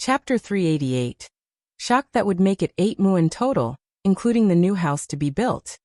Chapter 388. Shock that would make it 8 mu in total, including the new house to be built.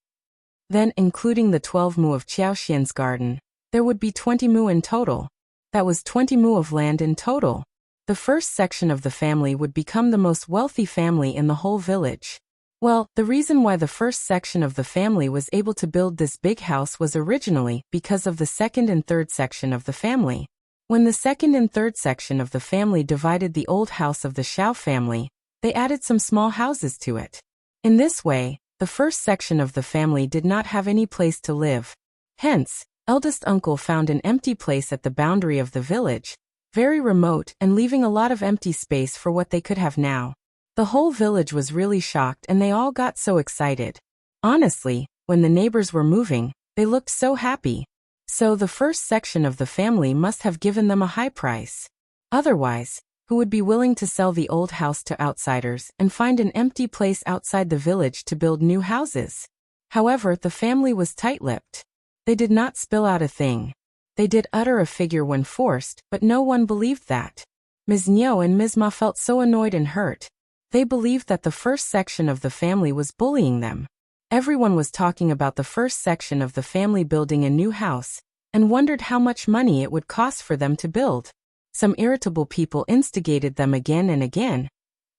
Then, including the 12 mu of Qiaoxian's garden, there would be 20 mu in total. That was 20 mu of land in total. The first section of the family would become the most wealthy family in the whole village. Well, the reason why the first section of the family was able to build this big house was originally because of the second and third section of the family. When the second and third section of the family divided the old house of the Qiao family, they added some small houses to it. In this way, the first section of the family did not have any place to live. Hence, eldest uncle found an empty place at the boundary of the village, very remote and leaving a lot of empty space for what they could have now. The whole village was really shocked and they all got so excited. Honestly, when the neighbors were moving, they looked so happy. So the first section of the family must have given them a high price. Otherwise, who would be willing to sell the old house to outsiders and find an empty place outside the village to build new houses? However, the family was tight-lipped. They did not spill out a thing. They did utter a figure when forced, but no one believed that. Ms.Mi and Ms.Mi felt so annoyed and hurt. They believed that the first section of the family was bullying them. Everyone was talking about the first section of the family building a new house, and wondered how much money it would cost for them to build. Some irritable people instigated them again and again,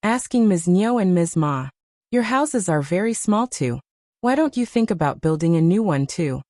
asking Ms.Mi and Ms.Mi, "Your houses are very small too. Why don't you think about building a new one too?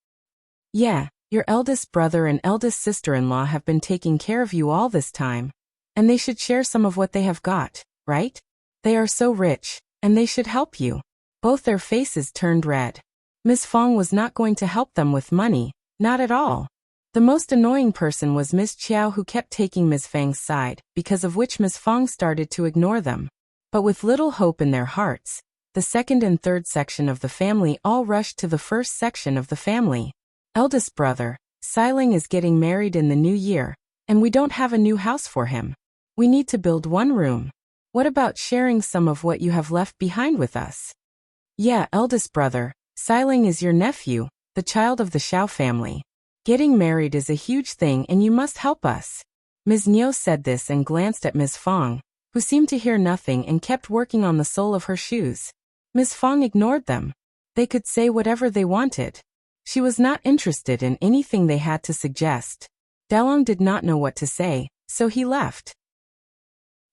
Yeah, your eldest brother and eldest sister-in-law have been taking care of you all this time, and they should share some of what they have got, right? They are so rich, and they should help you." Both their faces turned red. Ms. Fong was not going to help them with money, not at all. The most annoying person was Ms. Qiao, who kept taking Ms. Fang's side, because of which Ms. Fong started to ignore them. But with little hope in their hearts, the second and third section of the family all rushed to the first section of the family. "Eldest brother, Xiling is getting married in the new year, and we don't have a new house for him. We need to build one room. What about sharing some of what you have left behind with us?" "Yeah, eldest brother, Xiling is your nephew, the child of the Qiao family. Getting married is a huge thing and you must help us." Ms.Mi said this and glanced at Ms. Fong, who seemed to hear nothing and kept working on the sole of her shoes. Ms. Fong ignored them. They could say whatever they wanted. She was not interested in anything they had to suggest. Dalong did not know what to say, so he left.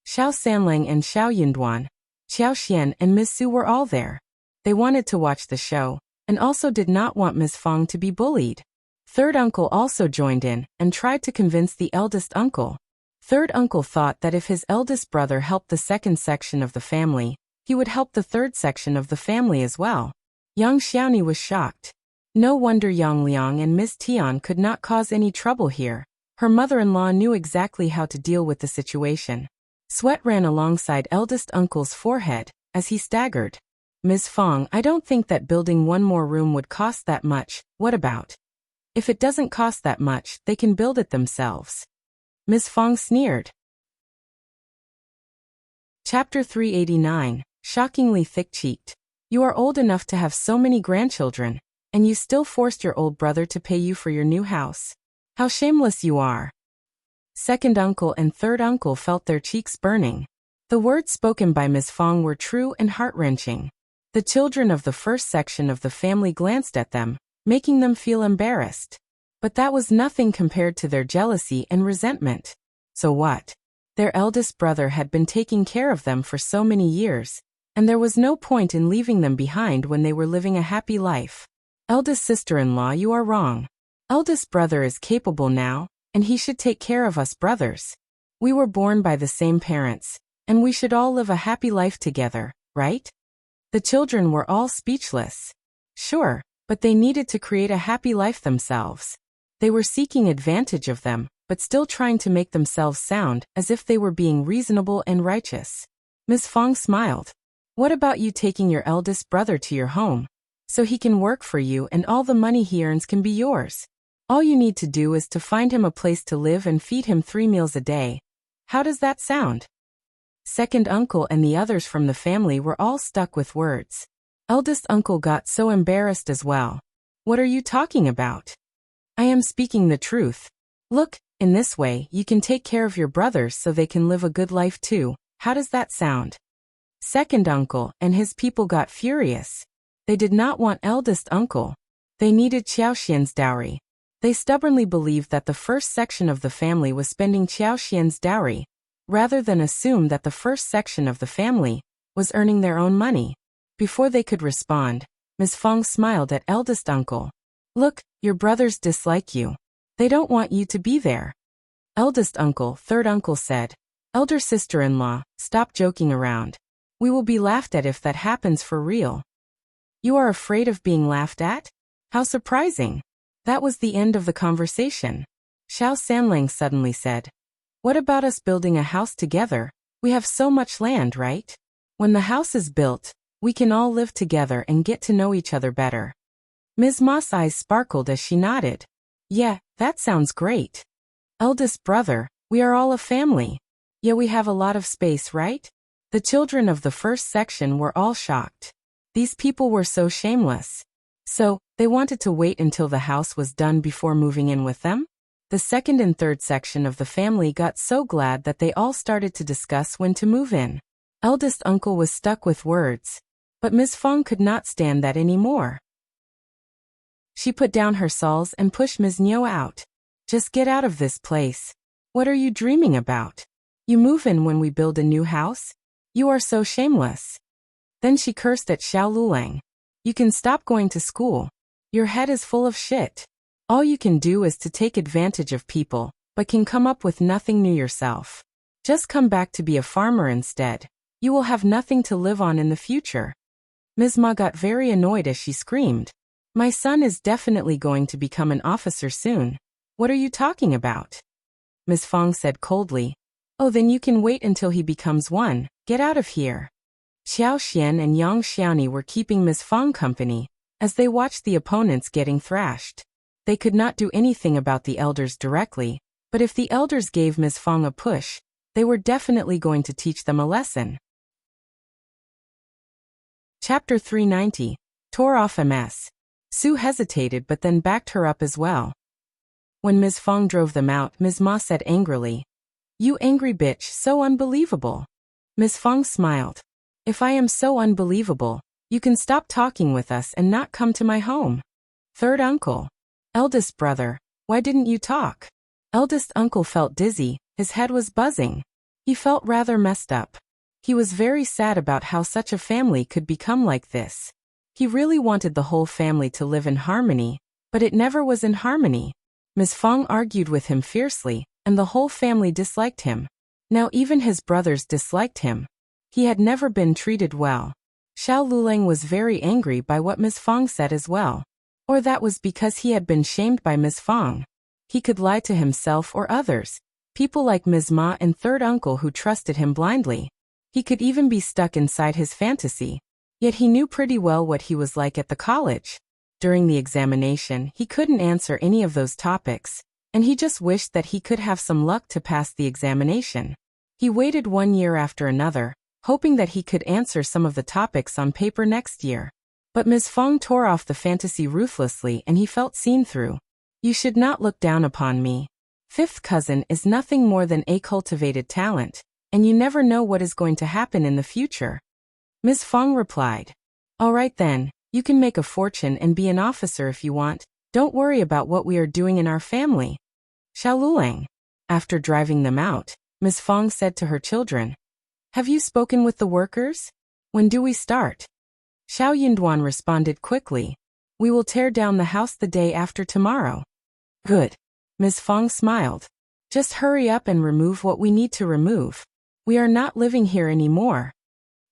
Xiao Sanlang and Xiao Yunduan, Qiao Xian and Ms. Su were all there. They wanted to watch the show, and also did not want Ms. Fong to be bullied. Third uncle also joined in, and tried to convince the eldest uncle. Third uncle thought that if his eldest brother helped the second section of the family, he would help the third section of the family as well. Yang Xiaoni was shocked. No wonder Yang Liang and Ms. Tian could not cause any trouble here. Her mother-in-law knew exactly how to deal with the situation. Sweat ran alongside eldest uncle's forehead, as he staggered. "Ms. Fong, I don't think that building one more room would cost that much. What about? If it doesn't cost that much, they can build it themselves." Ms. Fong sneered. Chapter 389. Shockingly thick-cheeked. "You are old enough to have so many grandchildren, and you still forced your old brother to pay you for your new house. How shameless you are." Second uncle and third uncle felt their cheeks burning. The words spoken by Ms. Fong were true and heart-wrenching. The children of the first section of the family glanced at them, making them feel embarrassed. But that was nothing compared to their jealousy and resentment. So what? Their eldest brother had been taking care of them for so many years, and there was no point in leaving them behind when they were living a happy life. "Eldest sister-in-law, you are wrong. Eldest brother is capable now, and he should take care of us brothers. We were born by the same parents, and we should all live a happy life together, right?" The children were all speechless. Sure, but they needed to create a happy life themselves. They were seeking advantage of them, but still trying to make themselves sound as if they were being reasonable and righteous. Ms. Fong smiled. "What about you taking your eldest brother to your home, so he can work for you and all the money he earns can be yours? All you need to do is to find him a place to live and feed him 3 meals a day. How does that sound?" Second uncle and the others from the family were all stuck with words. Eldest uncle got so embarrassed as well. "What are you talking about? I am speaking the truth. Look, in this way you can take care of your brothers so they can live a good life too, How does that sound? Second uncle and his people got furious. They did not want eldest uncle. They needed Qiaoxian's dowry. They stubbornly believed that the first section of the family was spending Qiaoxian's dowry, rather than assume that the first section of the family was earning their own money. Before they could respond, Ms. Fong smiled at eldest uncle. Look, your brothers dislike you. They don't want you to be there. Eldest uncle, third uncle said. Elder sister-in-law, stop joking around. We will be laughed at if that happens for real. You are afraid of being laughed at? How surprising. That was the end of the conversation. Xiao Sanlang suddenly said. What about us building a house together? We have so much land, right? When the house is built, we can all live together and get to know each other better. Ms.Mi's eyes sparkled as she nodded. Yeah, that sounds great. Eldest brother, we are all a family. Yeah, we have a lot of space, right? The children of the first section were all shocked. These people were so shameless. So, they wanted to wait until the house was done before moving in with them? The second and third section of the family got so glad that they all started to discuss when to move in. Eldest uncle was stuck with words. But Ms. Fong could not stand that anymore. She put down her sawls and pushed Ms. Nyo out. Just get out of this place. What are you dreaming about? You move in when we build a new house? You are so shameless. Then she cursed at Xiao Lulang. You can stop going to school. Your head is full of shit. All you can do is to take advantage of people, but can come up with nothing new yourself. Just come back to be a farmer instead. You will have nothing to live on in the future. Ms.Mi got very annoyed as she screamed. My son is definitely going to become an officer soon. What are you talking about? Ms. Fong said coldly. Oh, then you can wait until he becomes one. Get out of here. Xiao Xian and Yang Xiaoni were keeping Ms. Fong company, as they watched the opponents getting thrashed. They could not do anything about the elders directly, but if the elders gave Ms. Fong a push, they were definitely going to teach them a lesson. Chapter 390. Tore off a mess. Sue hesitated but then backed her up as well. When Ms. Fong drove them out, Ms.Mi said angrily, You angry bitch, so unbelievable. Ms. Fong smiled. If I am so unbelievable, you can stop talking with us and not come to my home. Third uncle. Eldest brother, why didn't you talk? Eldest uncle felt dizzy, his head was buzzing. He felt rather messed up. He was very sad about how such a family could become like this. He really wanted the whole family to live in harmony, but it never was in harmony. Ms. Fong argued with him fiercely, and the whole family disliked him. Now even his brothers disliked him. He had never been treated well. Xiao Lulang was very angry by what Ms. Fong said as well. Or that was because he had been shamed by Ms. Fong. He could lie to himself or others. People like Ms.Mi and third uncle who trusted him blindly. He could even be stuck inside his fantasy. Yet he knew pretty well what he was like at the college. During the examination, he couldn't answer any of those topics, and he just wished that he could have some luck to pass the examination. He waited 1 year after another, hoping that he could answer some of the topics on paper next year. But Ms. Fong tore off the fantasy ruthlessly and he felt seen through. You should not look down upon me. Fifth cousin is nothing more than a cultivated talent, and you never know what is going to happen in the future. Ms. Fong replied. All right then, you can make a fortune and be an officer if you want. Don't worry about what we are doing in our family. Xiao Lulang. After driving them out, Ms. Fong said to her children, Have you spoken with the workers? When do we start? Xiao Yinduan responded quickly. We will tear down the house the day after tomorrow. Good. Ms. Fong smiled. Just hurry up and remove what we need to remove. We are not living here anymore.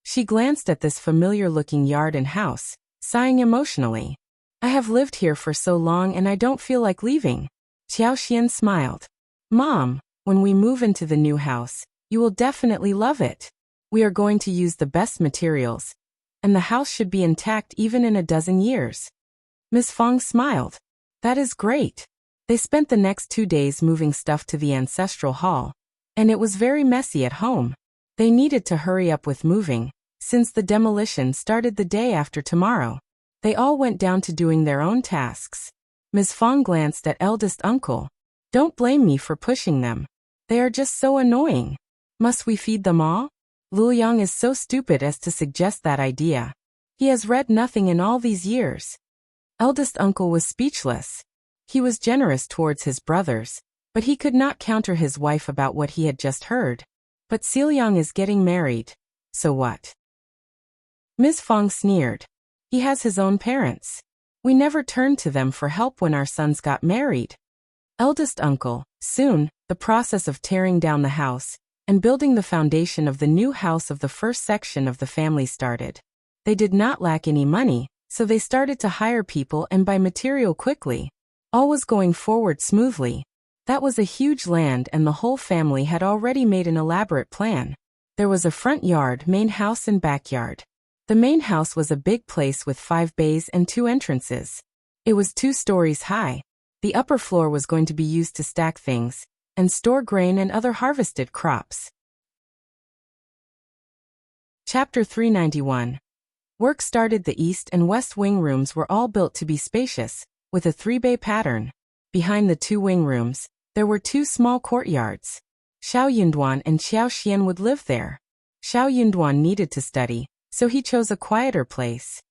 She glanced at this familiar-looking yard and house, sighing emotionally. I have lived here for so long and I don't feel like leaving. Qiao Xian smiled. Mom, when we move into the new house, you will definitely love it. We are going to use the best materials, and the house should be intact even in a dozen years. Ms. Fong smiled. That is great. They spent the next 2 days moving stuff to the ancestral hall, and it was very messy at home. They needed to hurry up with moving, since the demolition started the day after tomorrow. They all went down to doing their own tasks. Ms. Fong glanced at eldest uncle. Don't blame me for pushing them. They are just so annoying. Must we feed them all? Luoyang is so stupid as to suggest that idea. He has read nothing in all these years. Eldest uncle was speechless. He was generous towards his brothers, but he could not counter his wife about what he had just heard. But Sealyang is getting married. So what? Ms. Fong sneered. He has his own parents. We never turned to them for help when our sons got married. Eldest uncle, soon, the process of tearing down the house and building the foundation of the new house of the first section of the family started. They did not lack any money, so they started to hire people and buy material quickly. All was going forward smoothly. That was a huge land and the whole family had already made an elaborate plan. There was a front yard, main house and backyard. The main house was a big place with 5 bays and 2 entrances. It was 2 stories high. The upper floor was going to be used to stack things and store grain and other harvested crops. Chapter 391. Work started. The east and west wing rooms were all built to be spacious, with a 3-bay pattern. Behind the 2 wing rooms, there were 2 small courtyards. Xiao Yunduan and Qiao Xian would live there. Xiao Yunduan needed to study, so he chose a quieter place.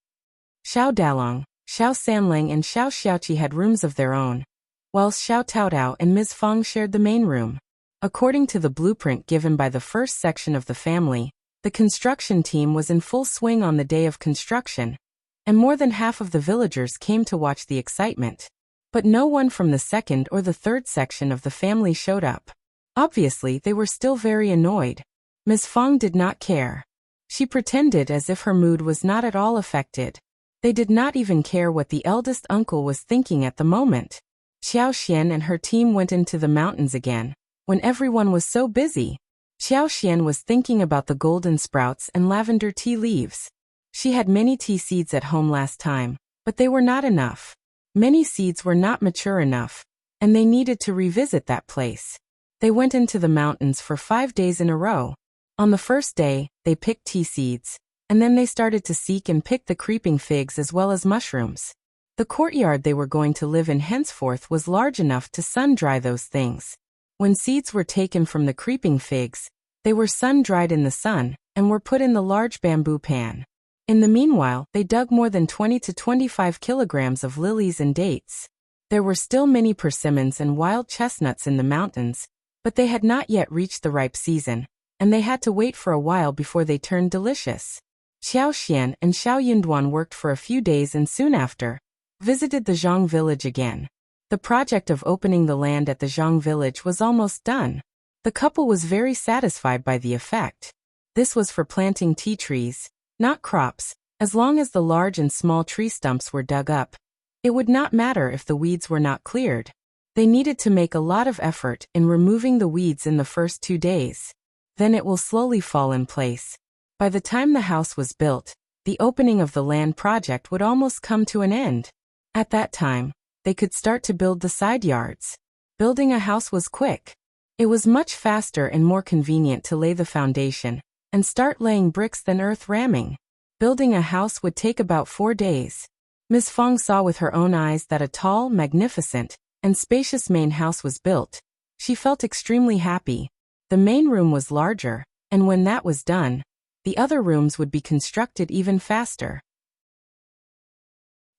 Xiao Dalong, Xiao Sanlang and Xiao Xiaoqi had rooms of their own, whilst Xiao Taodao and Ms. Fong shared the main room. According to the blueprint given by the first section of the family, the construction team was in full swing on the day of construction, and more than half of the villagers came to watch the excitement. But no one from the second or the third section of the family showed up. Obviously, they were still very annoyed. Ms. Fong did not care. She pretended as if her mood was not at all affected. They did not even care what the eldest uncle was thinking at the moment. Qiao Xian and her team went into the mountains again, when everyone was so busy. Qiao Xian was thinking about the golden sprouts and lavender tea leaves. She had many tea seeds at home last time, but they were not enough. Many seeds were not mature enough, and they needed to revisit that place. They went into the mountains for 5 days in a row. On the first day, they picked tea seeds, and then they started to seek and pick the creeping figs as well as mushrooms. The courtyard they were going to live in henceforth was large enough to sun-dry those things. When seeds were taken from the creeping figs, they were sun-dried in the sun and were put in the large bamboo pan. In the meanwhile, they dug more than 20 to 25 kilograms of lilies and dates. There were still many persimmons and wild chestnuts in the mountains, but they had not yet reached the ripe season, and they had to wait for a while before they turned delicious. Qiao Xian and Xiao Yunduan worked for a few days and soon after, visited the Zhang village again. The project of opening the land at the Zhang village was almost done. The couple was very satisfied by the effect. This was for planting tea trees, not crops. As long as the large and small tree stumps were dug up, it would not matter if the weeds were not cleared. They needed to make a lot of effort in removing the weeds in the first 2 days. Then it will slowly fall in place. By the time the house was built, the opening of the land project would almost come to an end. At that time, they could start to build the side yards. Building a house was quick. It was much faster and more convenient to lay the foundation and start laying bricks than earth ramming. Building a house would take about 4 days. Ms. Fong saw with her own eyes that a tall, magnificent, and spacious main house was built. She felt extremely happy. The main room was larger, and when that was done, the other rooms would be constructed even faster.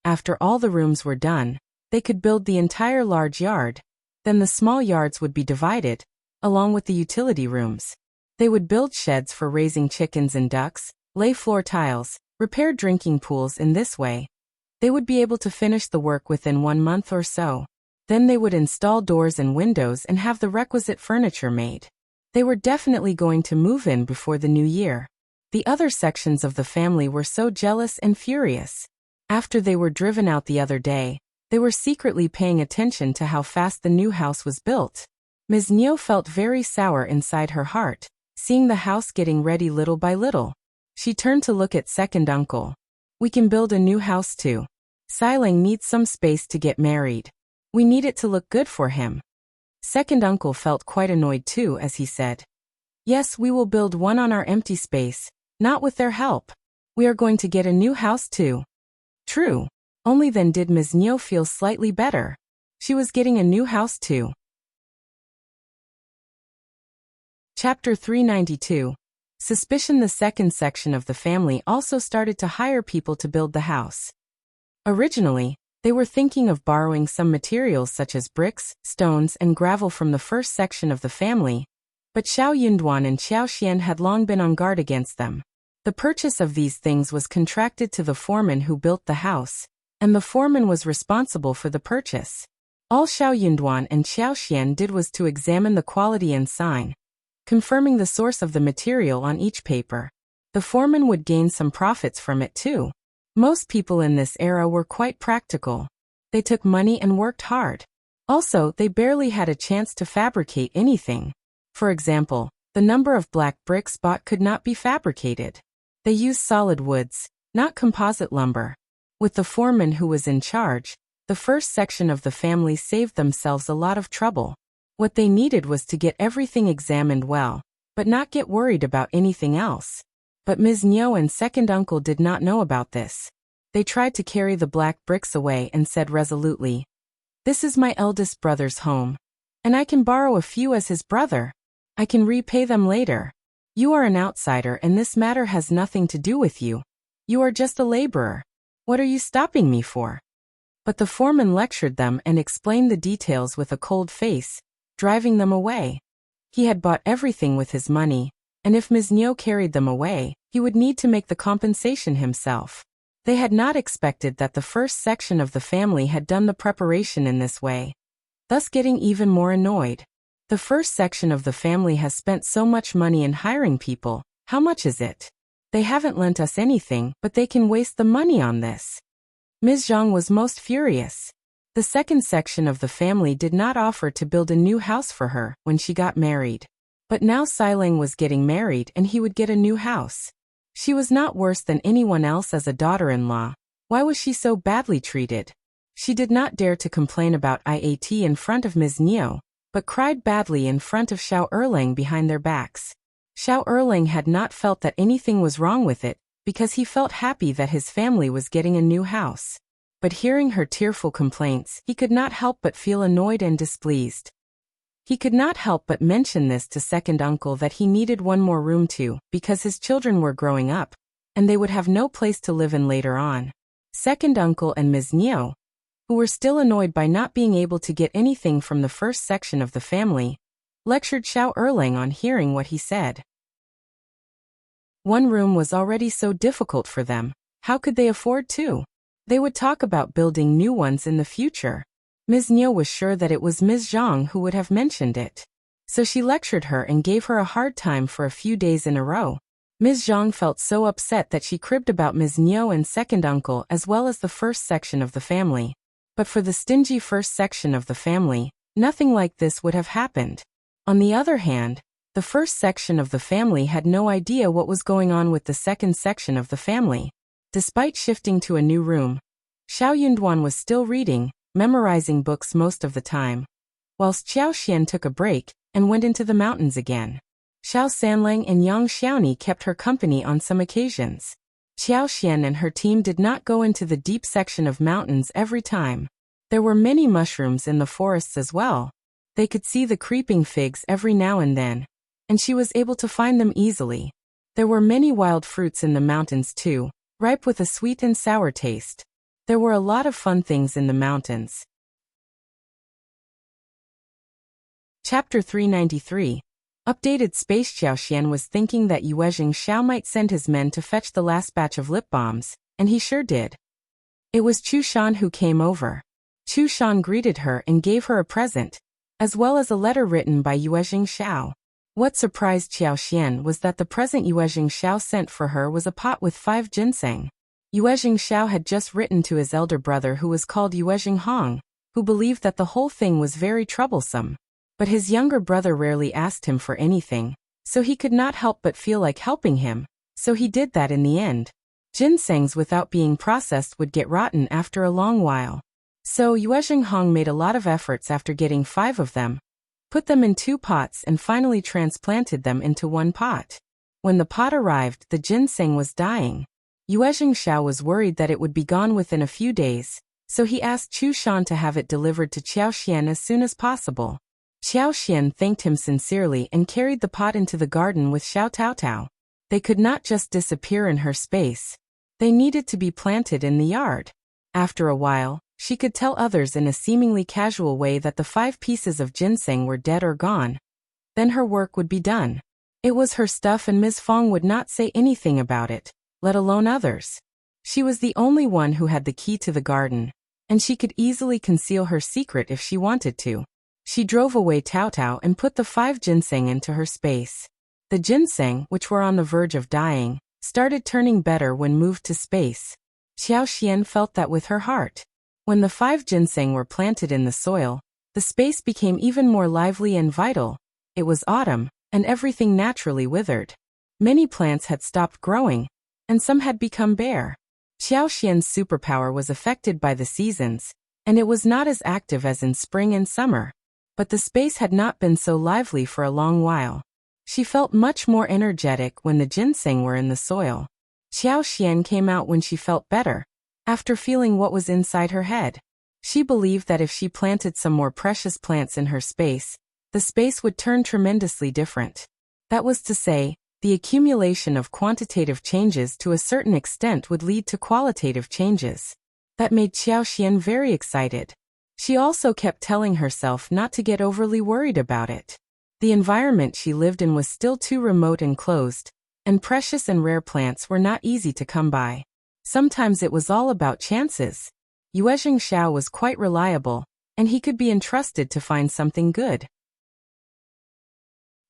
After all the rooms were done, they could build the entire large yard. Then the small yards would be divided, along with the utility rooms. They would build sheds for raising chickens and ducks, lay floor tiles, repair drinking pools. In this way, they would be able to finish the work within 1 month or so. Then they would install doors and windows and have the requisite furniture made. They were definitely going to move in before the new year. The other sections of the family were so jealous and furious. After they were driven out the other day, they were secretly paying attention to how fast the new house was built. Ms.Mi felt very sour inside her heart, seeing the house getting ready little by little. She turned to look at second uncle. We can build a new house too. Silang needs some space to get married. We need it to look good for him. Second uncle felt quite annoyed too as he said, yes, we will build one on our empty space, not with their help. We are going to get a new house too. True. Only then did Ms.Mi feel slightly better. She was getting a new house too. Chapter 392. Suspicion. The second section of the family also started to hire people to build the house. Originally, they were thinking of borrowing some materials such as bricks, stones, and gravel from the first section of the family, but Xiao Yunduan and Qiao Xian had long been on guard against them. The purchase of these things was contracted to the foreman who built the house, and the foreman was responsible for the purchase. All Xiao Yunduan and Qiao Xian did was to examine the quality and sign, confirming the source of the material on each paper. The foreman would gain some profits from it too. Most people in this era were quite practical. They took money and worked hard. Also, they barely had a chance to fabricate anything. For example, the number of black bricks bought could not be fabricated. They used solid woods, not composite lumber. With the foreman who was in charge, the first section of the family saved themselves a lot of trouble. What they needed was to get everything examined well, but not get worried about anything else. But Ms.Mi and second uncle did not know about this. They tried to carry the black bricks away and said resolutely, "This is my eldest brother's home, and I can borrow a few as his brother. I can repay them later. You are an outsider and this matter has nothing to do with you. You are just a laborer. What are you stopping me for?" But the foreman lectured them and explained the details with a cold face, driving them away. He had bought everything with his money, and if Ms.Mi carried them away, he would need to make the compensation himself. They had not expected that the first section of the family had done the preparation in this way, thus getting even more annoyed. The first section of the family has spent so much money in hiring people. How much is it? They haven't lent us anything, but they can waste the money on this. Ms. Zhang was most furious. The second section of the family did not offer to build a new house for her when she got married. But now Xiling was getting married and he would get a new house. She was not worse than anyone else as a daughter-in-law. Why was she so badly treated? She did not dare to complain about it in front of Ms.Mi, but cried badly in front of Xiao Erlang behind their backs. Xiao Erlang had not felt that anything was wrong with it, because he felt happy that his family was getting a new house. But hearing her tearful complaints, he could not help but feel annoyed and displeased. He could not help but mention this to second uncle that he needed one more room too, because his children were growing up, and they would have no place to live in later on. Second uncle and Ms.Mi, who were still annoyed by not being able to get anything from the first section of the family, lectured Xiao Erlang on hearing what he said. One room was already so difficult for them. How could they afford two? They would talk about building new ones in the future. Ms.Mi was sure that it was Ms. Zhang who would have mentioned it. So she lectured her and gave her a hard time for a few days in a row. Ms. Zhang felt so upset that she cribbed about Ms.Mi and second uncle as well as the first section of the family. But for the stingy first section of the family, nothing like this would have happened. On the other hand, the first section of the family had no idea what was going on with the second section of the family. Despite shifting to a new room, Xiao Yunduan was still reading, memorizing books most of the time, whilst Qiao Xian took a break and went into the mountains again. Xiao Sanlang and Yang Xiaoni kept her company on some occasions. Qiao Xian and her team did not go into the deep section of mountains every time. There were many mushrooms in the forests as well. They could see the creeping figs every now and then, and she was able to find them easily. There were many wild fruits in the mountains too, ripe with a sweet and sour taste. There were a lot of fun things in the mountains. Chapter 393. Updated Space. Xiao Xian was thinking that Yuezheng Xiao might send his men to fetch the last batch of lip balms, and he sure did. It was Chu Shan who came over. Chu Shan greeted her and gave her a present, as well as a letter written by Yuezheng Xiao. What surprised Qiao Xian was that the present Yuezheng Xiao sent for her was a pot with 5 ginseng. Yuezheng Xiao had just written to his elder brother who was called Yuezheng Hong, who believed that the whole thing was very troublesome. But his younger brother rarely asked him for anything, so he could not help but feel like helping him, so he did that in the end. Ginsengs without being processed would get rotten after a long while. So Yuezheng Hong made a lot of efforts after getting 5 of them, put them in 2 pots and finally transplanted them into 1 pot. When the pot arrived, the ginseng was dying. Yuezheng Xiao was worried that it would be gone within a few days, so he asked Chu Shan to have it delivered to Qiao Xian as soon as possible. Qiao Xian thanked him sincerely and carried the pot into the garden with Xiao Taotao. They could not just disappear in her space. They needed to be planted in the yard. After a while, she could tell others in a seemingly casual way that the 5 pieces of ginseng were dead or gone. Then her work would be done. It was her stuff and Ms. Fong would not say anything about it, let alone others. She was the only one who had the key to the garden, and she could easily conceal her secret if she wanted to. She drove away Tao and put the 5 ginseng into her space. The ginseng, which were on the verge of dying, started turning better when moved to space. Xiao felt that with her heart. When the 5 ginseng were planted in the soil, the space became even more lively and vital. It was autumn, and everything naturally withered. Many plants had stopped growing, and some had become bare. Qiao's superpower was affected by the seasons, and it was not as active as in spring and summer. But the space had not been so lively for a long while. She felt much more energetic when the ginseng were in the soil. Qiao came out when she felt better, after feeling what was inside her head. She believed that if she planted some more precious plants in her space, the space would turn tremendously different. That was to say, the accumulation of quantitative changes to a certain extent would lead to qualitative changes. That made Qiao very excited. She also kept telling herself not to get overly worried about it. The environment she lived in was still too remote and closed, and precious and rare plants were not easy to come by. Sometimes it was all about chances. Yuezheng was quite reliable, and he could be entrusted to find something good.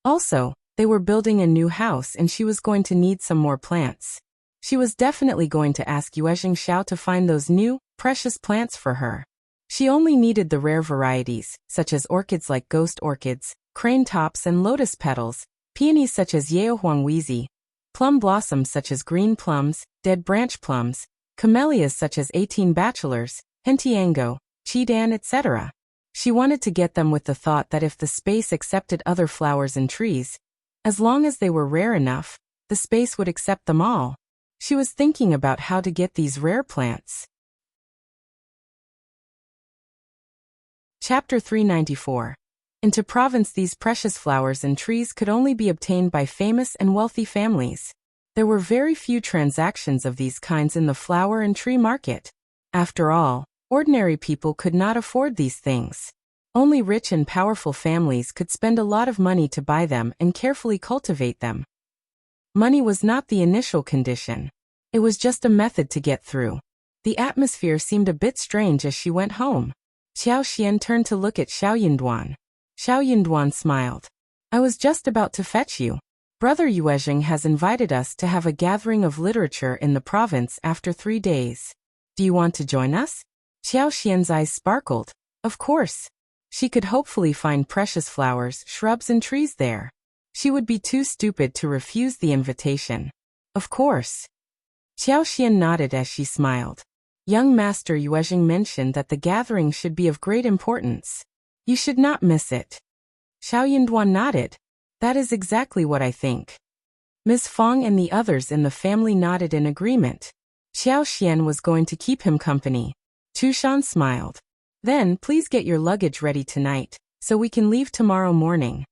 Also, they were building a new house and she was going to need some more plants. She was definitely going to ask Yuezheng to find those new, precious plants for her. She only needed the rare varieties, such as orchids like ghost orchids, crane tops and lotus petals, peonies such as Yuezheng, plum blossoms such as green plums, dead branch plums, camellias such as 18 bachelors, hentiango, chidan, etc. She wanted to get them with the thought that if the space accepted other flowers and trees, as long as they were rare enough, the space would accept them all. She was thinking about how to get these rare plants. Chapter 394. Into province, these precious flowers and trees could only be obtained by famous and wealthy families. There were very few transactions of these kinds in the flower and tree market. After all, ordinary people could not afford these things. Only rich and powerful families could spend a lot of money to buy them and carefully cultivate them. Money was not the initial condition. It was just a method to get through. The atmosphere seemed a bit strange as she went home. Qiao turned to look at Xiao Yunduan smiled. I was just about to fetch you. Brother Yuezheng has invited us to have a gathering of literature in the province after 3 days. Do you want to join us? Qiao's eyes sparkled. Of course. She could hopefully find precious flowers, shrubs and trees there. She would be too stupid to refuse the invitation. Of course. Qiao nodded as she smiled. Young Master Yuezheng mentioned that the gathering should be of great importance. You should not miss it. Xiao Yunduan nodded. That is exactly what I think. Ms. Fong and the others in the family nodded in agreement. Xiao was going to keep him company. Chushan smiled. Then, please get your luggage ready tonight, so we can leave tomorrow morning.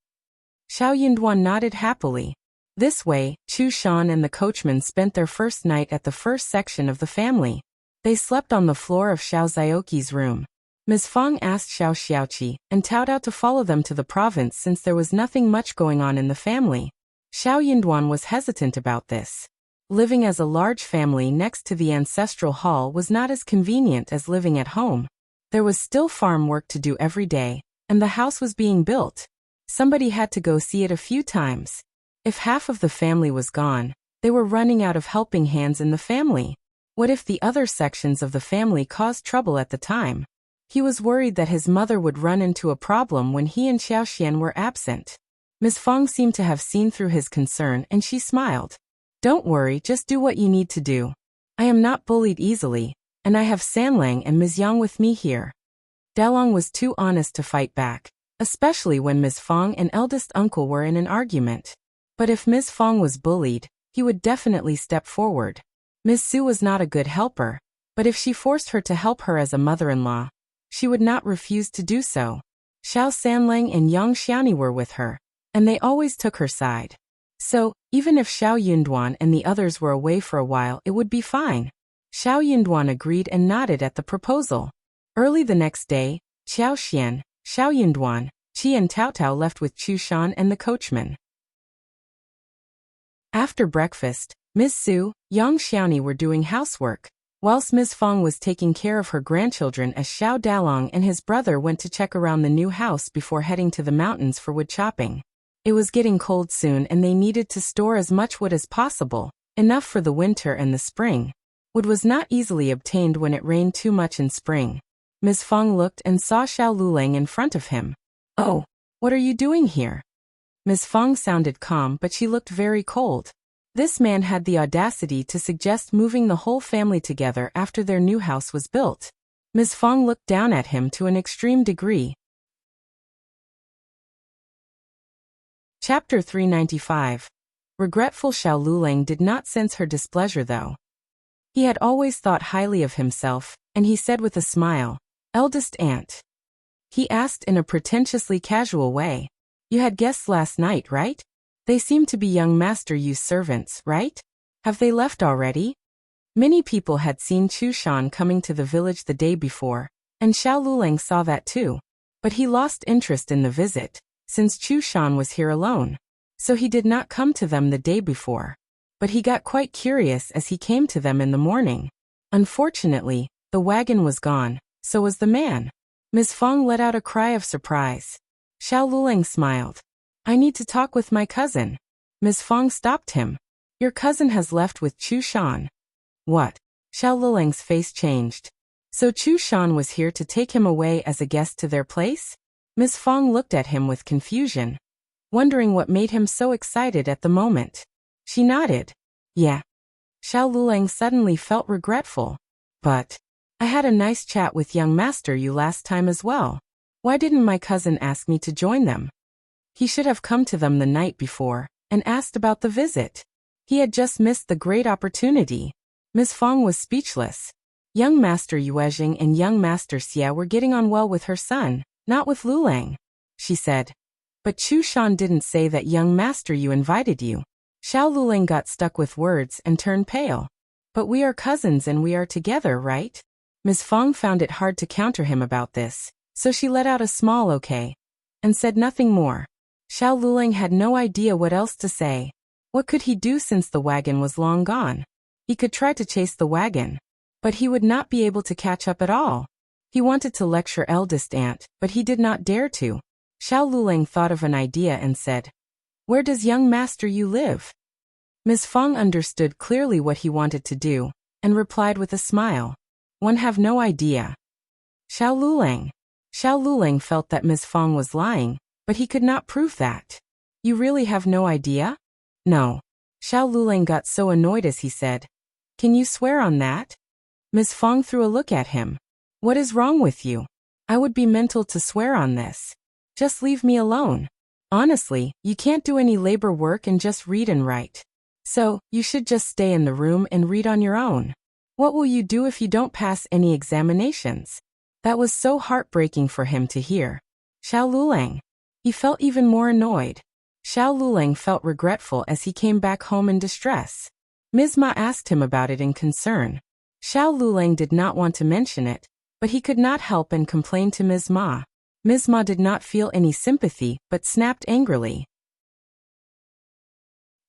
Xiao Yunduan nodded happily. This way, Chushan and the coachman spent their first night at the first section of the family. They slept on the floor of Xiao Zhaoqi's room. Ms. Fong asked Xiao Xiaoqi and Tryout to follow them to the province since there was nothing much going on in the family. Xiao Yunduan was hesitant about this. Living as a large family next to the ancestral hall was not as convenient as living at home. There was still farm work to do every day, and the house was being built. Somebody had to go see it a few times. If half of the family was gone, they were running out of helping hands in the family. What if the other sections of the family caused trouble at the time? He was worried that his mother would run into a problem when he and Xiao were absent. Ms. Fong seemed to have seen through his concern and she smiled. Don't worry, just do what you need to do. I am not bullied easily, and I have Sanlang and Ms. Yang with me here. Dalong was too honest to fight back, especially when Ms. Fong and eldest uncle were in an argument. But if Ms. Fong was bullied, he would definitely step forward. Ms. Su was not a good helper, but if she forced her to help her as a mother-in-law, she would not refuse to do so. Xiao Sanlang and Yang Xiaoni were with her, and they always took her side. So, Even if Xiao Yunduan and the others were away for a while, it would be fine. Xiao Yunduan agreed and nodded at the proposal. Early the next day, Qiao Xian, Xiao Yunduan, Qi and Tao Tao left with Chu Shan and the coachman. After breakfast, Ms. Su, Yang Xiaoni were doing housework, whilst Ms. Feng was taking care of her grandchildren as Xiao Dalong and his brother went to check around the new house before heading to the mountains for wood chopping. It was getting cold soon and they needed to store as much wood as possible, enough for the winter and the spring. Wood was not easily obtained when it rained too much in spring. Ms. Feng looked and saw Xiao Luleng in front of him. "Oh, what are you doing here?" Ms. Feng sounded calm, but she looked very cold. This man had the audacity to suggest moving the whole family together after their new house was built. Ms. Feng looked down at him to an extreme degree. Chapter 395. Regretful. Xiao Luleng did not sense her displeasure though. He had always thought highly of himself, and he said with a smile, "Eldest aunt." He asked in a pretentiously casual way, "You had guests last night, right? They seem to be young Master Yu's servants, right? Have they left already?" Many people had seen Chu Shan coming to the village the day before, and Xiao Luleng saw that too. But he lost interest in the visit, since Chu Shan was here alone. So he did not come to them the day before. But he got quite curious as he came to them in the morning. Unfortunately, the wagon was gone, so was the man. Ms. Feng let out a cry of surprise. Xiao Luleng smiled. "I need to talk with my cousin." Ms. Feng stopped him. "Your cousin has left with Chu Shan." "What?" Xiao Luleng's face changed. "So Chu Shan was here to take him away as a guest to their place?" Ms. Feng looked at him with confusion, wondering what made him so excited at the moment. She nodded. "Yeah." Xiao Luleng suddenly felt regretful. "But I had a nice chat with young Master Yu last time as well. Why didn't my cousin ask me to join them? He should have come to them the night before and asked about the visit. He had just missed the great opportunity." Ms. Feng was speechless. Young Master Yuezheng and young Master Xia were getting on well with her son, not with Luleng. She said, "But Chu Shan didn't say that young Master Yu invited you." Xiao Luleng got stuck with words and turned pale. "But we are cousins and we are together, right?" Ms. Feng found it hard to counter him about this, so she let out a small okay, and said nothing more. Xiao Luleng had no idea what else to say. What could he do since the wagon was long gone? He could try to chase the wagon, but he would not be able to catch up at all. He wanted to lecture eldest aunt, but he did not dare to. Xiao Luleng thought of an idea and said, "Where does young Master Yu live?" Ms. Feng understood clearly what he wanted to do, and replied with a smile, "One have no idea." Xiao Luleng felt that Ms. Feng was lying, but he could not prove that. "You really have no idea?" "No." Xiao Luleng got so annoyed as he said, "Can you swear on that?" Ms. Feng threw a look at him. "What is wrong with you? I would be mental to swear on this. Just leave me alone. Honestly, you can't do any labor work and just read and write. So, you should just stay in the room and read on your own. What will you do if you don't pass any examinations?" That was so heartbreaking for him to hear. Xiao Luleng. He felt even more annoyed. Xiao Luleng felt regretful as he came back home in distress. Ms.Mi asked him about it in concern. Xiao Luleng did not want to mention it, but he could not help and complain to Ms.Mi. Ms.Mi did not feel any sympathy, but snapped angrily.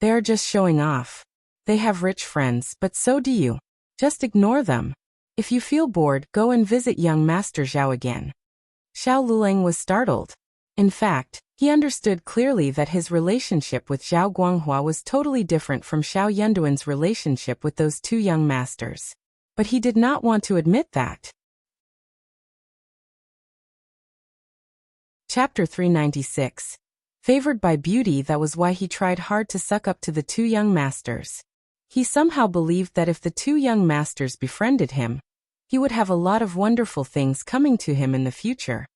"They are just showing off. They have rich friends, but so do you. Just ignore them. If you feel bored, go and visit young Master Zhao again." Xiao Luleng was startled. In fact, he understood clearly that his relationship with Zhao Guanghua was totally different from Xiao Yunduan's relationship with those two young masters. But he did not want to admit that. Chapter 396. Favored by beauty. That was why he tried hard to suck up to the two young masters. He somehow believed that if the two young masters befriended him, he would have a lot of wonderful things coming to him in the future.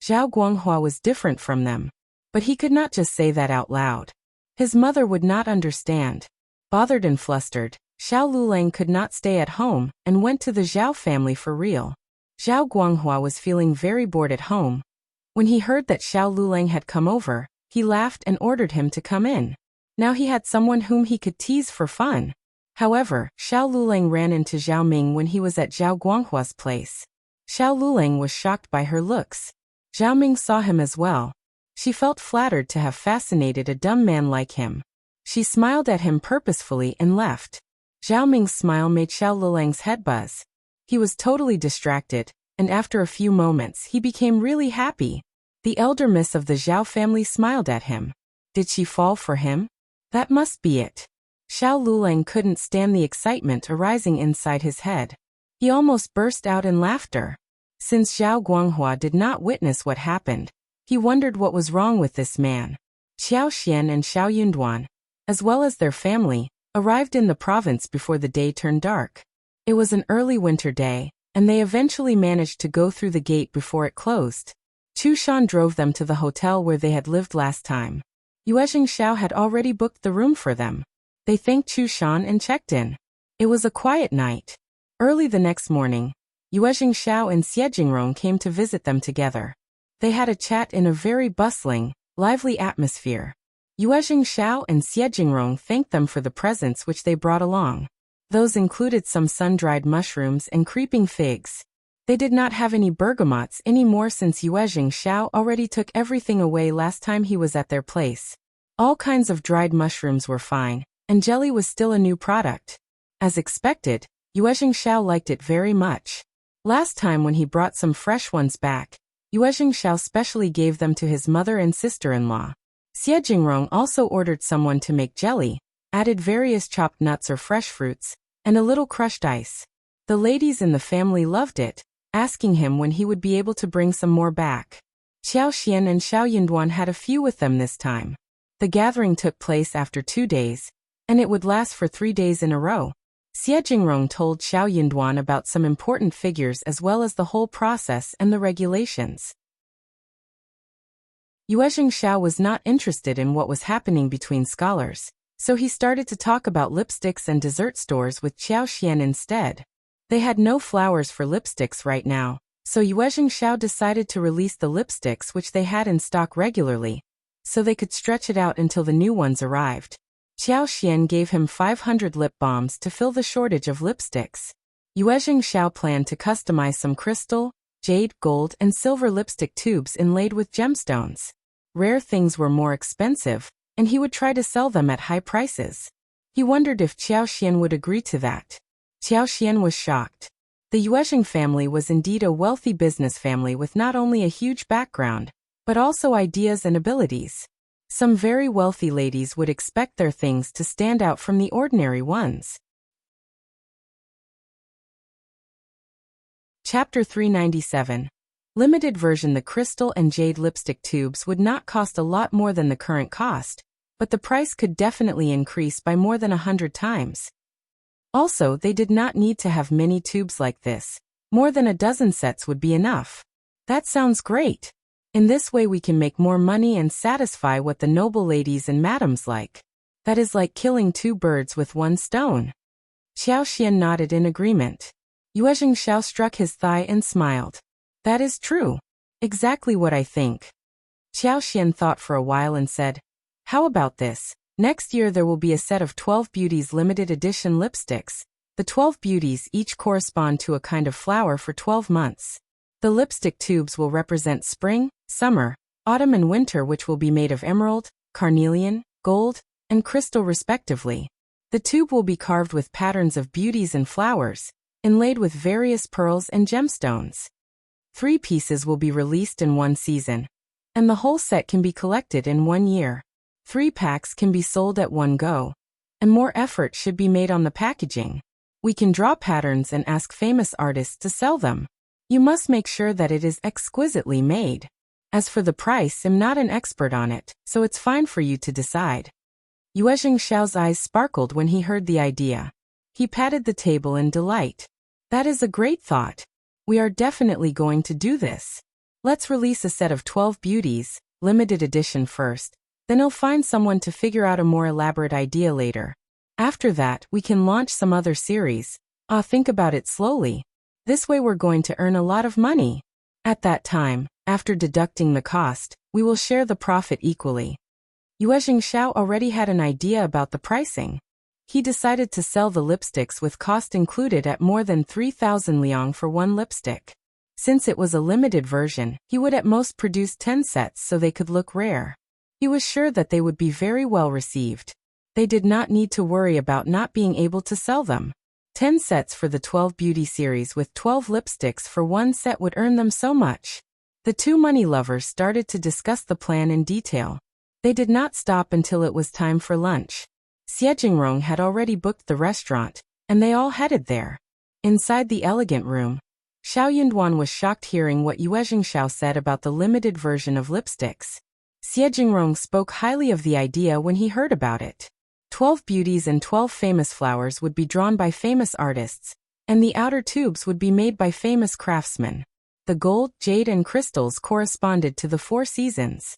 Zhao Guanghua was different from them, but he could not just say that out loud. His mother would not understand. Bothered and flustered, Xiao Luleng could not stay at home and went to the Zhao family for real. Zhao Guanghua was feeling very bored at home. When he heard that Xiao Luleng had come over, he laughed and ordered him to come in. Now he had someone whom he could tease for fun. However, Xiao Lulang ran into Zhao Ming when he was at Zhao Guanghua's place. Xiao Lulang was shocked by her looks. Zhao Ming saw him as well. She felt flattered to have fascinated a dumb man like him. She smiled at him purposefully and left. Zhao Ming's smile made Xiao Lulang's head buzz. He was totally distracted, and after a few moments he became really happy. The elder miss of the Zhao family smiled at him. Did she fall for him? That must be it. Xiao Lulang couldn't stand the excitement arising inside his head. He almost burst out in laughter. Since Zhao Guanghua did not witness what happened, he wondered what was wrong with this man. Xiao Xian and Xiao Yunduan, as well as their family, arrived in the province before the day turned dark. It was an early winter day, and they eventually managed to go through the gate before it closed. Chu Shan drove them to the hotel where they had lived last time. Yuezheng Xiao had already booked the room for them. They thanked Chu Shan and checked in. It was a quiet night. Early the next morning, Yuezheng Xiao and Xie Jingrong came to visit them together. They had a chat in a very bustling, lively atmosphere. Yuezheng Xiao and Xie Jingrong thanked them for the presents which they brought along. Those included some sun-dried mushrooms and creeping figs. They did not have any bergamots anymore since Yuezheng Xiao already took everything away last time he was at their place. All kinds of dried mushrooms were fine, and jelly was still a new product. As expected, Yuezheng Xiao liked it very much. Last time when he brought some fresh ones back, Yuezheng Xiao specially gave them to his mother and sister-in-law. Xie Jingrong also ordered someone to make jelly, added various chopped nuts or fresh fruits, and a little crushed ice. The ladies in the family loved it, asking him when he would be able to bring some more back. Xiao Xian and Xiao Yunduan had a few with them this time. The gathering took place after 2 days, and it would last for 3 days in a row. Xie Jingrong told Xiao Yunduan about some important figures as well as the whole process and the regulations. Yuezheng Xiao was not interested in what was happening between scholars, so he started to talk about lipsticks and dessert stores with Xiao Xian instead. They had no flowers for lipsticks right now, so Yuezheng Xiao decided to release the lipsticks which they had in stock regularly, so they could stretch it out until the new ones arrived. Xiao Xian gave him 500 lip balms to fill the shortage of lipsticks. Yuezheng Xiao planned to customize some crystal, jade, gold, and silver lipstick tubes inlaid with gemstones. Rare things were more expensive, and he would try to sell them at high prices. He wondered if Xiao Xian would agree to that. Xiao Xian was shocked. The Yuezheng family was indeed a wealthy business family with not only a huge background, but also ideas and abilities. Some very wealthy ladies would expect their things to stand out from the ordinary ones. Chapter 397. Limited version. The crystal and jade lipstick tubes would not cost a lot more than the current cost, but the price could definitely increase by more than 100 times. Also, they did not need to have many tubes like this. More than a dozen sets would be enough. That sounds great. In this way we can make more money and satisfy what the noble ladies and madams like. That is like killing 2 birds with 1 stone. Xiao Xian nodded in agreement. Yuezheng Xiao struck his thigh and smiled. That is true. Exactly what I think. Xiao Xian thought for a while and said, how about this? Next year there will be a set of 12 beauties limited edition lipsticks. The 12 beauties each correspond to a kind of flower for 12 months. The lipstick tubes will represent spring, summer, autumn and winter, which will be made of emerald, carnelian, gold, and crystal respectively. The tube will be carved with patterns of beauties and flowers, inlaid with various pearls and gemstones. 3 pieces will be released in 1 season, and the whole set can be collected in 1 year. 3 packs can be sold at one go, and more effort should be made on the packaging. We can draw patterns and ask famous artists to sell them. You must make sure that it is exquisitely made. As for the price, I'm not an expert on it, so it's fine for you to decide. Yuezheng Xiao's eyes sparkled when he heard the idea. He patted the table in delight. That is a great thought. We are definitely going to do this. Let's release a set of 12 beauties, limited edition first. Then he'll find someone to figure out a more elaborate idea later. After that, we can launch some other series. Think about it slowly. This way we're going to earn a lot of money. At that time, after deducting the cost, we will share the profit equally. Yuezheng Qiao already had an idea about the pricing. He decided to sell the lipsticks with cost included at more than 3,000 liang for one lipstick. Since it was a limited version, he would at most produce 10 sets so they could look rare. He was sure that they would be very well received. They did not need to worry about not being able to sell them. 10 sets for the 12 beauty series with 12 lipsticks for one set would earn them so much. The two money lovers started to discuss the plan in detail. They did not stop until it was time for lunch. Yuezheng had already booked the restaurant, and they all headed there. Inside the elegant room, Xiao Yunduan was shocked hearing what Yuezheng Qiao said about the limited version of lipsticks. Yuezheng spoke highly of the idea when he heard about it. 12 beauties and 12 famous flowers would be drawn by famous artists, and the outer tubes would be made by famous craftsmen. The gold, jade and crystals corresponded to the 4 seasons.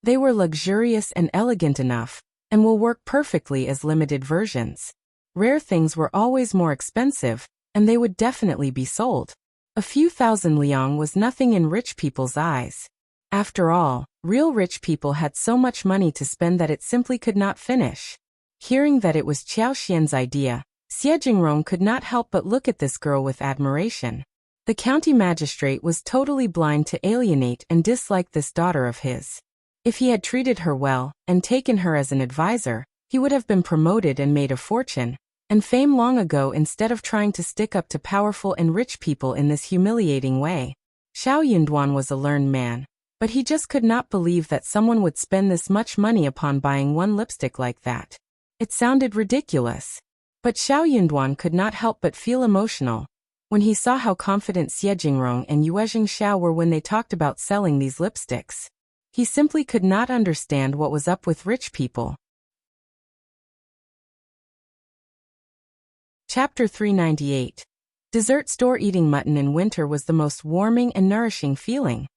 They were luxurious and elegant enough, and will work perfectly as limited versions. Rare things were always more expensive, and they would definitely be sold. A few thousand liang was nothing in rich people's eyes. After all, real rich people had so much money to spend that it simply could not finish. Hearing that it was Qiao Xian's idea, Yuezheng could not help but look at this girl with admiration. The county magistrate was totally blind to alienate and dislike this daughter of his. If he had treated her well, and taken her as an advisor, he would have been promoted and made a fortune, and fame long ago instead of trying to stick up to powerful and rich people in this humiliating way. Xiao Yunduan was a learned man, but he just could not believe that someone would spend this much money upon buying one lipstick like that. It sounded ridiculous. But Xiao Yunduan could not help but feel emotional when he saw how confident Yuezheng and Yuezheng Qiao were when they talked about selling these lipsticks. He simply could not understand what was up with rich people. Chapter 398. Dessert store. Eating mutton in winter was the most warming and nourishing feeling.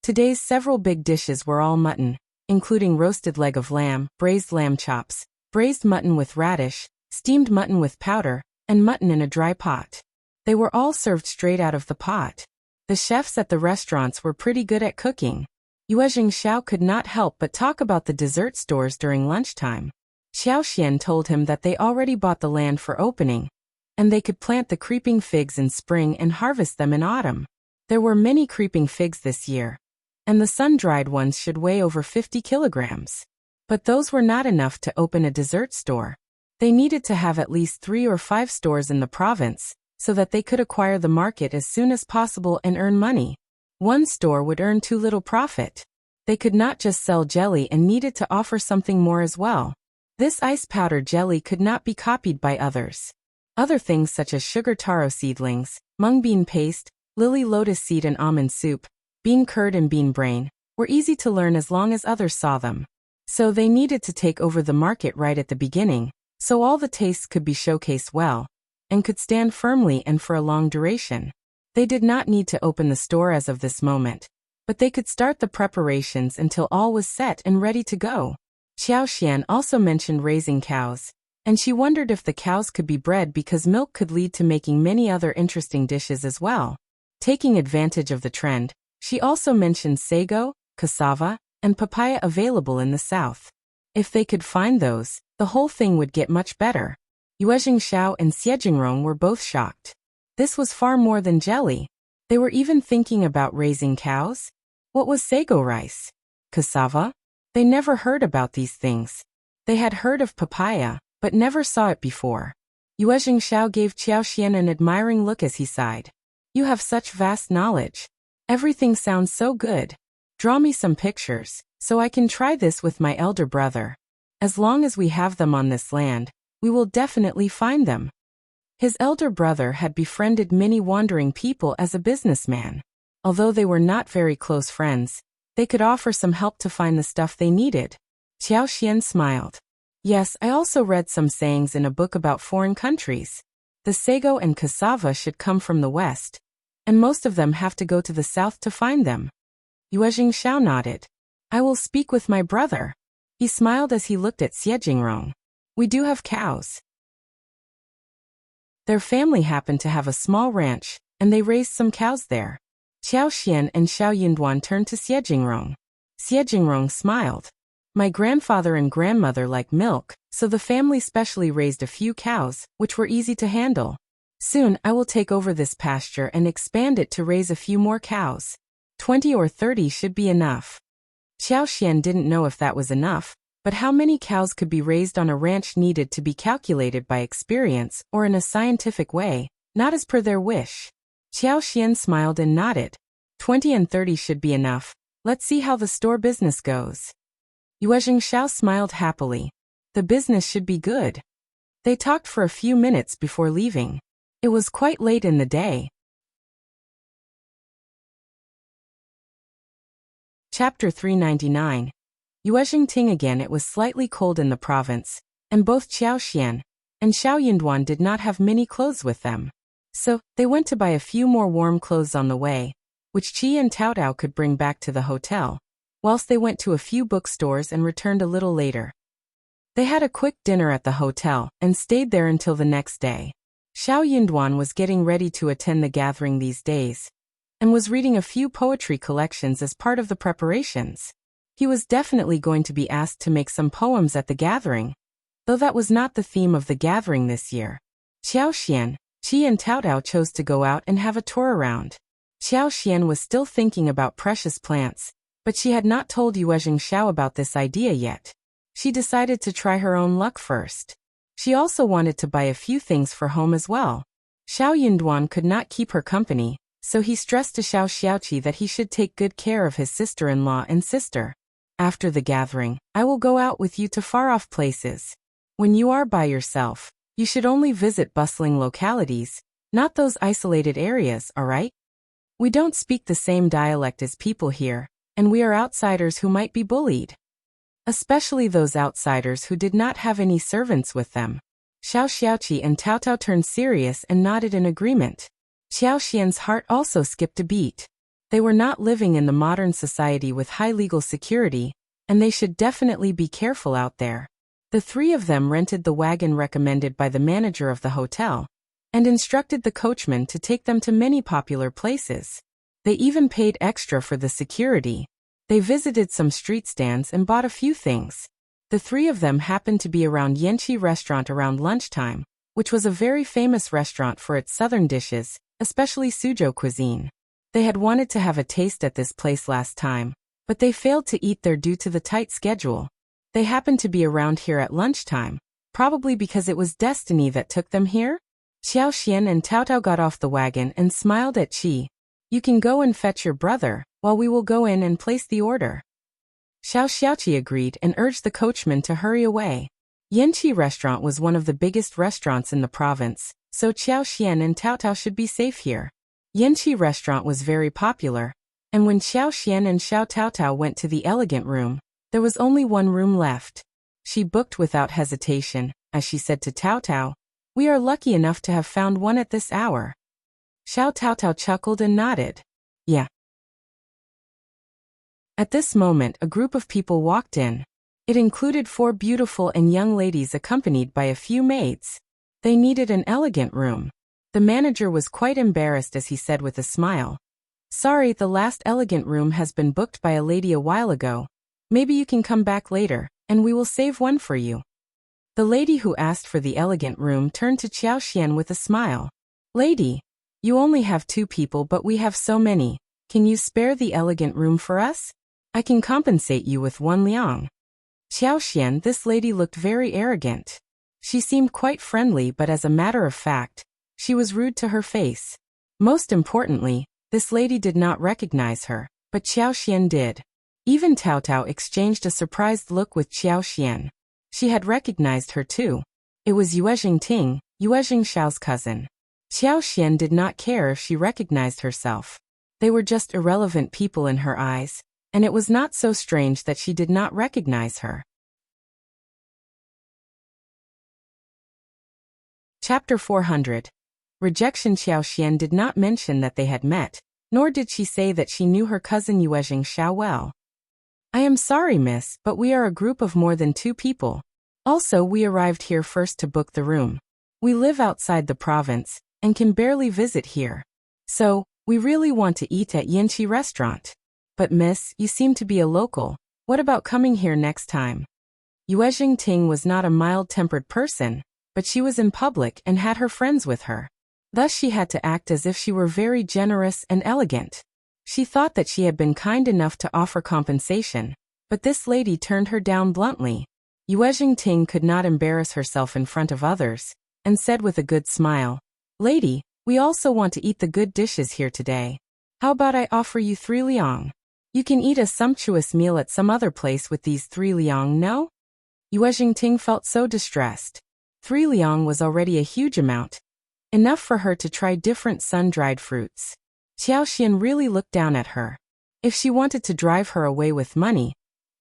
Today's several big dishes were all mutton, including roasted leg of lamb, braised lamb chops, braised mutton with radish, steamed mutton with powder, and mutton in a dry pot. They were all served straight out of the pot. The chefs at the restaurants were pretty good at cooking. Yuezheng Qiao could not help but talk about the dessert stores during lunchtime. Qiao Xian told him that they already bought the land for opening, and they could plant the creeping figs in spring and harvest them in autumn. There were many creeping figs this year, and the sun-dried ones should weigh over 50 kilograms. But those were not enough to open a dessert store. They needed to have at least 3 or 5 stores in the province, so that they could acquire the market as soon as possible and earn money. One store would earn too little profit. They could not just sell jelly and needed to offer something more as well. This ice powder jelly could not be copied by others. Other things such as sugar taro seedlings, mung bean paste, lily lotus seed and almond soup, bean curd and bean brain, were easy to learn as long as others saw them. So they needed to take over the market right at the beginning, so all the tastes could be showcased well, and could stand firmly and for a long duration. They did not need to open the store as of this moment, but they could start the preparations until all was set and ready to go. Qiao Xian also mentioned raising cows, and she wondered if the cows could be bred because milk could lead to making many other interesting dishes as well. Taking advantage of the trend, she also mentioned sago, cassava, and papaya available in the south. If they could find those, the whole thing would get much better. Yuezheng Qiao and Yuezheng were both shocked. This was far more than jelly. They were even thinking about raising cows. What was sago rice? Cassava? They never heard about these things. They had heard of papaya, but never saw it before. Yuezheng Qiao gave Qiao Xian an admiring look as he sighed. You have such vast knowledge. Everything sounds so good. Draw me some pictures, so I can try this with my elder brother. As long as we have them on this land, we will definitely find them. His elder brother had befriended many wandering people as a businessman. Although they were not very close friends, they could offer some help to find the stuff they needed. Qiao Xian smiled. Yes, I also read some sayings in a book about foreign countries. The sago and cassava should come from the west, and most of them have to go to the south to find them. Yuezheng Qiao nodded. I will speak with my brother. He smiled as he looked at Yuezheng. We do have cows. Their family happened to have a small ranch, and they raised some cows there. Qiao Xian and Xiao Yunduan turned to Yuezheng. Yuezheng smiled. My grandfather and grandmother like milk, so the family specially raised a few cows, which were easy to handle. Soon I will take over this pasture and expand it to raise a few more cows. 20 or 30 should be enough. Qiao didn't know if that was enough, but how many cows could be raised on a ranch needed to be calculated by experience or in a scientific way, not as per their wish. Qiao smiled and nodded. 20 and 30 should be enough. Let's see how the store business goes. Yuezheng smiled happily. The business should be good. They talked for a few minutes before leaving. It was quite late in the day. Chapter 399. Yuezheng Ting again. It was slightly cold in the province, and both Qiao and Xiao Yinduan did not have many clothes with them. So, they went to buy a few more warm clothes on the way, which Qi and Taotao could bring back to the hotel, whilst they went to a few bookstores and returned a little later. They had a quick dinner at the hotel and stayed there until the next day. Xiao Yinduan was getting ready to attend the gathering these days, and was reading a few poetry collections as part of the preparations. He was definitely going to be asked to make some poems at the gathering, though that was not the theme of the gathering this year. Qiao, Qi and Taotao chose to go out and have a tour around. Qiao was still thinking about precious plants, but she had not told Yuezheng about this idea yet. She decided to try her own luck first. She also wanted to buy a few things for home as well. Xiao Yinduan could not keep her company, so he stressed to Xiao Xiaoqi that he should take good care of his sister-in-law and sister. After the gathering, I will go out with you to far-off places. When you are by yourself, you should only visit bustling localities, not those isolated areas, alright? We don't speak the same dialect as people here, and we are outsiders who might be bullied. Especially those outsiders who did not have any servants with them. Xiao Xiaoqi and Taotao turned serious and nodded in agreement. Qiao heart also skipped a beat. They were not living in the modern society with high legal security, and they should definitely be careful out there. The three of them rented the wagon recommended by the manager of the hotel, and instructed the coachman to take them to many popular places. They even paid extra for the security. They visited some street stands and bought a few things. The three of them happened to be around Yanqi restaurant around lunchtime, which was a very famous restaurant for its southern dishes, especially Suzhou cuisine. They had wanted to have a taste at this place last time, but they failed to eat there due to the tight schedule. They happened to be around here at lunchtime, probably because it was destiny that took them here. Qiao and Taotao got off the wagon and smiled at Qi. You can go and fetch your brother, while we will go in and place the order. Xiao Xiaoqi agreed and urged the coachman to hurry away. Yanqi restaurant was one of the biggest restaurants in the province, so Qiao and Taotao should be safe here. Yanqi restaurant was very popular, and when Xiao and Xiao Taotao went to the elegant room, there was only one room left. She booked without hesitation, as she said to Taotao, "We are lucky enough to have found one at this hour." Xiao Taotao chuckled and nodded. Yeah. At this moment a group of people walked in. It included 4 beautiful and young ladies accompanied by a few maids. They needed an elegant room. The manager was quite embarrassed as he said with a smile, "Sorry, the last elegant room has been booked by a lady a while ago. Maybe you can come back later, and we will save one for you." The lady who asked for the elegant room turned to Qiao with a smile. "Lady, you only have 2 people but we have so many. Can you spare the elegant room for us? I can compensate you with 1 liang." Qiao, this lady looked very arrogant. She seemed quite friendly but as a matter of fact, she was rude to her face. Most importantly, this lady did not recognize her, but Qiao did. Even Taotao exchanged a surprised look with Qiao. She had recognized her too. It was Yuezheng Ting, Yuezheng Xiao's cousin. Qiao did not care if she recognized herself. They were just irrelevant people in her eyes, and it was not so strange that she did not recognize her. Chapter 400. Rejection. Qiao did not mention that they had met, nor did she say that she knew her cousin Yuezheng Xiao well. "I am sorry, miss, but we are a group of more than 2 people. Also, we arrived here first to book the room. We live outside the province, and can barely visit here. So, we really want to eat at Yanqi restaurant." But miss, you seem to be a local. What about coming here next time? Yuezheng Ting was not a mild-tempered person, but she was in public and had her friends with her. Thus she had to act as if she were very generous and elegant. She thought that she had been kind enough to offer compensation, but this lady turned her down bluntly. Yuezheng Ting could not embarrass herself in front of others, and said with a good smile, "Lady, we also want to eat the good dishes here today. How about I offer you 3 liang? You can eat a sumptuous meal at some other place with these 3 liang, no?" Yuezheng Ting felt so distressed. 3 liang was already a huge amount, enough for her to try different sun-dried fruits. Qiao Xian really looked down at her. If she wanted to drive her away with money,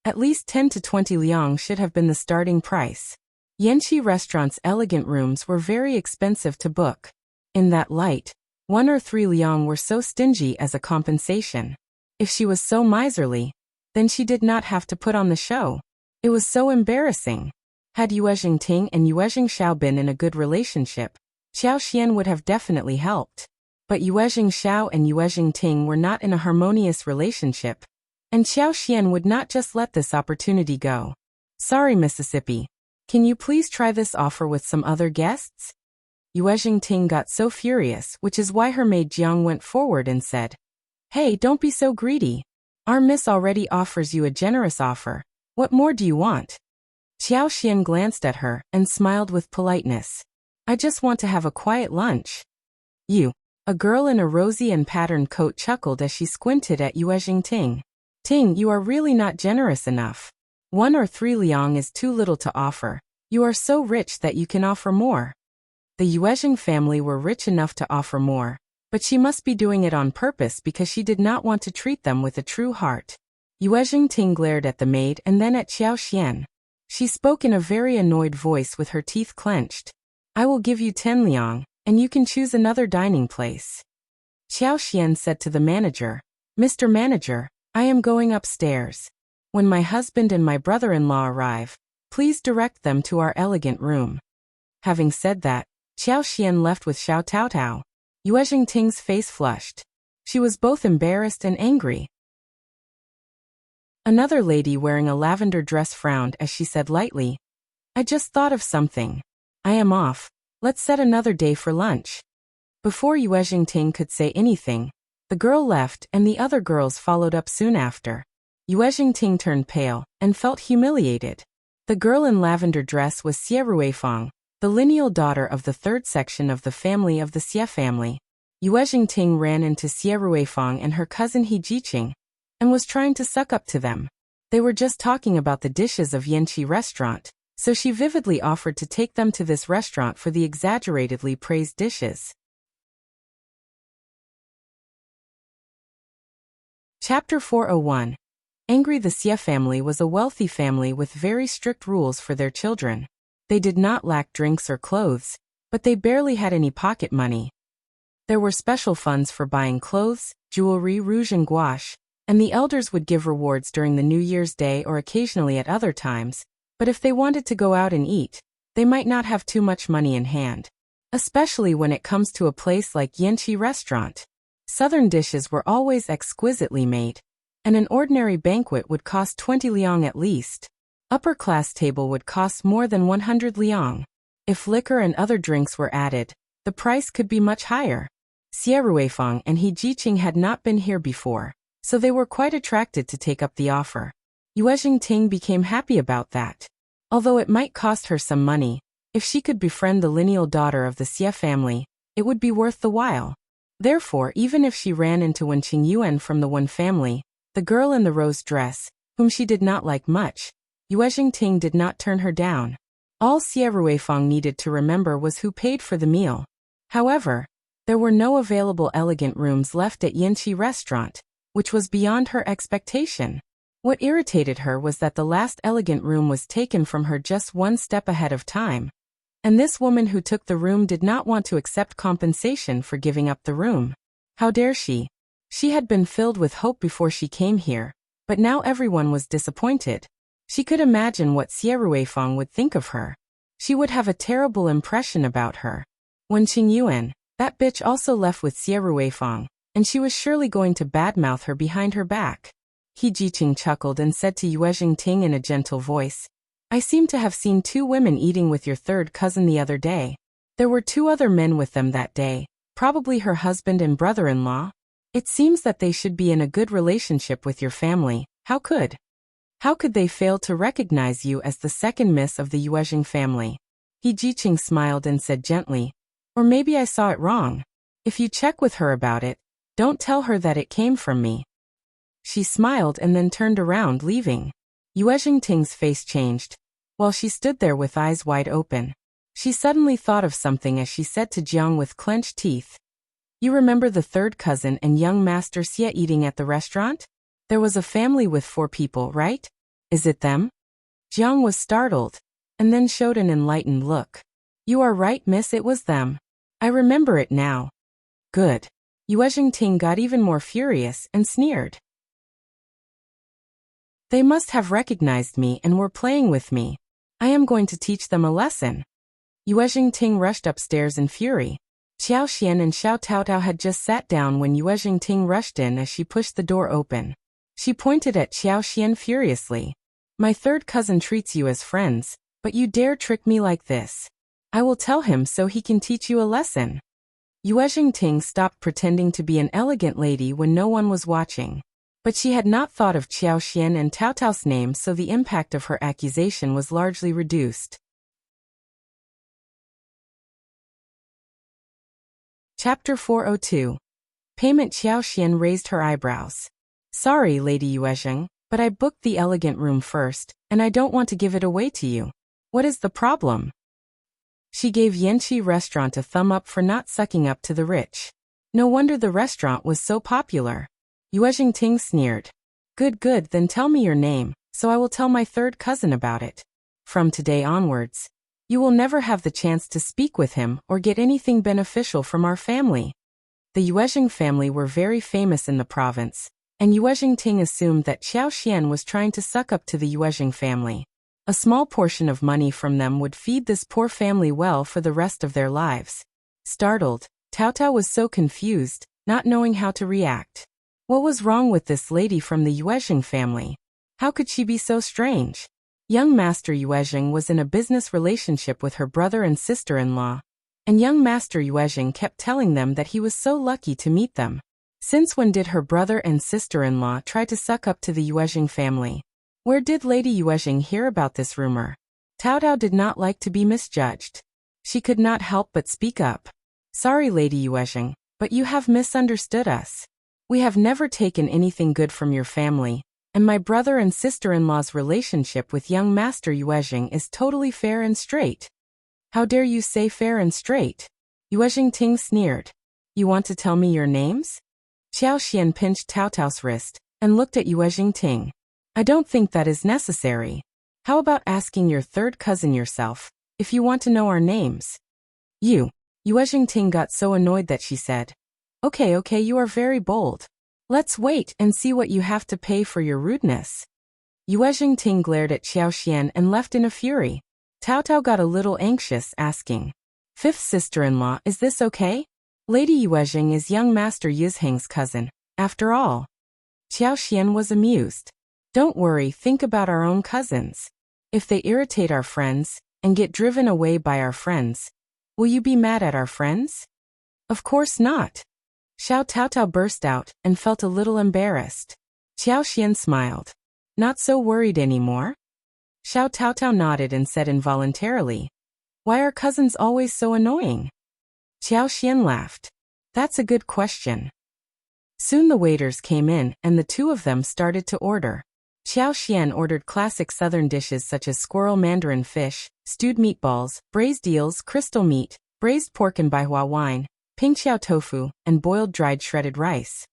at least 10 to 20 liang should have been the starting price. Yanqi restaurant's elegant rooms were very expensive to book. In that light, 1 or 3 liang were so stingy as a compensation. If she was so miserly, then she did not have to put on the show. It was so embarrassing. Had Yuezheng Ting and Yuezheng Xiao been in a good relationship, Qiao Xian would have definitely helped. But Yuezheng Xiao and Yuezheng Ting were not in a harmonious relationship, and Qiao Xian would not just let this opportunity go. "Sorry, Mississippi. Can you please try this offer with some other guests?" Yuezheng Ting got so furious, which is why her maid Jiang went forward and said, "Hey, don't be so greedy. Our miss already offers you a generous offer. What more do you want?" Qiao Xian glanced at her and smiled with politeness. "I just want to have a quiet lunch." "You." A girl in a rosy and patterned coat chuckled as she squinted at Yuezheng Ting. "Ting, you are really not generous enough. 1 or 3 liang is too little to offer. You are so rich that you can offer more." The Yuezheng family were rich enough to offer more, but she must be doing it on purpose because she did not want to treat them with a true heart. Yuezheng Ting glared at the maid and then at Qiao Xian. She spoke in a very annoyed voice with her teeth clenched. "I will give you 10 liang, and you can choose another dining place." Qiao Xian said to the manager, "Mr. Manager, I am going upstairs. When my husband and my brother-in-law arrive, please direct them to our elegant room." Having said that, Qiao Xian left with Xiao Taotao. Yuezheng Ting's face flushed. She was both embarrassed and angry. Another lady wearing a lavender dress frowned as she said lightly, "I just thought of something. I am off. Let's set another day for lunch." Before Yuezheng Ting could say anything, the girl left and the other girls followed up soon after. Yuezheng Ting turned pale and felt humiliated. The girl in lavender dress was Xie Ruifang, the lineal daughter of the 3rd section of the family of the Xie family. Yuezheng Ting ran into Xie Ruifang and her cousin Rejection, and was trying to suck up to them. They were just talking about the dishes of Yanqi restaurant, so she vividly offered to take them to this restaurant for the exaggeratedly praised dishes. Chapter 401. Angry. The Xie family was a wealthy family with very strict rules for their children. They did not lack drinks or clothes, but they barely had any pocket money. There were special funds for buying clothes, jewelry, rouge and gouache, and the elders would give rewards during the New Year's Day or occasionally at other times, but if they wanted to go out and eat, they might not have too much money in hand. Especially when it comes to a place like Yanqi restaurant. Southern dishes were always exquisitely made, and an ordinary banquet would cost 20 liang at least. Upper-class table would cost more than 100 liang. If liquor and other drinks were added, the price could be much higher. Xie Ruifang and Rejection had not been here before, so they were quite attracted to take up the offer. Yuezheng Ting became happy about that. Although it might cost her some money, if she could befriend the lineal daughter of the Xie family, it would be worth the while. Therefore, even if she ran into Wen Qingyuan from the Wen family, the girl in the rose dress, whom she did not like much, Yuezheng Ting did not turn her down. All Xie Ruifang needed to remember was who paid for the meal. However, there were no available elegant rooms left at Yanqi restaurant, which was beyond her expectation. What irritated her was that the last elegant room was taken from her just one step ahead of time. And this woman who took the room did not want to accept compensation for giving up the room. How dare she? She had been filled with hope before she came here, but now everyone was disappointed. She could imagine what Xie Ruifang would think of her. She would have a terrible impression about her. When Qingyuan, that bitch, also left with Xie Ruifang, and she was surely going to badmouth her behind her back. He Jiqing chuckled and said to Yuezheng Ting in a gentle voice, I seem to have seen 2 women eating with your third cousin the other day. There were 2 other men with them that day, probably her husband and brother-in-law. It seems that they should be in a good relationship with your family. How could they fail to recognize you as the second miss of the Yuezheng family? He Jiqing smiled and said gently, or maybe I saw it wrong. If you check with her about it, don't tell her that it came from me. She smiled and then turned around, leaving. Yuezheng Ting's face changed. While she stood there with eyes wide open, she suddenly thought of something as she said to Jiang with clenched teeth, You remember the third cousin and young Master Xie eating at the restaurant? There was a family with 4 people, right? Is it them? Jiang was startled, and then showed an enlightened look. You are right, miss, it was them. I remember it now. Good. Yuezheng Ting got even more furious and sneered. They must have recognized me and were playing with me. I am going to teach them a lesson. Yuezheng Ting rushed upstairs in fury. Qiao Xian and Xiao Taotao had just sat down when Yuezheng Ting rushed in as she pushed the door open. She pointed at Qiao Xian furiously. My third cousin treats you as friends, but you dare trick me like this. I will tell him so he can teach you a lesson. Yuezheng Ting stopped pretending to be an elegant lady when no one was watching. But she had not thought of Qiao Xian and Tao Tao's name, so the impact of her accusation was largely reduced. Chapter 402. Payment. Qiao Xian raised her eyebrows. Sorry, Lady Yuezheng, but I booked the elegant room first, and I don't want to give it away to you. What is the problem? She gave Yanqi restaurant a thumb up for not sucking up to the rich. No wonder the restaurant was so popular. Yuezheng Ting sneered. Good, then tell me your name, so I will tell my third cousin about it. From today onwards, you will never have the chance to speak with him or get anything beneficial from our family. The Yuezheng family were very famous in the province, and Yuezheng Ting assumed that Qiao Xian was trying to suck up to the Yuezheng family. A small portion of money from them would feed this poor family well for the rest of their lives. Startled, Tao Tao was so confused, not knowing how to react. What was wrong with this lady from the Yuezheng family? How could she be so strange? Young Master Yuezheng was in a business relationship with her brother and sister-in-law, and young Master Yuezheng kept telling them that he was so lucky to meet them. Since when did her brother and sister-in-law try to suck up to the Yuezheng family? Where did Lady Yuezheng hear about this rumor? Tao Tao did not like to be misjudged. She could not help but speak up. Sorry, Lady Yuezheng, but you have misunderstood us. We have never taken anything good from your family, and my brother and sister-in-law's relationship with young Master Yuezheng is totally fair and straight. How dare you say fair and straight? Yuezheng Ting sneered. You want to tell me your names? Qiao Xian pinched Tao Tao's wrist and looked at Yuezheng Ting. I don't think that is necessary. How about asking your third cousin yourself, if you want to know our names? Yuezheng Ting got so annoyed that she said, Okay, you are very bold. Let's wait and see what you have to pay for your rudeness. Yuezheng Ting glared at Qiao Xian and left in a fury. Tao Tao got a little anxious, asking, Fifth sister-in-law, is this okay? Lady Yuezheng is young Master Yuezheng's cousin, after all. Qiao Xian was amused. Don't worry, think about our own cousins. If they irritate our friends, and get driven away by our friends, will you be mad at our friends? Of course not. Xiao Taotao burst out, and felt a little embarrassed. Qiao Xian smiled. Not so worried anymore? Xiao Taotao nodded and said involuntarily, Why are cousins always so annoying? Qiao Xian laughed. That's a good question. Soon the waiters came in, and the two of them started to order. Qiao Xian ordered classic southern dishes such as squirrel mandarin fish, stewed meatballs, braised eels, crystal meat, braised pork and baihua wine, pingqiao tofu, and boiled dried shredded rice.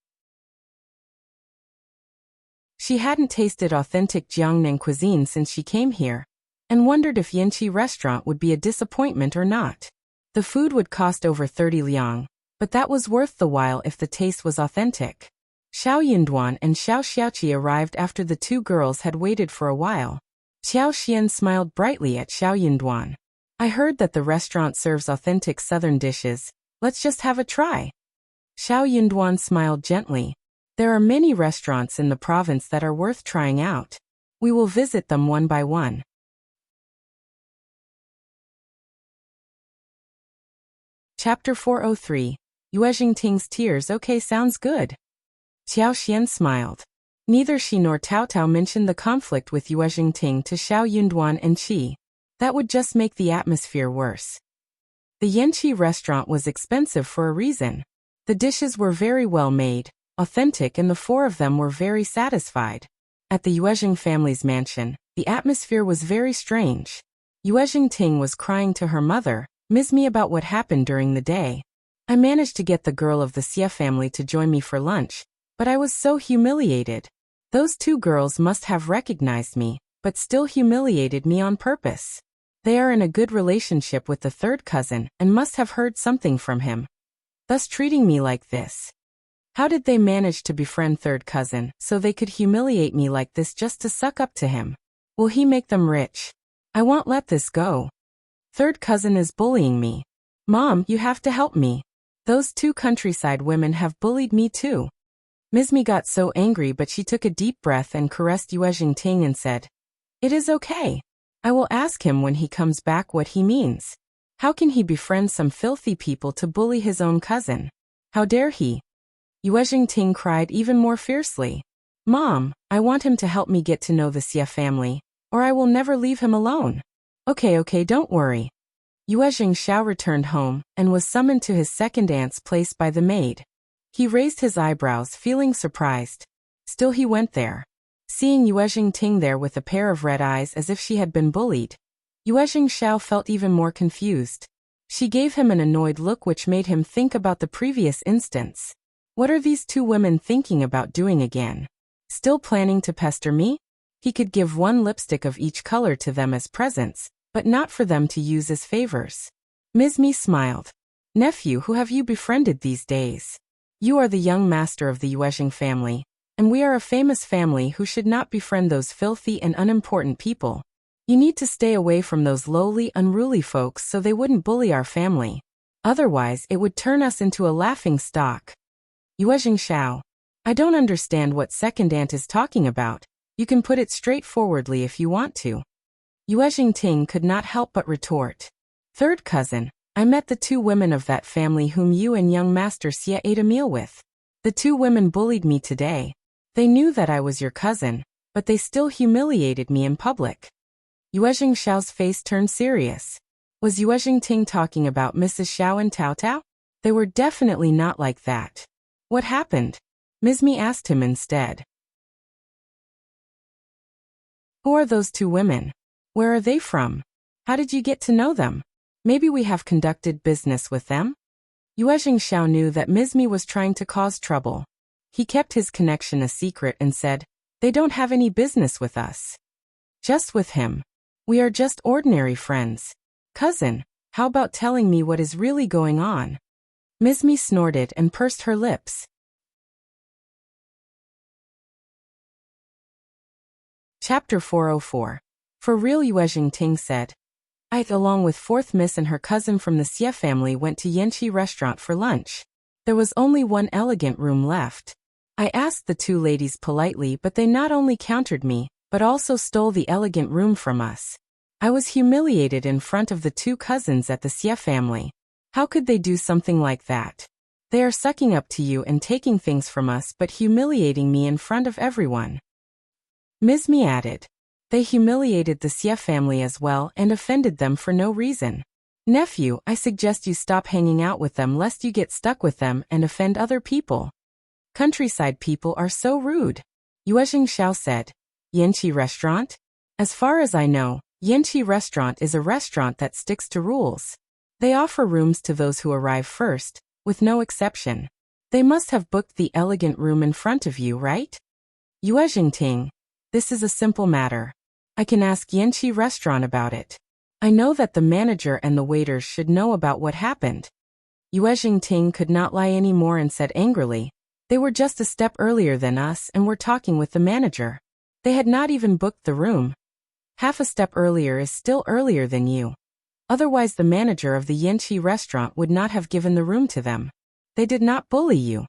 She hadn't tasted authentic Jiangnan cuisine since she came here, and wondered if Yanqi restaurant would be a disappointment or not. The food would cost over 30 liang, but that was worth the while if the taste was authentic. Xiao Yunduan and Xiao Xiaoqi arrived after the two girls had waited for a while. Qiao Xian smiled brightly at Xiao Yunduan. I heard that the restaurant serves authentic southern dishes. Let's just have a try. Xiao Yunduan smiled gently. There are many restaurants in the province that are worth trying out. We will visit them one by one. Chapter 403. Yuezheng Ting's tears. Okay, sounds good. Qiao Xian smiled. Neither she nor Tao Tao mentioned the conflict with Yuezheng Ting to Xiao Yunduan and Qi. That would just make the atmosphere worse. The Yanqi restaurant was expensive for a reason. The dishes were very well made, authentic, and the four of them were very satisfied. At the Yuezheng family's mansion, the atmosphere was very strange. Yuezheng Ting was crying to her mother, Ms.Mi, about what happened during the day. I managed to get the girl of the Xie family to join me for lunch, but I was so humiliated. Those two girls must have recognized me, but still humiliated me on purpose. They are in a good relationship with the third cousin and must have heard something from him, thus treating me like this. How did they manage to befriend third cousin so they could humiliate me like this just to suck up to him? Will he make them rich? I won't let this go. Third cousin is bullying me. Mom, you have to help me. Those two countryside women have bullied me too. Ms.Mi got so angry, but she took a deep breath and caressed Yuezheng Ting and said, "It is okay. I will ask him when he comes back what he means. How can he befriend some filthy people to bully his own cousin? How dare he?" Yuezheng Ting cried even more fiercely. "Mom, I want him to help me get to know the Xie family, or I will never leave him alone." Okay, don't worry." Yuezheng Xiao returned home and was summoned to his second aunt's place by the maid. He raised his eyebrows, feeling surprised. Still he went there. Seeing Yuezheng Ting there with a pair of red eyes as if she had been bullied, Yuezheng Xiao felt even more confused. She gave him an annoyed look which made him think about the previous instance. What are these two women thinking about doing again? Still planning to pester me? He could give one lipstick of each color to them as presents, but not for them to use as favors. Ms.Mi smiled. "Nephew, who have you befriended these days? You are the young master of the Yuezheng family, and we are a famous family who should not befriend those filthy and unimportant people. You need to stay away from those lowly, unruly folks so they wouldn't bully our family. Otherwise, it would turn us into a laughing stock." Yuezheng Xiao. "I don't understand what second aunt is talking about. You can put it straightforwardly if you want to." Yuezheng Ting could not help but retort. "Third cousin, I met the two women of that family whom you and young Master Xie ate a meal with. The two women bullied me today. They knew that I was your cousin, but they still humiliated me in public." Yuezheng Xiao's face turned serious. Was Yuezheng Ting talking about Mrs. Xiao and Tao Tao? They were definitely not like that. What happened? Ms.Mi asked him instead. Who are those two women? Where are they from? How did you get to know them? Maybe we have conducted business with them? Yuezheng Xiao knew that Ms.Mi was trying to cause trouble. He kept his connection a secret and said, "They don't have any business with us. Just with him. We are just ordinary friends. Cousin, how about telling me what is really going on?" Ms.Mi snorted and pursed her lips. Chapter 404. For real, Yuezheng Ting said. I, along with fourth Miss and her cousin from the Xie family, went to Yanqi restaurant for lunch. There was only one elegant room left. I asked the two ladies politely, but they not only countered me, but also stole the elegant room from us. I was humiliated in front of the two cousins at the Xie family. How could they do something like that? They are sucking up to you and taking things from us, but humiliating me in front of everyone. Ms.Mi added. They humiliated the Xie family as well and offended them for no reason. Nephew, I suggest you stop hanging out with them lest you get stuck with them and offend other people. Countryside people are so rude. Yuezheng Xiao said. Yanqi restaurant? As far as I know, Yanqi restaurant is a restaurant that sticks to rules. They offer rooms to those who arrive first, with no exception. They must have booked the elegant room in front of you, right? Yuezheng Ting. This is a simple matter. I can ask Yanqi restaurant about it. I know that the manager and the waiters should know about what happened. Yuezheng Ting could not lie any more and said angrily, they were just a step earlier than us and were talking with the manager. They had not even booked the room. Half a step earlier is still earlier than you. Otherwise the manager of the Yanqi restaurant would not have given the room to them. They did not bully you.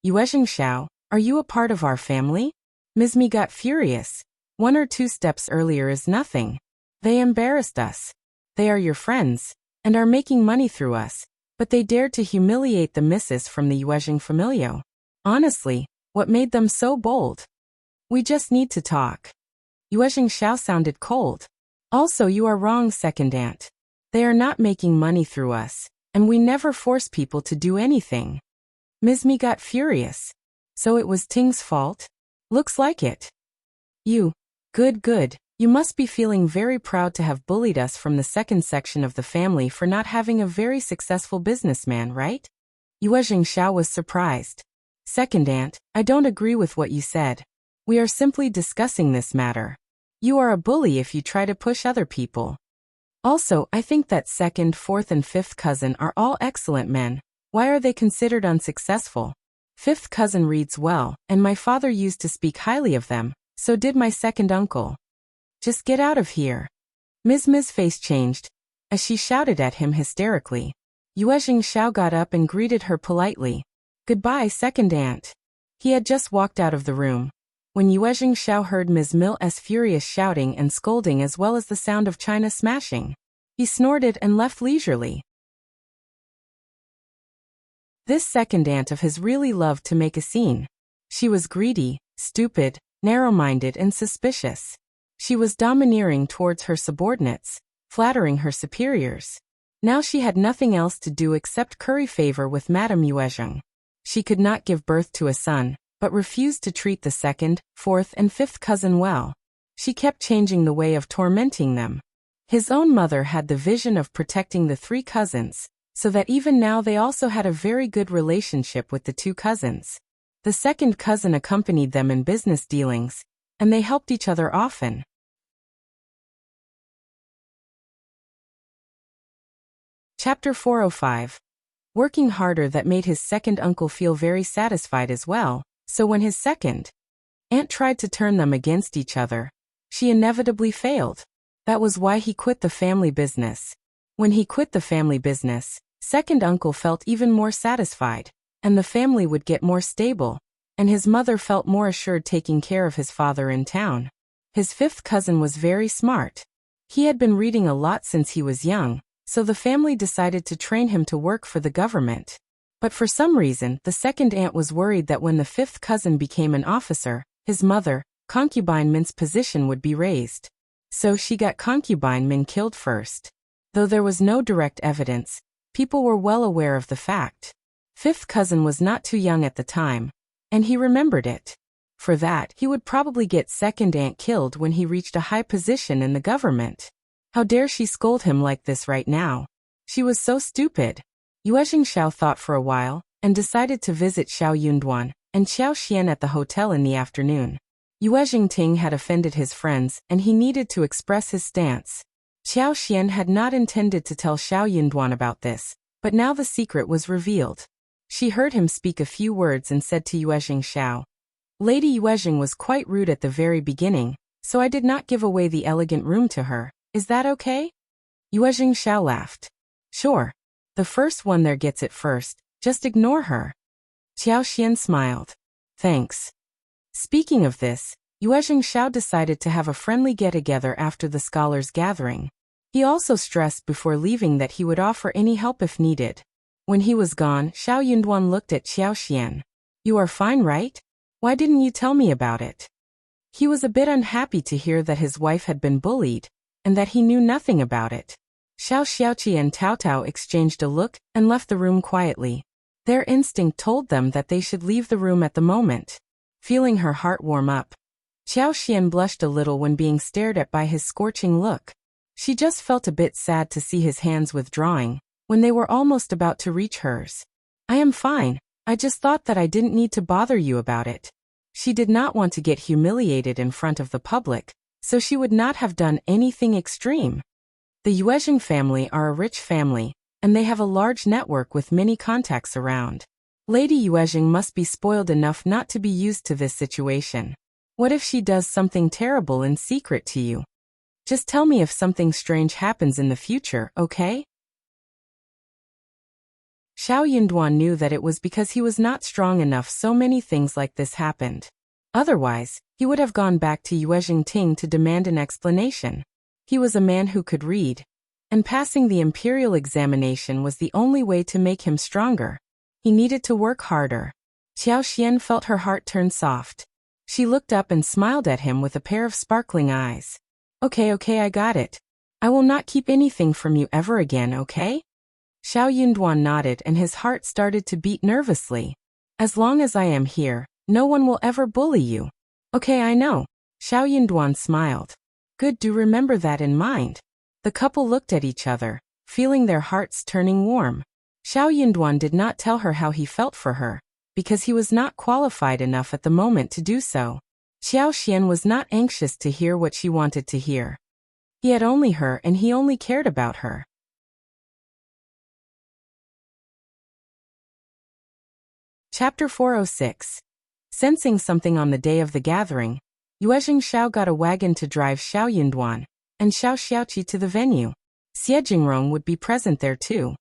Yuezheng Xiao, Are you a part of our family? Ms.Mi got furious. 1 or 2 steps earlier is nothing. They embarrassed us. They are your friends, and are making money through us, but they dared to humiliate the missus from the Yuezheng familio. Honestly, what made them so bold? We just need to talk. Yuezheng Qiao sounded cold. Also, you are wrong, second aunt. They are not making money through us, and we never force people to do anything. Ms.Mi got furious. So it was Ting's fault? Looks like it. You. Good. You must be feeling very proud to have bullied us from the second section of the family for not having a very successful businessman, right? Yuezheng Qiao was surprised. Second aunt, I don't agree with what you said. We are simply discussing this matter. You are a bully if you try to push other people. Also, I think that second, fourth and fifth cousin are all excellent men. Why are they considered unsuccessful? Fifth cousin reads well, and my father used to speak highly of them, so did my second uncle. Just get out of here. Ms.Mi's face changed, as she shouted at him hysterically. Yuezheng Qiao got up and greeted her politely. Goodbye, second aunt. He had just walked out of the room. When Yuezheng Qiao heard Ms.Mi's furious shouting and scolding as well as the sound of china smashing, he snorted and left leisurely. This second aunt of his really loved to make a scene. She was greedy, stupid, narrow-minded and suspicious. She was domineering towards her subordinates, flattering her superiors. Now she had nothing else to do except curry favor with Madame Yuezheng. She could not give birth to a son, but refused to treat the second, fourth and fifth cousin well. She kept changing the way of tormenting them. His own mother had the vision of protecting the 3 cousins, so that even now they also had a very good relationship with the 2 cousins. The second cousin accompanied them in business dealings, and they helped each other often. Chapter 405. Working harder that made his second uncle feel very satisfied as well, so when his second aunt tried to turn them against each other, she inevitably failed. That was why he quit the family business. When he quit the family business, second uncle felt even more satisfied, and the family would get more stable, and his mother felt more assured taking care of his father in town. His fifth cousin was very smart. He had been reading a lot since he was young, so the family decided to train him to work for the government. But for some reason, the second aunt was worried that when the fifth cousin became an officer, his mother, Concubine Min's position would be raised. So she got Concubine Min killed first. Though there was no direct evidence, people were well aware of the fact. Fifth cousin was not too young at the time, and he remembered it. For that, he would probably get second aunt killed when he reached a high position in the government. How dare she scold him like this right now? She was so stupid. Yuezheng Qiao thought for a while, and decided to visit Xiao Yunduan and Qiao Xian at the hotel in the afternoon. Yuezheng Ting had offended his friends, and he needed to express his stance. Qiao Xian had not intended to tell Xiao Yunduan about this, but now the secret was revealed. She heard him speak a few words and said to Yuezheng Qiao, Lady Yuezheng was quite rude at the very beginning, so I did not give away the elegant room to her. Is that okay? Yuezheng Qiao laughed. Sure. The first one there gets it first, just ignore her. Qiao Xian smiled. Thanks. Speaking of this, Yuezheng Qiao decided to have a friendly get-together after the scholars' gathering. He also stressed before leaving that he would offer any help if needed. When he was gone, Xiao Yunduan looked at Qiao Xian. You are fine, right? Why didn't you tell me about it? He was a bit unhappy to hear that his wife had been bullied, and that he knew nothing about it. Xiao Xiaoqi and Tao Tao exchanged a look and left the room quietly. Their instinct told them that they should leave the room at the moment. Feeling her heart warm up, Qiao Xian blushed a little when being stared at by his scorching look. She just felt a bit sad to see his hands withdrawing, when they were almost about to reach hers. I am fine, I just thought that I didn't need to bother you about it. She did not want to get humiliated in front of the public, so she would not have done anything extreme. The Yuezheng family are a rich family, and they have a large network with many contacts around. Lady Yuezheng must be spoiled enough not to be used to this situation. What if she does something terrible in secret to you? Just tell me if something strange happens in the future, okay? Xiao Yunduan knew that it was because he was not strong enough so many things like this happened. Otherwise, he would have gone back to Yuezheng Ting to demand an explanation. He was a man who could read, and passing the imperial examination was the only way to make him stronger. He needed to work harder. Qiao Xian felt her heart turn soft. She looked up and smiled at him with a pair of sparkling eyes. Okay, I got it. I will not keep anything from you ever again, okay? Xiao Yunduan nodded and his heart started to beat nervously. As long as I am here, no one will ever bully you. Okay, I know. Xiao Yunduan smiled. Good, do remember that in mind. The couple looked at each other, feeling their hearts turning warm. Xiao Yunduan did not tell her how he felt for her, because he was not qualified enough at the moment to do so. Qiao Xian was not anxious to hear what she wanted to hear. He had only her and he only cared about her. Chapter 406. Sensing something on the day of the gathering, Yuezheng Xiao got a wagon to drive Xiao Yunduan and Xiao Xiaoqi to the venue. Xie Jingrong would be present there too.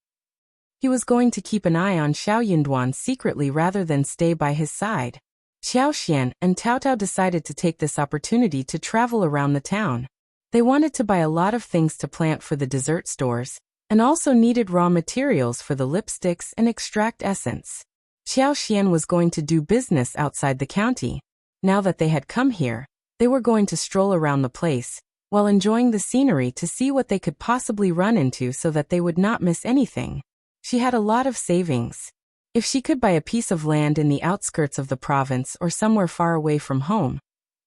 He was going to keep an eye on Xiao Yunduan secretly rather than stay by his side. Xiao Xian and Tao Tao decided to take this opportunity to travel around the town. They wanted to buy a lot of things to plant for the dessert stores, and also needed raw materials for the lipsticks and extract essence. Xiao Xian was going to do business outside the county. Now that they had come here, they were going to stroll around the place, while enjoying the scenery to see what they could possibly run into so that they would not miss anything. She had a lot of savings. If she could buy a piece of land in the outskirts of the province or somewhere far away from home,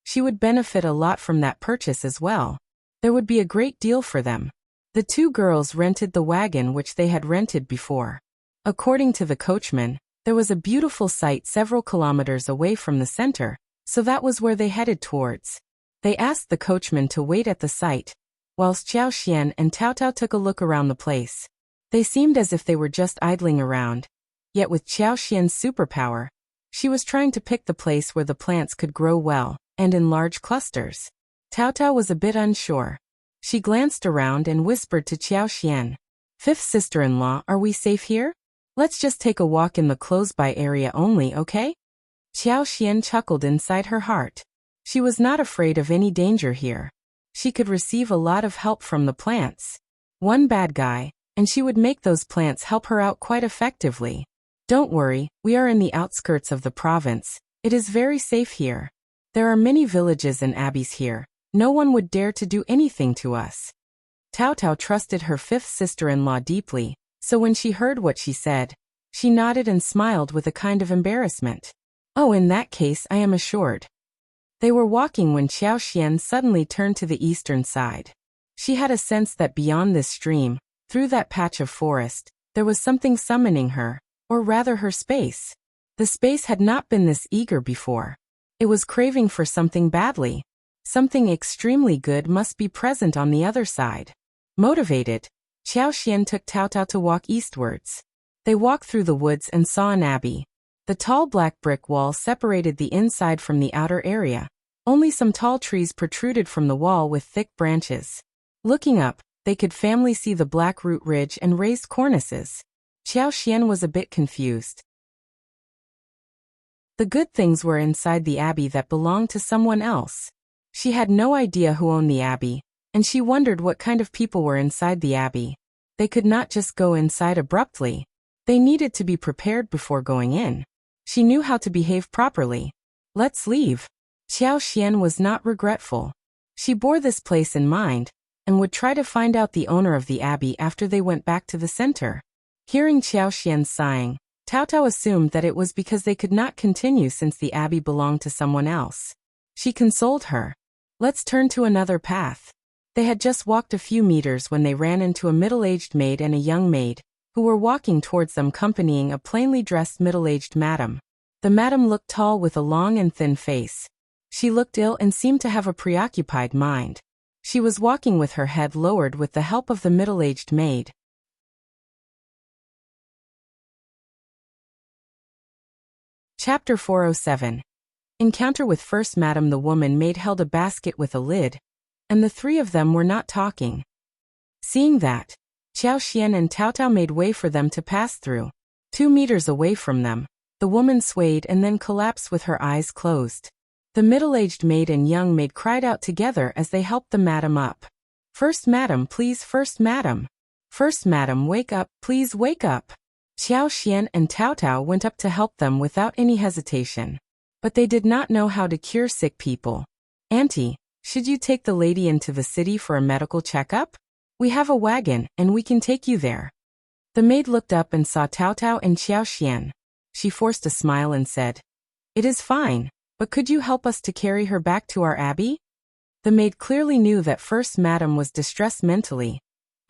she would benefit a lot from that purchase as well. There would be a great deal for them. The two girls rented the wagon which they had rented before. According to the coachman, there was a beautiful site several kilometers away from the center, so that was where they headed towards. They asked the coachman to wait at the site, whilst Xiao Xian and Tao Tao took a look around the place. They seemed as if they were just idling around. Yet with Xiao Xian's superpower, she was trying to pick the place where the plants could grow well, and in large clusters. Tao Tao was a bit unsure. She glanced around and whispered to Xiao Xian, "Fifth sister-in-law, are we safe here? Let's just take a walk in the close-by area only, okay?" Xiao Xian chuckled inside her heart. She was not afraid of any danger here. She could receive a lot of help from the plants. One bad guy, and she would make those plants help her out quite effectively. Don't worry, we are in the outskirts of the province. It is very safe here. There are many villages and abbeys here. No one would dare to do anything to us. Tao Tao trusted her fifth sister-in-law deeply, so when she heard what she said, she nodded and smiled with a kind of embarrassment. Oh, in that case I am assured. They were walking when Xiao Xian suddenly turned to the eastern side. She had a sense that beyond this stream, through that patch of forest, there was something summoning her, or rather her space. The space had not been this eager before. It was craving for something badly. Something extremely good must be present on the other side. Motivated, Xiao Xian took Tao Tao to walk eastwards. They walked through the woods and saw an abbey. The tall black brick wall separated the inside from the outer area. Only some tall trees protruded from the wall with thick branches. Looking up, they could faintly see the black root ridge and raised cornices. Xiao Xian was a bit confused. The good things were inside the abbey that belonged to someone else. She had no idea who owned the abbey, and she wondered what kind of people were inside the abbey. They could not just go inside abruptly. They needed to be prepared before going in. She knew how to behave properly. Let's leave. Xiao Xian was not regretful. She bore this place in mind, and would try to find out the owner of the abbey after they went back to the center. Hearing Xiao Xian sighing, Tao Tao assumed that it was because they could not continue since the abbey belonged to someone else. She consoled her. Let's turn to another path. They had just walked a few meters when they ran into a middle-aged maid and a young maid, who were walking towards them accompanying a plainly dressed middle-aged madam. The madam looked tall with a long and thin face. She looked ill and seemed to have a preoccupied mind. She was walking with her head lowered with the help of the middle-aged maid. Chapter 407. Encounter with First Madam. The woman maid held a basket with a lid, and the three of them were not talking. Seeing that, Xiao Xian and Tao Tao made way for them to pass through. 2 meters away from them, the woman swayed and then collapsed with her eyes closed. The middle-aged maid and young maid cried out together as they helped the madam up. "First madam, please, first madam. First madam, wake up, please wake up." Qiao Xian and Tao Tao went up to help them without any hesitation. But they did not know how to cure sick people. "Auntie, should you take the lady into the city for a medical checkup? We have a wagon, and we can take you there." The maid looked up and saw Tao Tao and Qiao Xian. She forced a smile and said, "It is fine, but could you help us to carry her back to our abbey?" The maid clearly knew that First Madam was distressed mentally,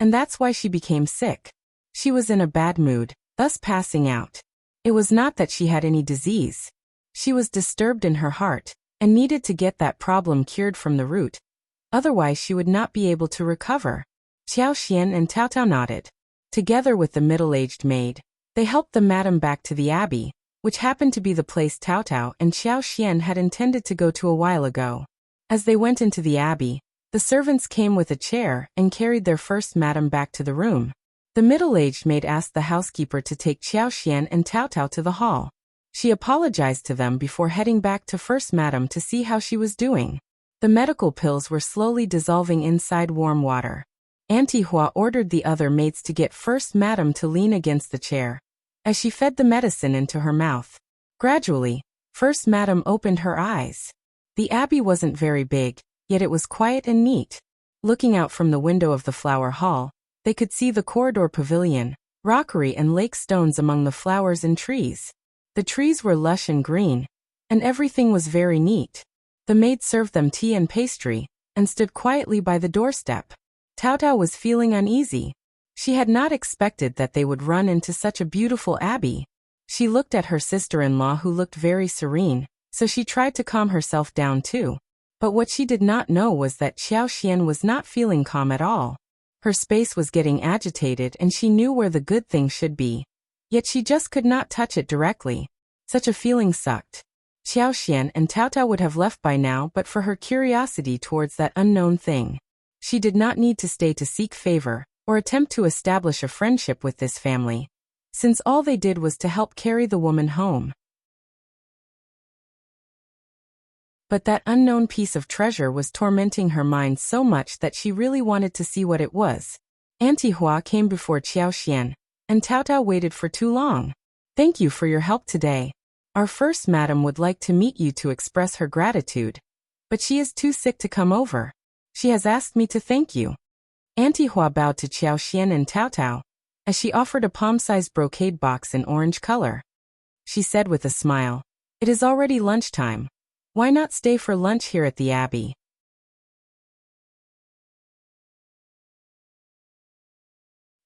and that's why she became sick. She was in a bad mood, thus passing out. It was not that she had any disease. She was disturbed in her heart, and needed to get that problem cured from the root. Otherwise she would not be able to recover. Qiao Xian and Tao Tao nodded. Together with the middle-aged maid, they helped the madam back to the abbey, which happened to be the place Tao Tao and Qiao Xian had intended to go to a while ago. As they went into the abbey, the servants came with a chair and carried their first madam back to the room. The middle-aged maid asked the housekeeper to take Qiao Xian and Tao Tao to the hall. She apologized to them before heading back to First Madam to see how she was doing. The medical pills were slowly dissolving inside warm water. Auntie Hua ordered the other maids to get First Madam to lean against the chair, as she fed the medicine into her mouth. Gradually, First Madam opened her eyes. The abbey wasn't very big, yet it was quiet and neat. Looking out from the window of the flower hall, they could see the corridor pavilion, rockery and lake stones among the flowers and trees. The trees were lush and green, and everything was very neat. The maid served them tea and pastry, and stood quietly by the doorstep. Tao Tao was feeling uneasy. She had not expected that they would run into such a beautiful abbey. She looked at her sister-in-law who looked very serene, so she tried to calm herself down too. But what she did not know was that Qiao Xian was not feeling calm at all. Her space was getting agitated and she knew where the good thing should be. Yet she just could not touch it directly. Such a feeling sucked. Qiao Xian and Tao Tao would have left by now but for her curiosity towards that unknown thing. She did not need to stay to seek favor, or attempt to establish a friendship with this family, since all they did was to help carry the woman home. But that unknown piece of treasure was tormenting her mind so much that she really wanted to see what it was. Auntie Hua came before Qiao Xian, and Tao Tao waited for too long. "Thank you for your help today. Our first madam would like to meet you to express her gratitude, but she is too sick to come over. She has asked me to thank you." Auntie Hua bowed to Qiao Xian and Tao Tao, as she offered a palm-sized brocade box in orange color. She said with a smile, "It is already lunchtime. Why not stay for lunch here at the abbey?"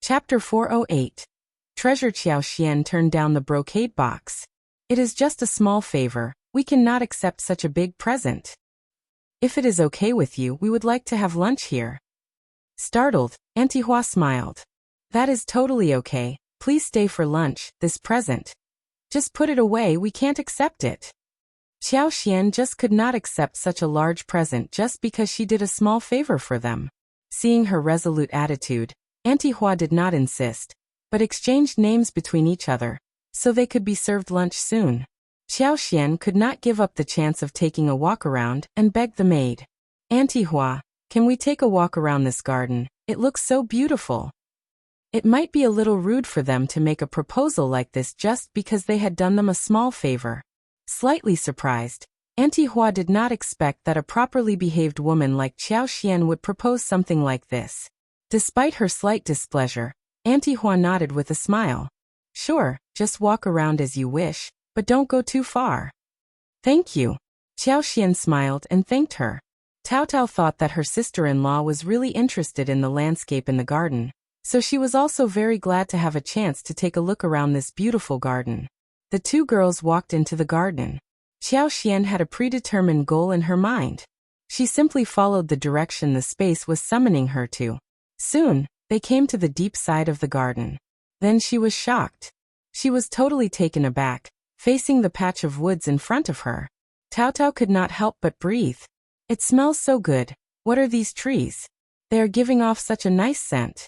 Chapter 408. Treasure. Qiao Xian turned down the brocade box. "It is just a small favor. We cannot accept such a big present. If it is okay with you, we would like to have lunch here." Startled, Auntie Hua smiled. "That is totally okay. Please stay for lunch. This present. Just put it away, we can't accept it." Qiao Xian just could not accept such a large present just because she did a small favor for them. Seeing her resolute attitude, Auntie Hua did not insist, but exchanged names between each other, so they could be served lunch soon. Qiao Xian could not give up the chance of taking a walk around and begged the maid, "Auntie Hua, can we take a walk around this garden? It looks so beautiful." It might be a little rude for them to make a proposal like this just because they had done them a small favor. Slightly surprised, Auntie Hua did not expect that a properly behaved woman like Qiao Xian would propose something like this. Despite her slight displeasure, Auntie Hua nodded with a smile. "Sure, just walk around as you wish, but don't go too far." "Thank you." Qiao Xian smiled and thanked her. Tao Tao thought that her sister-in-law was really interested in the landscape in the garden, so she was also very glad to have a chance to take a look around this beautiful garden. The two girls walked into the garden. Qiao Xian had a predetermined goal in her mind. She simply followed the direction the space was summoning her to. Soon, they came to the deep side of the garden. Then she was shocked. She was totally taken aback, facing the patch of woods in front of her. Tao Tao could not help but breathe. "It smells so good. What are these trees? They are giving off such a nice scent."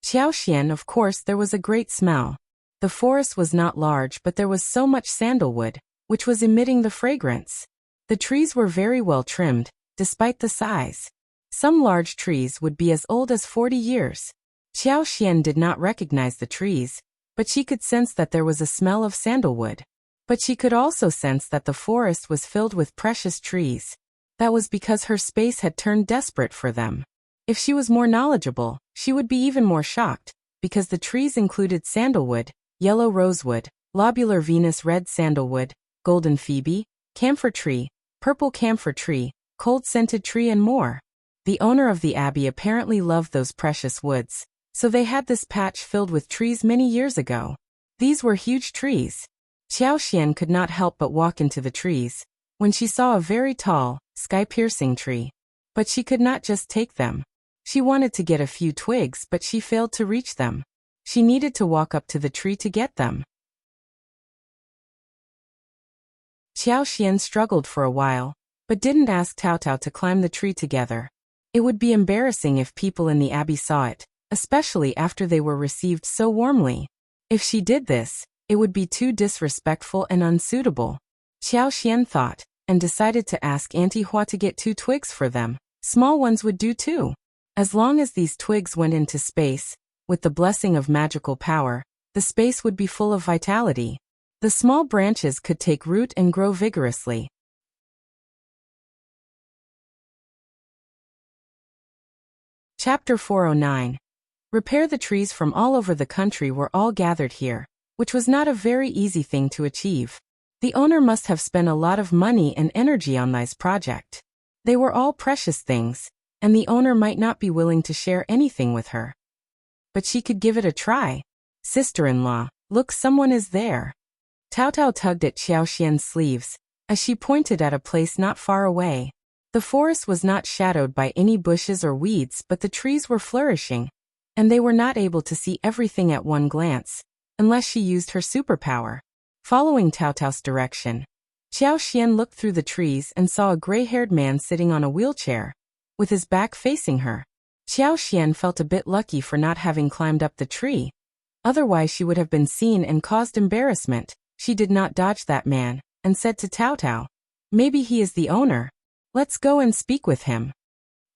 Qiao Xian, of course there was a great smell. The forest was not large, but there was so much sandalwood, which was emitting the fragrance. The trees were very well trimmed, despite the size. Some large trees would be as old as 40 years. Qiao Xian did not recognize the trees, but she could sense that there was a smell of sandalwood. But she could also sense that the forest was filled with precious trees. That was because her space had turned desperate for them. If she was more knowledgeable, she would be even more shocked, because the trees included sandalwood, yellow rosewood, lobular Venus red sandalwood, golden phoebe, camphor tree, purple camphor tree, cold-scented tree and more. The owner of the abbey apparently loved those precious woods, so they had this patch filled with trees many years ago. These were huge trees. Qiao Xian could not help but walk into the trees, when she saw a very tall, sky-piercing tree. But she could not just take them. She wanted to get a few twigs, but she failed to reach them. She needed to walk up to the tree to get them. Qiao Xian struggled for a while, but didn't ask Taotao to climb the tree together. It would be embarrassing if people in the abbey saw it, especially after they were received so warmly. If she did this, it would be too disrespectful and unsuitable. Qiao Xian thought, and decided to ask Auntie Hua to get 2 twigs for them. Small ones would do too. As long as these twigs went into space, with the blessing of magical power, the space would be full of vitality. The small branches could take root and grow vigorously. Chapter 409. Repair. The trees from all over the country were all gathered here, which was not a very easy thing to achieve. The owner must have spent a lot of money and energy on this project. They were all precious things, and the owner might not be willing to share anything with her. But she could give it a try. Sister-in-law, look, someone is there. Taotao tugged at Qiao Xian's sleeves, as she pointed at a place not far away. The forest was not shadowed by any bushes or weeds, but the trees were flourishing, and they were not able to see everything at one glance, unless she used her superpower. Following Taotao's direction, Qiao Xian looked through the trees and saw a gray-haired man sitting on a wheelchair, with his back facing her. Qiao Xian felt a bit lucky for not having climbed up the tree. Otherwise she would have been seen and caused embarrassment. She did not dodge that man, and said to Taotao, "Maybe he is the owner. Let's go and speak with him."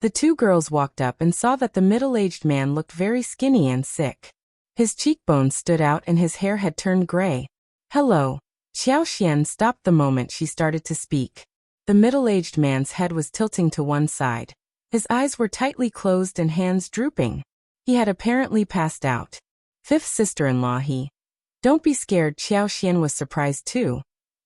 The 2 girls walked up and saw that the middle-aged man looked very skinny and sick. His cheekbones stood out and his hair had turned gray. "Hello." Qiao Xian stopped the moment she started to speak. The middle-aged man's head was tilting to one side. His eyes were tightly closed and hands drooping. He had apparently passed out. "Fifth sister-in-law, he." "Don't be scared." Qiao Xian was surprised too,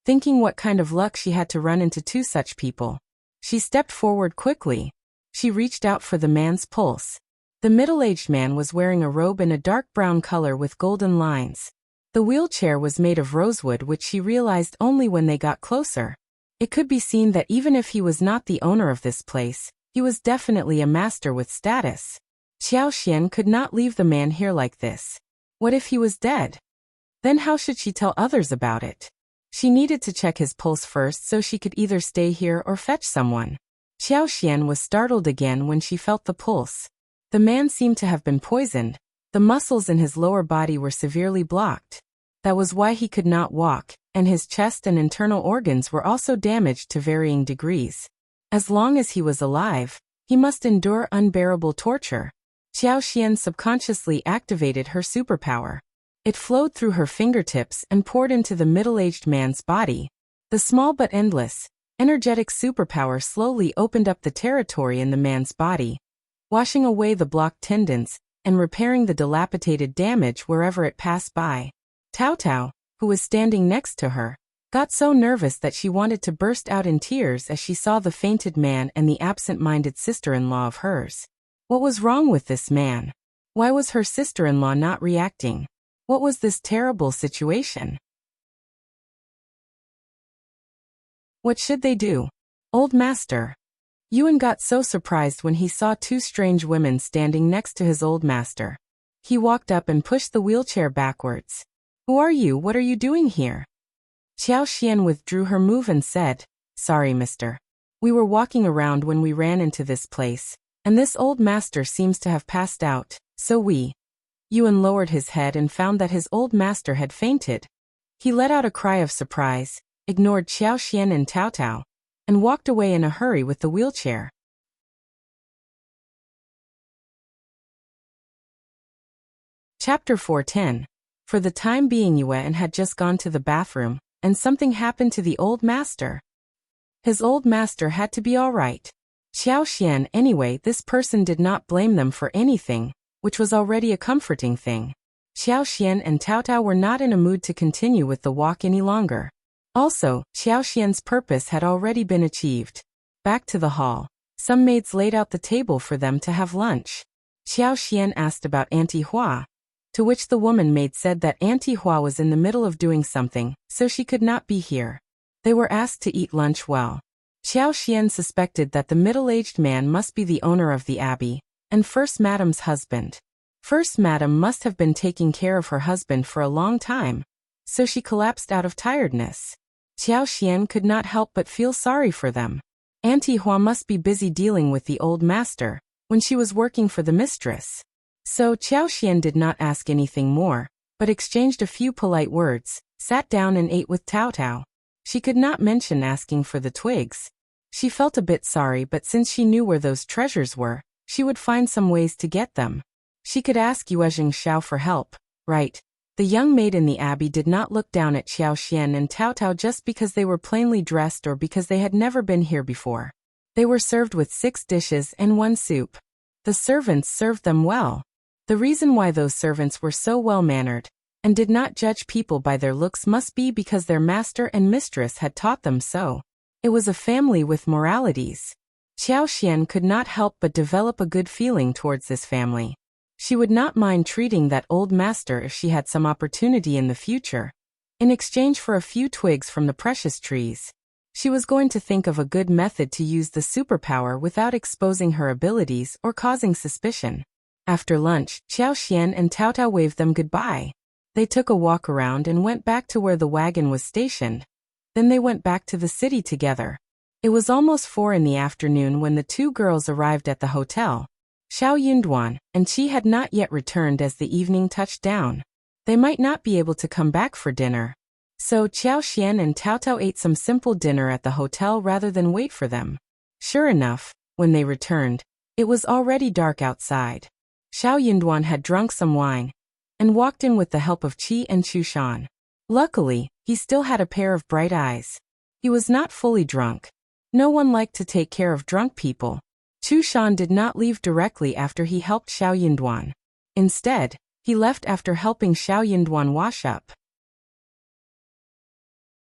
thinking what kind of luck she had to run into 2 such people. She stepped forward quickly. She reached out for the man's pulse. The middle-aged man was wearing a robe in a dark brown color with golden lines. The wheelchair was made of rosewood, which she realized only when they got closer. It could be seen that even if he was not the owner of this place, he was definitely a master with status. Qiao Xian could not leave the man here like this. What if he was dead? Then how should she tell others about it? She needed to check his pulse first so she could either stay here or fetch someone. Qiao Xian was startled again when she felt the pulse. The man seemed to have been poisoned. The muscles in his lower body were severely blocked. That was why he could not walk, and his chest and internal organs were also damaged to varying degrees. As long as he was alive, he must endure unbearable torture. Qiao Xian subconsciously activated her superpower. It flowed through her fingertips and poured into the middle-aged man's body. The small but endless, energetic superpower slowly opened up the territory in the man's body, washing away the blocked tendons and repairing the dilapidated damage wherever it passed by. Taotao, who was standing next to her, got so nervous that she wanted to burst out in tears as she saw the fainted man and the absent-minded sister-in-law of hers. What was wrong with this man? Why was her sister-in-law not reacting? What was this terrible situation? What should they do? Old master. Yuan got so surprised when he saw 2 strange women standing next to his old master. He walked up and pushed the wheelchair backwards. "Who are you? What are you doing here?" Qiao Xian withdrew her move and said, "Sorry, mister. We were walking around when we ran into this place, and this old master seems to have passed out, so we..." Yuan lowered his head and found that his old master had fainted. He let out a cry of surprise, ignored Qiao and Tao, and walked away in a hurry with the wheelchair. Chapter 4:10. For the time being, Yuezheng had just gone to the bathroom, and something happened to the old master. His old master had to be all right. Qiao anyway, this person did not blame them for anything, which was already a comforting thing. Qiao and Tao were not in a mood to continue with the walk any longer. Also, Qiao's purpose had already been achieved. Back to the hall. Some maids laid out the table for them to have lunch. Qiao asked about Auntie Hua, to which the woman maid said that Auntie Hua was in the middle of doing something, so she could not be here. They were asked to eat lunch well. Qiao suspected that the middle-aged man must be the owner of the abbey, and First Madam's husband. First Madam must have been taking care of her husband for a long time, so she collapsed out of tiredness. Qiao could not help but feel sorry for them. Auntie Hua must be busy dealing with the old master, when she was working for the mistress. So Qiao did not ask anything more, but exchanged a few polite words, sat down and ate with Tao. She could not mention asking for the twigs. She felt a bit sorry, but since she knew where those treasures were, she would find some ways to get them. She could ask Yuezheng for help, right? The young maid in the abbey did not look down at Qiao and Tao just because they were plainly dressed or because they had never been here before. They were served with 6 dishes and 1 soup. The servants served them well. The reason why those servants were so well-mannered and did not judge people by their looks must be because their master and mistress had taught them so. It was a family with moralities. Qiao could not help but develop a good feeling towards this family. She would not mind treating that old master if she had some opportunity in the future. In exchange for a few twigs from the precious trees, she was going to think of a good method to use the superpower without exposing her abilities or causing suspicion. After lunch, Qiao and Tao waved them goodbye. They took a walk around and went back to where the wagon was stationed. Then they went back to the city together. It was almost 4 in the afternoon when the 2 girls arrived at the hotel. Xiao and Qi had not yet returned as the evening touched down. They might not be able to come back for dinner. So Qiao and Tao ate some simple dinner at the hotel rather than wait for them. Sure enough, when they returned, it was already dark outside. Xiao had drunk some wine and walked in with the help of Qi and Chushan. Luckily, he still had a pair of bright eyes. He was not fully drunk. No one liked to take care of drunk people. Chushan did not leave directly after he helped Xiao. Instead, he left after helping Xiao wash up.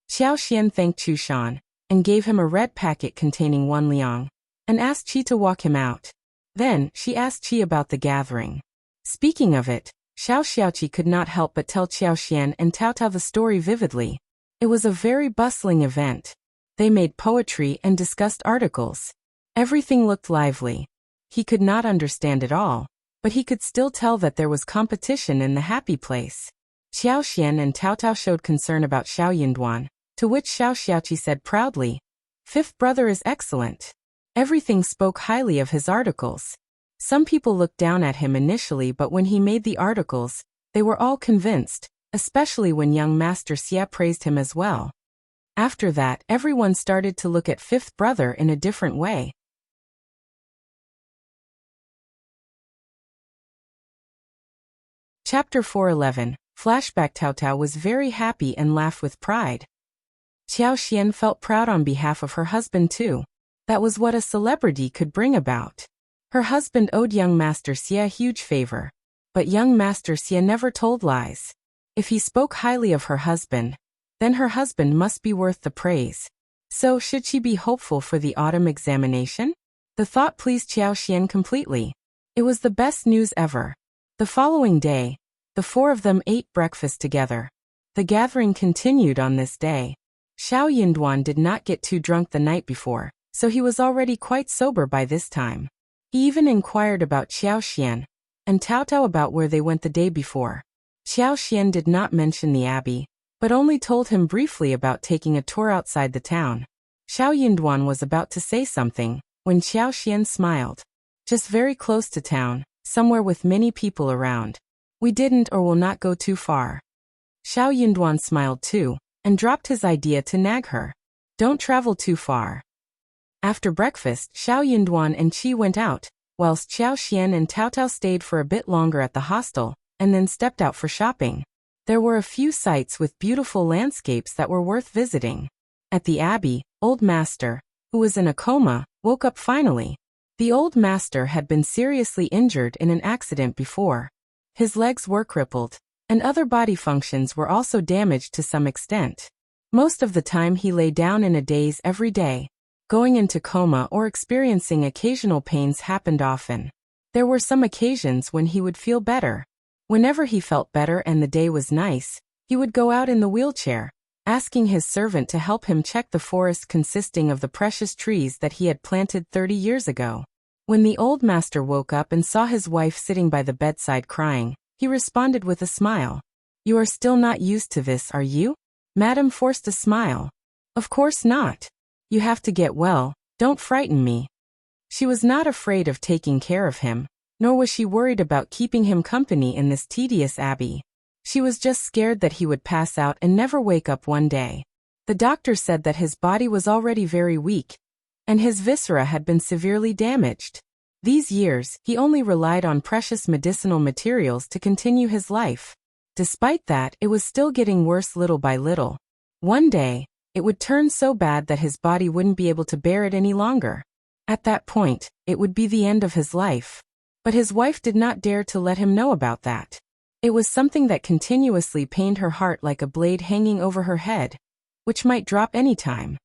Xiao thanked Chushan and gave him a red packet containing 1 liang, and asked Qi to walk him out. Then, she asked Qi about the gathering. Speaking of it, Xiaoqi could not help but tell Qiao and Tao the story vividly. It was a very bustling event. They made poetry and discussed articles. Everything looked lively. He could not understand it all, but he could still tell that there was competition in the happy place. Qiao and Tao showed concern about Xiao, to which Xiaoqi said proudly, "Fifth brother is excellent." Everything spoke highly of his articles. Some people looked down at him initially, but when he made the articles, they were all convinced, especially when young Master Xia praised him as well. After that, everyone started to look at fifth brother in a different way. Chapter 4:11. Flashback. Tao was very happy and laughed with pride. Qiao felt proud on behalf of her husband too. That was what a celebrity could bring about. Her husband owed young Master Xia a huge favor. But young Master Xia never told lies. If he spoke highly of her husband, then her husband must be worth the praise. So should she be hopeful for the autumn examination? The thought pleased Qiao completely. It was the best news ever. The following day, the 4 of them ate breakfast together. The gathering continued on this day. Xiao did not get too drunk the night before, so he was already quite sober by this time. He even inquired about Qiao and Tao about where they went the day before. Qiao did not mention the abbey, but only told him briefly about taking a tour outside the town. Xiao was about to say something, when Qiao smiled. Just very close to town, somewhere with many people around. We didn't or will not go too far. Xiao Yunduan smiled too, and dropped his idea to nag her. Don't travel too far. After breakfast, Xiao Yunduan and Qi went out, whilst Qiao Xian and Tao Tao stayed for a bit longer at the hostel, and then stepped out for shopping. There were a few sites with beautiful landscapes that were worth visiting. At the abbey, Old Master, who was in a coma, woke up finally. The Old Master had been seriously injured in an accident before. His legs were crippled, and other body functions were also damaged to some extent. Most of the time he lay down in a daze every day. Going into coma or experiencing occasional pains happened often. There were some occasions when he would feel better. Whenever he felt better and the day was nice, he would go out in the wheelchair, asking his servant to help him check the forest consisting of the precious trees that he had planted 30 years ago. When the Old Master woke up and saw his wife sitting by the bedside crying, he responded with a smile. You are still not used to this, are you? Madam forced a smile. Of course not. You have to get well, don't frighten me. She was not afraid of taking care of him, nor was she worried about keeping him company in this tedious abbey. She was just scared that he would pass out and never wake up one day. The doctor said that his body was already very weak, and his viscera had been severely damaged. These years, he only relied on precious medicinal materials to continue his life. Despite that, it was still getting worse little by little. One day, it would turn so bad that his body wouldn't be able to bear it any longer. At that point, it would be the end of his life. But his wife did not dare to let him know about that. It was something that continuously pained her heart like a blade hanging over her head, which might drop any time.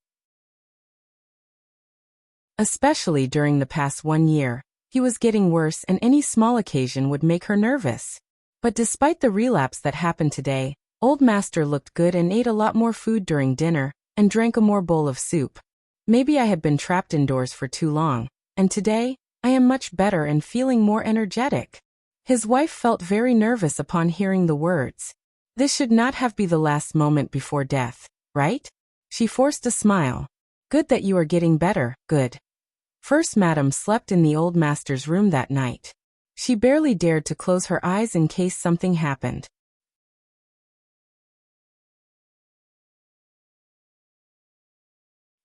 Especially during the past 1 year, he was getting worse and any small occasion would make her nervous. But despite the relapse that happened today, Old Master looked good and ate a lot more food during dinner, and drank a more bowl of soup. Maybe I had been trapped indoors for too long, and today, I am much better and feeling more energetic. His wife felt very nervous upon hearing the words. This should not have been the last moment before death, right? She forced a smile. Good that you are getting better, good. First Madam slept in the Old Master's room that night. She barely dared to close her eyes in case something happened.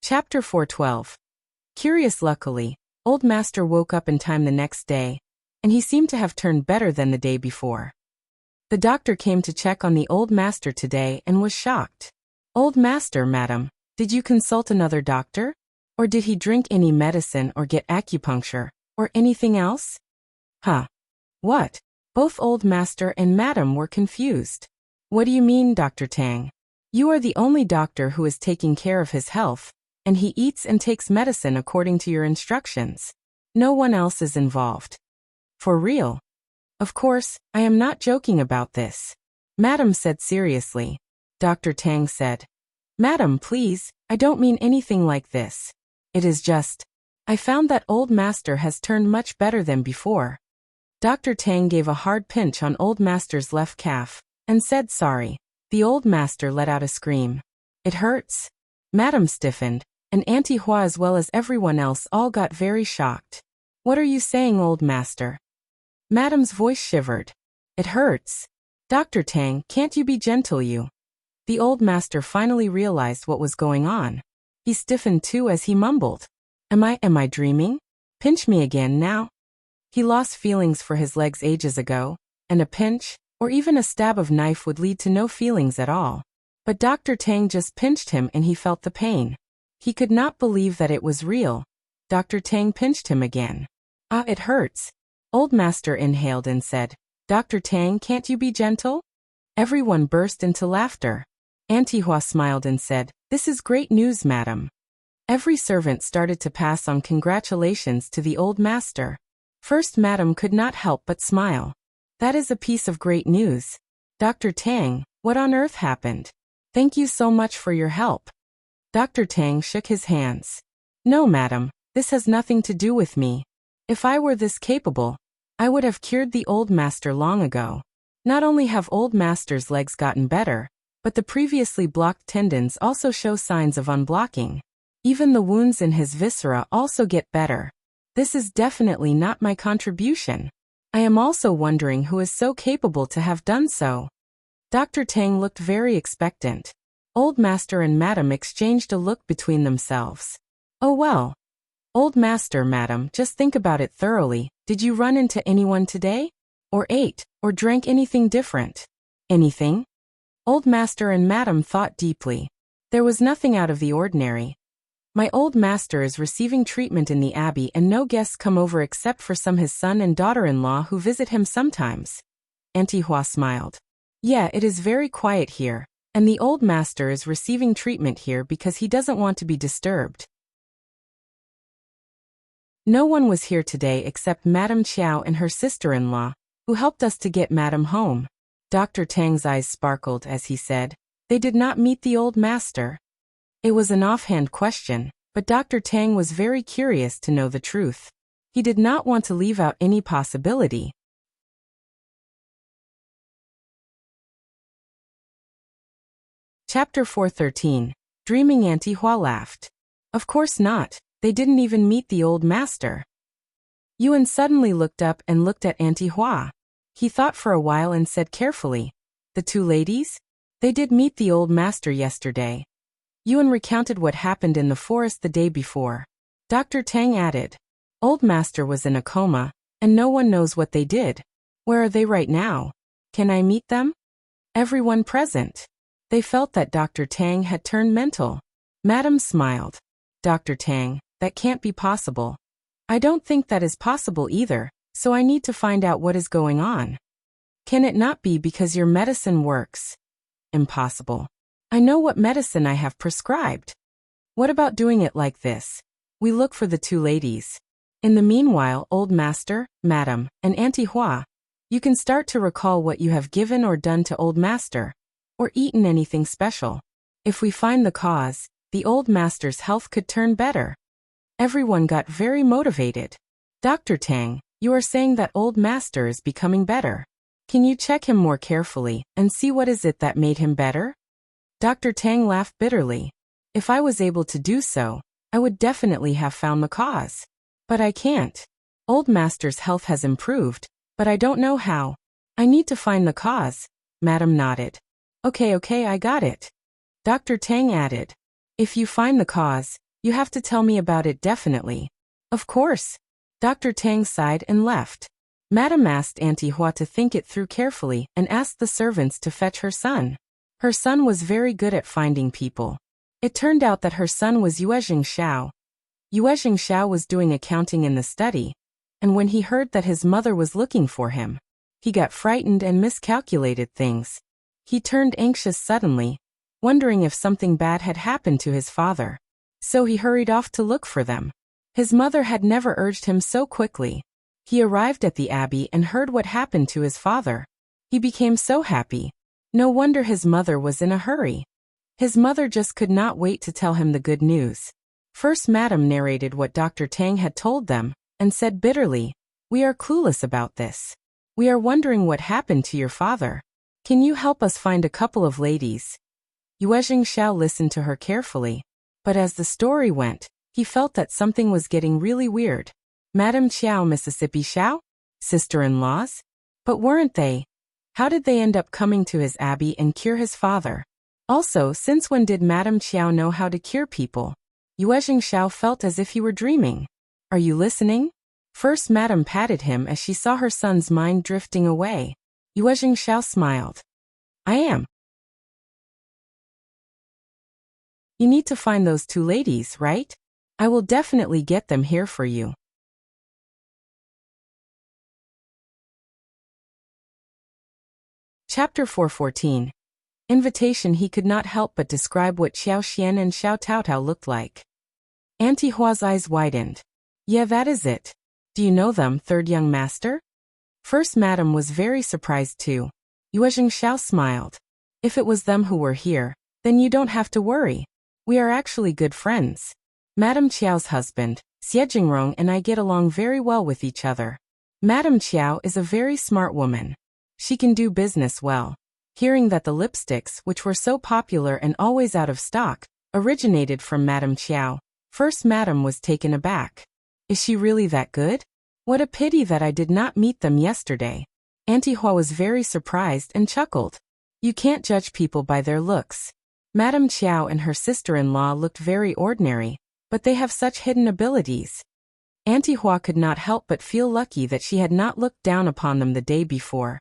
Chapter 412. Curious luckily, Old Master woke up in time the next day, and he seemed to have turned better than the day before. The doctor came to check on the Old Master today and was shocked. Old Master, Madam, did you consult another doctor? Or did he drink any medicine or get acupuncture, or anything else? Huh. What? Both Old Master and Madam were confused. What do you mean, Dr. Tang? You are the only doctor who is taking care of his health, and he eats and takes medicine according to your instructions. No one else is involved. For real? Of course, I am not joking about this. Madam said seriously. Dr. Tang said, Madam, please, I don't mean anything like this. It is just, I found that Old Master has turned much better than before. Dr. Tang gave a hard pinch on Old Master's left calf, and said sorry. The Old Master let out a scream. It hurts? Madam stiffened, and Auntie Hua as well as everyone else all got very shocked. What are you saying, Old Master? Madam's voice shivered. It hurts. Dr. Tang, can't you be gentle, you? The Old Master finally realized what was going on. He stiffened too as he mumbled. Am I dreaming? Pinch me again now. He lost feelings for his legs ages ago, and a pinch, or even a stab of knife would lead to no feelings at all. But Dr. Tang just pinched him and he felt the pain. He could not believe that it was real. Dr. Tang pinched him again. Ah, it hurts. Old Master inhaled and said, Dr. Tang, can't you be gentle? Everyone burst into laughter. Auntie Hua smiled and said, This is great news, Madam. Every servant started to pass on congratulations to the Old Master. First Madam could not help but smile. That is a piece of great news. Dr. Tang, what on earth happened? Thank you so much for your help. Dr. Tang shook his hands. No, Madam, this has nothing to do with me. If I were this capable, I would have cured the Old Master long ago. Not only have Old Master's legs gotten better, but the previously blocked tendons also show signs of unblocking. Even the wounds in his viscera also get better. This is definitely not my contribution. I am also wondering who is so capable to have done so. Dr. Ting looked very expectant. Old Master and Madam exchanged a look between themselves. Oh well. Old Master, Madam, just think about it thoroughly. Did you run into anyone today? Or ate, or drank anything different? Anything? Old Master and Madam thought deeply. There was nothing out of the ordinary. My old master is receiving treatment in the abbey and no guests come over except for his son and daughter-in-law who visit him sometimes. Auntie Hua smiled. Yeah, it is very quiet here, and the old master is receiving treatment here because he doesn't want to be disturbed. No one was here today except Madame Qiao and her sister-in-law, who helped us to get Madame home. Dr. Tang's eyes sparkled as he said, they did not meet the old master. It was an offhand question, but Dr. Tang was very curious to know the truth. He did not want to leave out any possibility. Chapter 413. Dreaming. Auntie Hua laughed. Of course not, they didn't even meet the old master. Yuan suddenly looked up and looked at Auntie Hua. He thought for a while and said carefully, the two ladies? They did meet the old master yesterday. Yuan recounted what happened in the forest the day before. Dr. Tang added, old master was in a coma, and no one knows what they did. Where are they right now? Can I meet them? Everyone present. They felt that Dr. Tang had turned mental. Madam smiled. Dr. Tang, that can't be possible. I don't think that is possible either, so I need to find out what is going on. Can it not be because your medicine works? Impossible. I know what medicine I have prescribed. What about doing it like this? We look for the two ladies. In the meanwhile, old master, madam, and Auntie Hua, you can start to recall what you have given or done to old master, or eaten anything special. If we find the cause, the old master's health could turn better. Everyone got very motivated. Dr. Tang, you are saying that old master is becoming better. Can you check him more carefully and see what is it that made him better? Dr. Tang laughed bitterly. If I was able to do so, I would definitely have found the cause. But I can't. Old master's health has improved, but I don't know how. I need to find the cause. Madam nodded. Okay, I got it. Dr. Tang added. If you find the cause, you have to tell me about it definitely. Of course. Dr. Tang sighed and left. Madam asked Auntie Hua to think it through carefully and asked the servants to fetch her son. Her son was very good at finding people. It turned out that her son was Yuezheng Xiao. Yuezheng Xiao was doing accounting in the study, and when he heard that his mother was looking for him, he got frightened and miscalculated things. He turned anxious suddenly, wondering if something bad had happened to his father. So he hurried off to look for them. His mother had never urged him so quickly. He arrived at the abbey and heard what happened to his father. He became so happy. No wonder his mother was in a hurry. His mother just could not wait to tell him the good news. First, Madam narrated what Dr. Tang had told them, and said bitterly, we are clueless about this. We are wondering what happened to your father. Can you help us find a couple of ladies? Yuezheng Xiao listened to her carefully, but as the story went, he felt that something was getting really weird. Madam Qiao, Mississippi Xiao? Sister-in-laws? But weren't they? How did they end up coming to his abbey and cure his father? Also, since when did Madam Qiao know how to cure people? Yuezheng Xiao felt as if he were dreaming. Are you listening? First, Madam patted him as she saw her son's mind drifting away. Yuezheng Xiao smiled. I am. You need to find those two ladies, right? I will definitely get them here for you. Chapter 414. Invitation. He could not help but describe what Xiao Xian and Xiao Taotao looked like. Auntie Hua's eyes widened. Yeah, that is it. Do you know them, third young master? First, Madam was very surprised too. Yuezheng Xiao smiled. If it was them who were here, then you don't have to worry. We are actually good friends. Madam Qiao's husband, Xie and I get along very well with each other. Madam Qiao is a very smart woman. She can do business well. Hearing that the lipsticks, which were so popular and always out of stock, originated from Madam Qiao, first Madam was taken aback. Is she really that good? What a pity that I did not meet them yesterday. Auntie Hua was very surprised and chuckled. You can't judge people by their looks. Madame Qiao and her sister-in-law looked very ordinary, but they have such hidden abilities. Auntie Hua could not help but feel lucky that she had not looked down upon them the day before.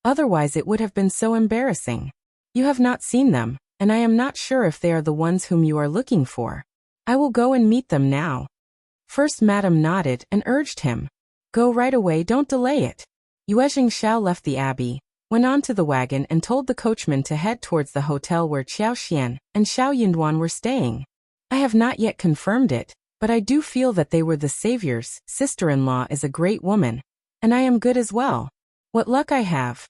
Otherwise it would have been so embarrassing. You have not seen them, and I am not sure if they are the ones whom you are looking for. I will go and meet them now. First Madame nodded and urged him. Go right away, don't delay it. Yuezheng Xiao left the abbey, went on to the wagon and told the coachman to head towards the hotel where Qiao Xian and Xiao Yunduan were staying. I have not yet confirmed it, but I do feel that they were the saviors. Sister-in-law is a great woman, and I am good as well. What luck I have.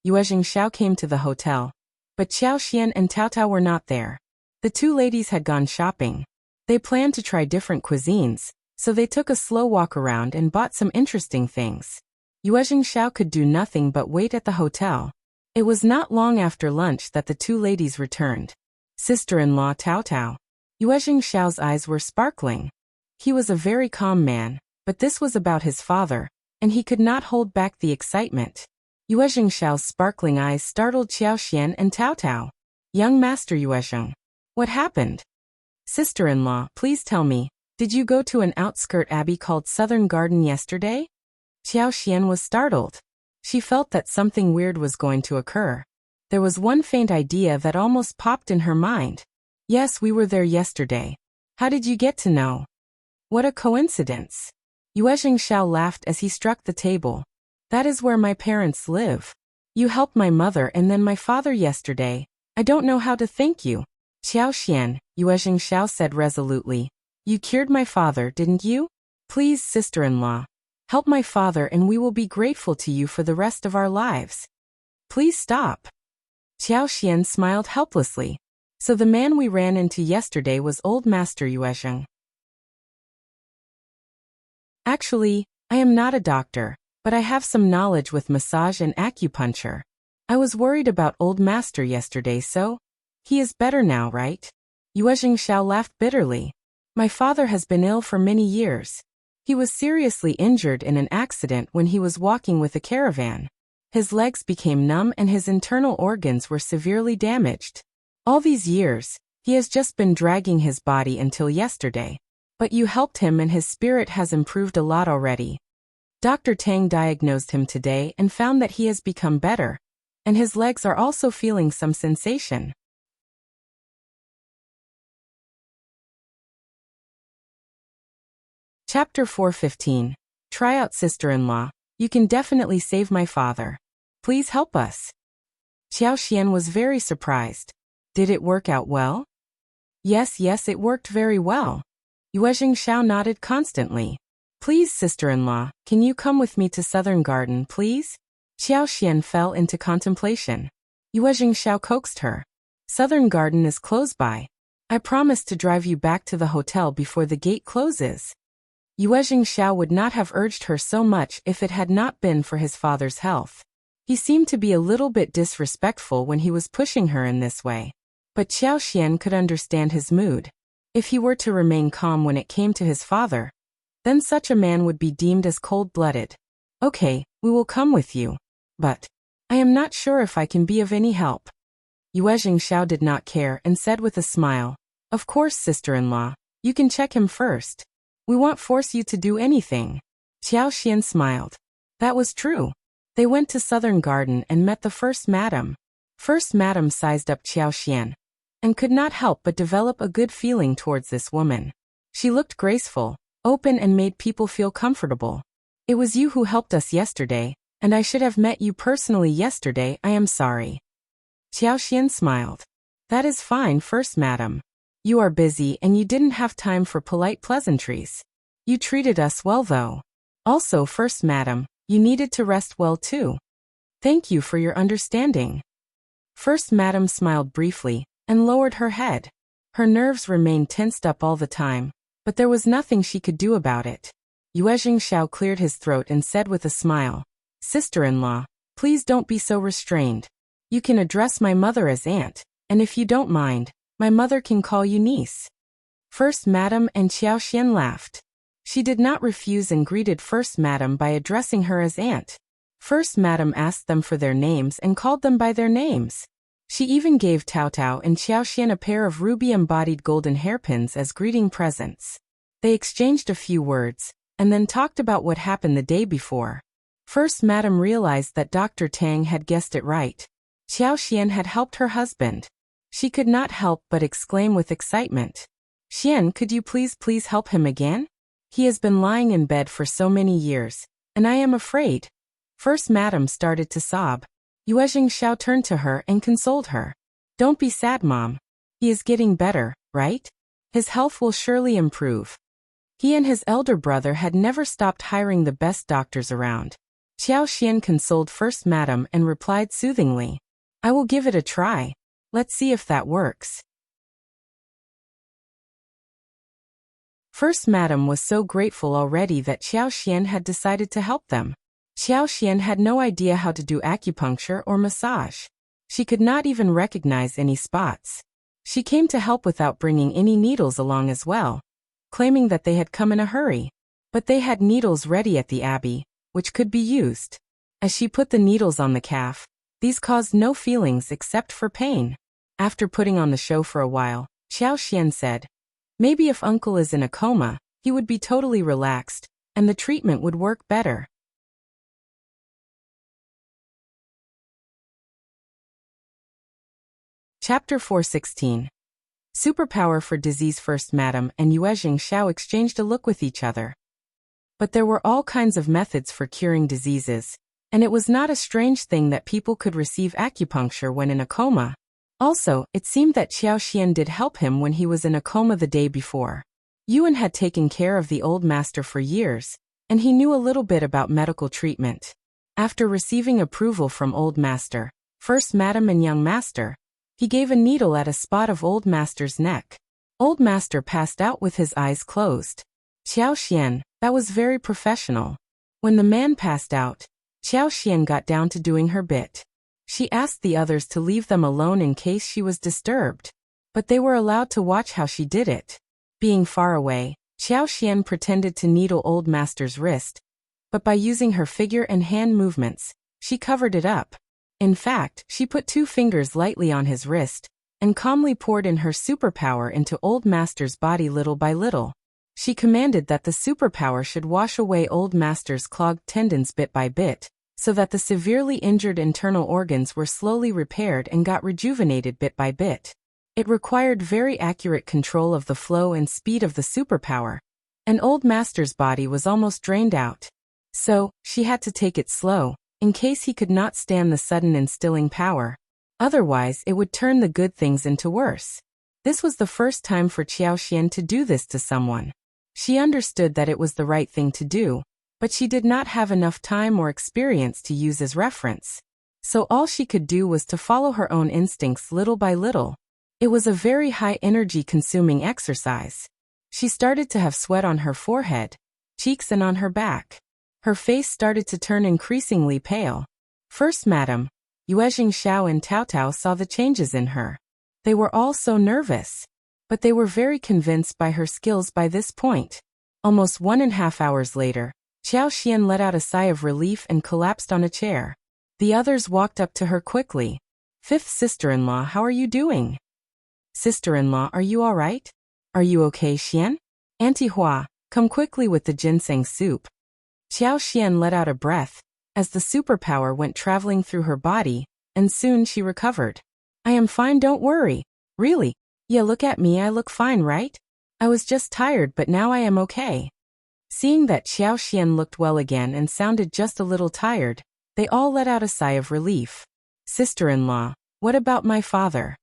Yuezheng Xiao came to the hotel, but Qiao Xian and Tao Tao were not there. The two ladies had gone shopping. They planned to try different cuisines, so they took a slow walk around and bought some interesting things. Yuezheng Xiao could do nothing but wait at the hotel. It was not long after lunch that the two ladies returned. Sister-in-law Tao Tao. Yuezheng Xiao's eyes were sparkling. He was a very calm man, but this was about his father, and he could not hold back the excitement. Yuezheng Xiao's sparkling eyes startled Qiao Xian and Tao Tao. Young Master Yuezheng. What happened? Sister-in-law, please tell me, did you go to an outskirt abbey called Southern Garden yesterday? Qiao Xian was startled. She felt that something weird was going to occur. There was one faint idea that almost popped in her mind. Yes, we were there yesterday. How did you get to know? What a coincidence. Yuezheng Xiao laughed as he struck the table. That is where my parents live. You helped my mother and then my father yesterday. I don't know how to thank you. Qiao Xian, Yuezheng Xiao said resolutely. You cured my father, didn't you? Please, sister-in-law. Help my father and we will be grateful to you for the rest of our lives. Please stop. Qiao Xian smiled helplessly. So the man we ran into yesterday was old Master Yuezheng. Actually, I am not a doctor, but I have some knowledge with massage and acupuncture. I was worried about old Master yesterday, so he is better now, right? Yuezheng Xiao laughed bitterly. My father has been ill for many years. He was seriously injured in an accident when he was walking with a caravan. His legs became numb and his internal organs were severely damaged. All these years, he has just been dragging his body until yesterday. But you helped him and his spirit has improved a lot already. Dr. Tang diagnosed him today and found that he has become better, and his legs are also feeling some sensation. Chapter 4:15. Tryout, sister-in-law. You can definitely save my father. Please help us. Qiao Xian was very surprised. Did it work out well? Yes, it worked very well. Yuezheng Xiao nodded constantly. Please, sister-in-law, can you come with me to Southern Garden, please? Qiao Xian fell into contemplation. Yuezheng Xiao coaxed her. Southern Garden is close by. I promise to drive you back to the hotel before the gate closes. Yuezheng Xiao would not have urged her so much if it had not been for his father's health. He seemed to be a little bit disrespectful when he was pushing her in this way. But Qiao Xian could understand his mood. If he were to remain calm when it came to his father, then such a man would be deemed as cold-blooded. Okay, we will come with you. But I am not sure if I can be of any help. Yuezheng Xiao did not care and said with a smile, Of course, sister-in-law, you can check him first. We won't force you to do anything. Qiao Xian smiled. That was true. They went to Southern Garden and met the First Madam. First Madam sized up Qiao Xian and could not help but develop a good feeling towards this woman. She looked graceful, open and made people feel comfortable. It was you who helped us yesterday, and I should have met you personally yesterday. I am sorry. Qiao Xian smiled. That is fine, First Madam. You are busy and you didn't have time for polite pleasantries. You treated us well though. Also, First Madam, you needed to rest well too. Thank you for your understanding. First Madam smiled briefly and lowered her head. Her nerves remained tensed up all the time, but there was nothing she could do about it. Yuezheng Xiao cleared his throat and said with a smile, Sister-in-law, please don't be so restrained. You can address my mother as aunt, and if you don't mind, my mother can call you niece. First Madam and Qiao Xian laughed. She did not refuse and greeted First Madam by addressing her as Aunt. First Madam asked them for their names and called them by their names. She even gave Tao and Qiao a pair of ruby-embodied golden hairpins as greeting presents. They exchanged a few words, and then talked about what happened the day before. First Madam realized that Dr. Tang had guessed it right. Qiao had helped her husband. She could not help but exclaim with excitement. "Xian, could you please help him again? He has been lying in bed for so many years, and I am afraid." First Madam started to sob. Yuezheng turned to her and consoled her. "Don't be sad, Mom. He is getting better, right? His health will surely improve." He and his elder brother had never stopped hiring the best doctors around. Qiao consoled First Madam and replied soothingly, "I will give it a try. Let's see if that works." First Madam was so grateful already that Qiao had decided to help them. Qiao had no idea how to do acupuncture or massage. She could not even recognize any spots. She came to help without bringing any needles along as well, claiming that they had come in a hurry. But they had needles ready at the abbey, which could be used. As she put the needles on the calf, these caused no feelings except for pain. After putting on the show for a while, Qiao said, "Maybe if Uncle is in a coma, he would be totally relaxed, and the treatment would work better." Chapter 416. Superpower for Disease. First Madam and Yuezheng exchanged a look with each other. But there were all kinds of methods for curing diseases, and it was not a strange thing that people could receive acupuncture when in a coma. Also, it seemed that Qiao did help him when he was in a coma the day before. Yuan had taken care of the old master for years, and he knew a little bit about medical treatment. After receiving approval from old master, First Madam and young master, he gave a needle at a spot of old master's neck. Old master passed out with his eyes closed. Qiao, that was very professional. When the man passed out, Qiao got down to doing her bit. She asked the others to leave them alone in case she was disturbed, but they were allowed to watch how she did it. Being far away, Qiao pretended to needle old master's wrist, but by using her figure and hand movements, she covered it up. In fact, she put 2 fingers lightly on his wrist, and calmly poured in her superpower into old master's body little by little. She commanded that the superpower should wash away old master's clogged tendons bit by bit, so that the severely injured internal organs were slowly repaired and got rejuvenated bit by bit. It required very accurate control of the flow and speed of the superpower, and old master's body was almost drained out. So, she had to take it slow, in case he could not stand the sudden instilling power. Otherwise, it would turn the good things into worse. This was the first time for Qiao to do this to someone. She understood that it was the right thing to do, but she did not have enough time or experience to use as reference. So all she could do was to follow her own instincts little by little. It was a very high energy-consuming exercise. She started to have sweat on her forehead, cheeks and on her back. Her face started to turn increasingly pale. First Madam, Yuezheng and Tao saw the changes in her. They were all so nervous, but they were very convinced by her skills by this point. Almost 1.5 hours later, Qiao let out a sigh of relief and collapsed on a chair. The others walked up to her quickly. "Fifth sister-in-law, how are you doing?" "Sister-in-law, are you all right? Are you okay, Xian? Auntie Hua, come quickly with the ginseng soup." Qiao let out a breath, as the superpower went traveling through her body, and soon she recovered. "I am fine, don't worry. Really? Yeah, look at me, I look fine, right? I was just tired, but now I am okay." Seeing that Qiao looked well again and sounded just a little tired, they all let out a sigh of relief. "Sister-in-law, what about my father?"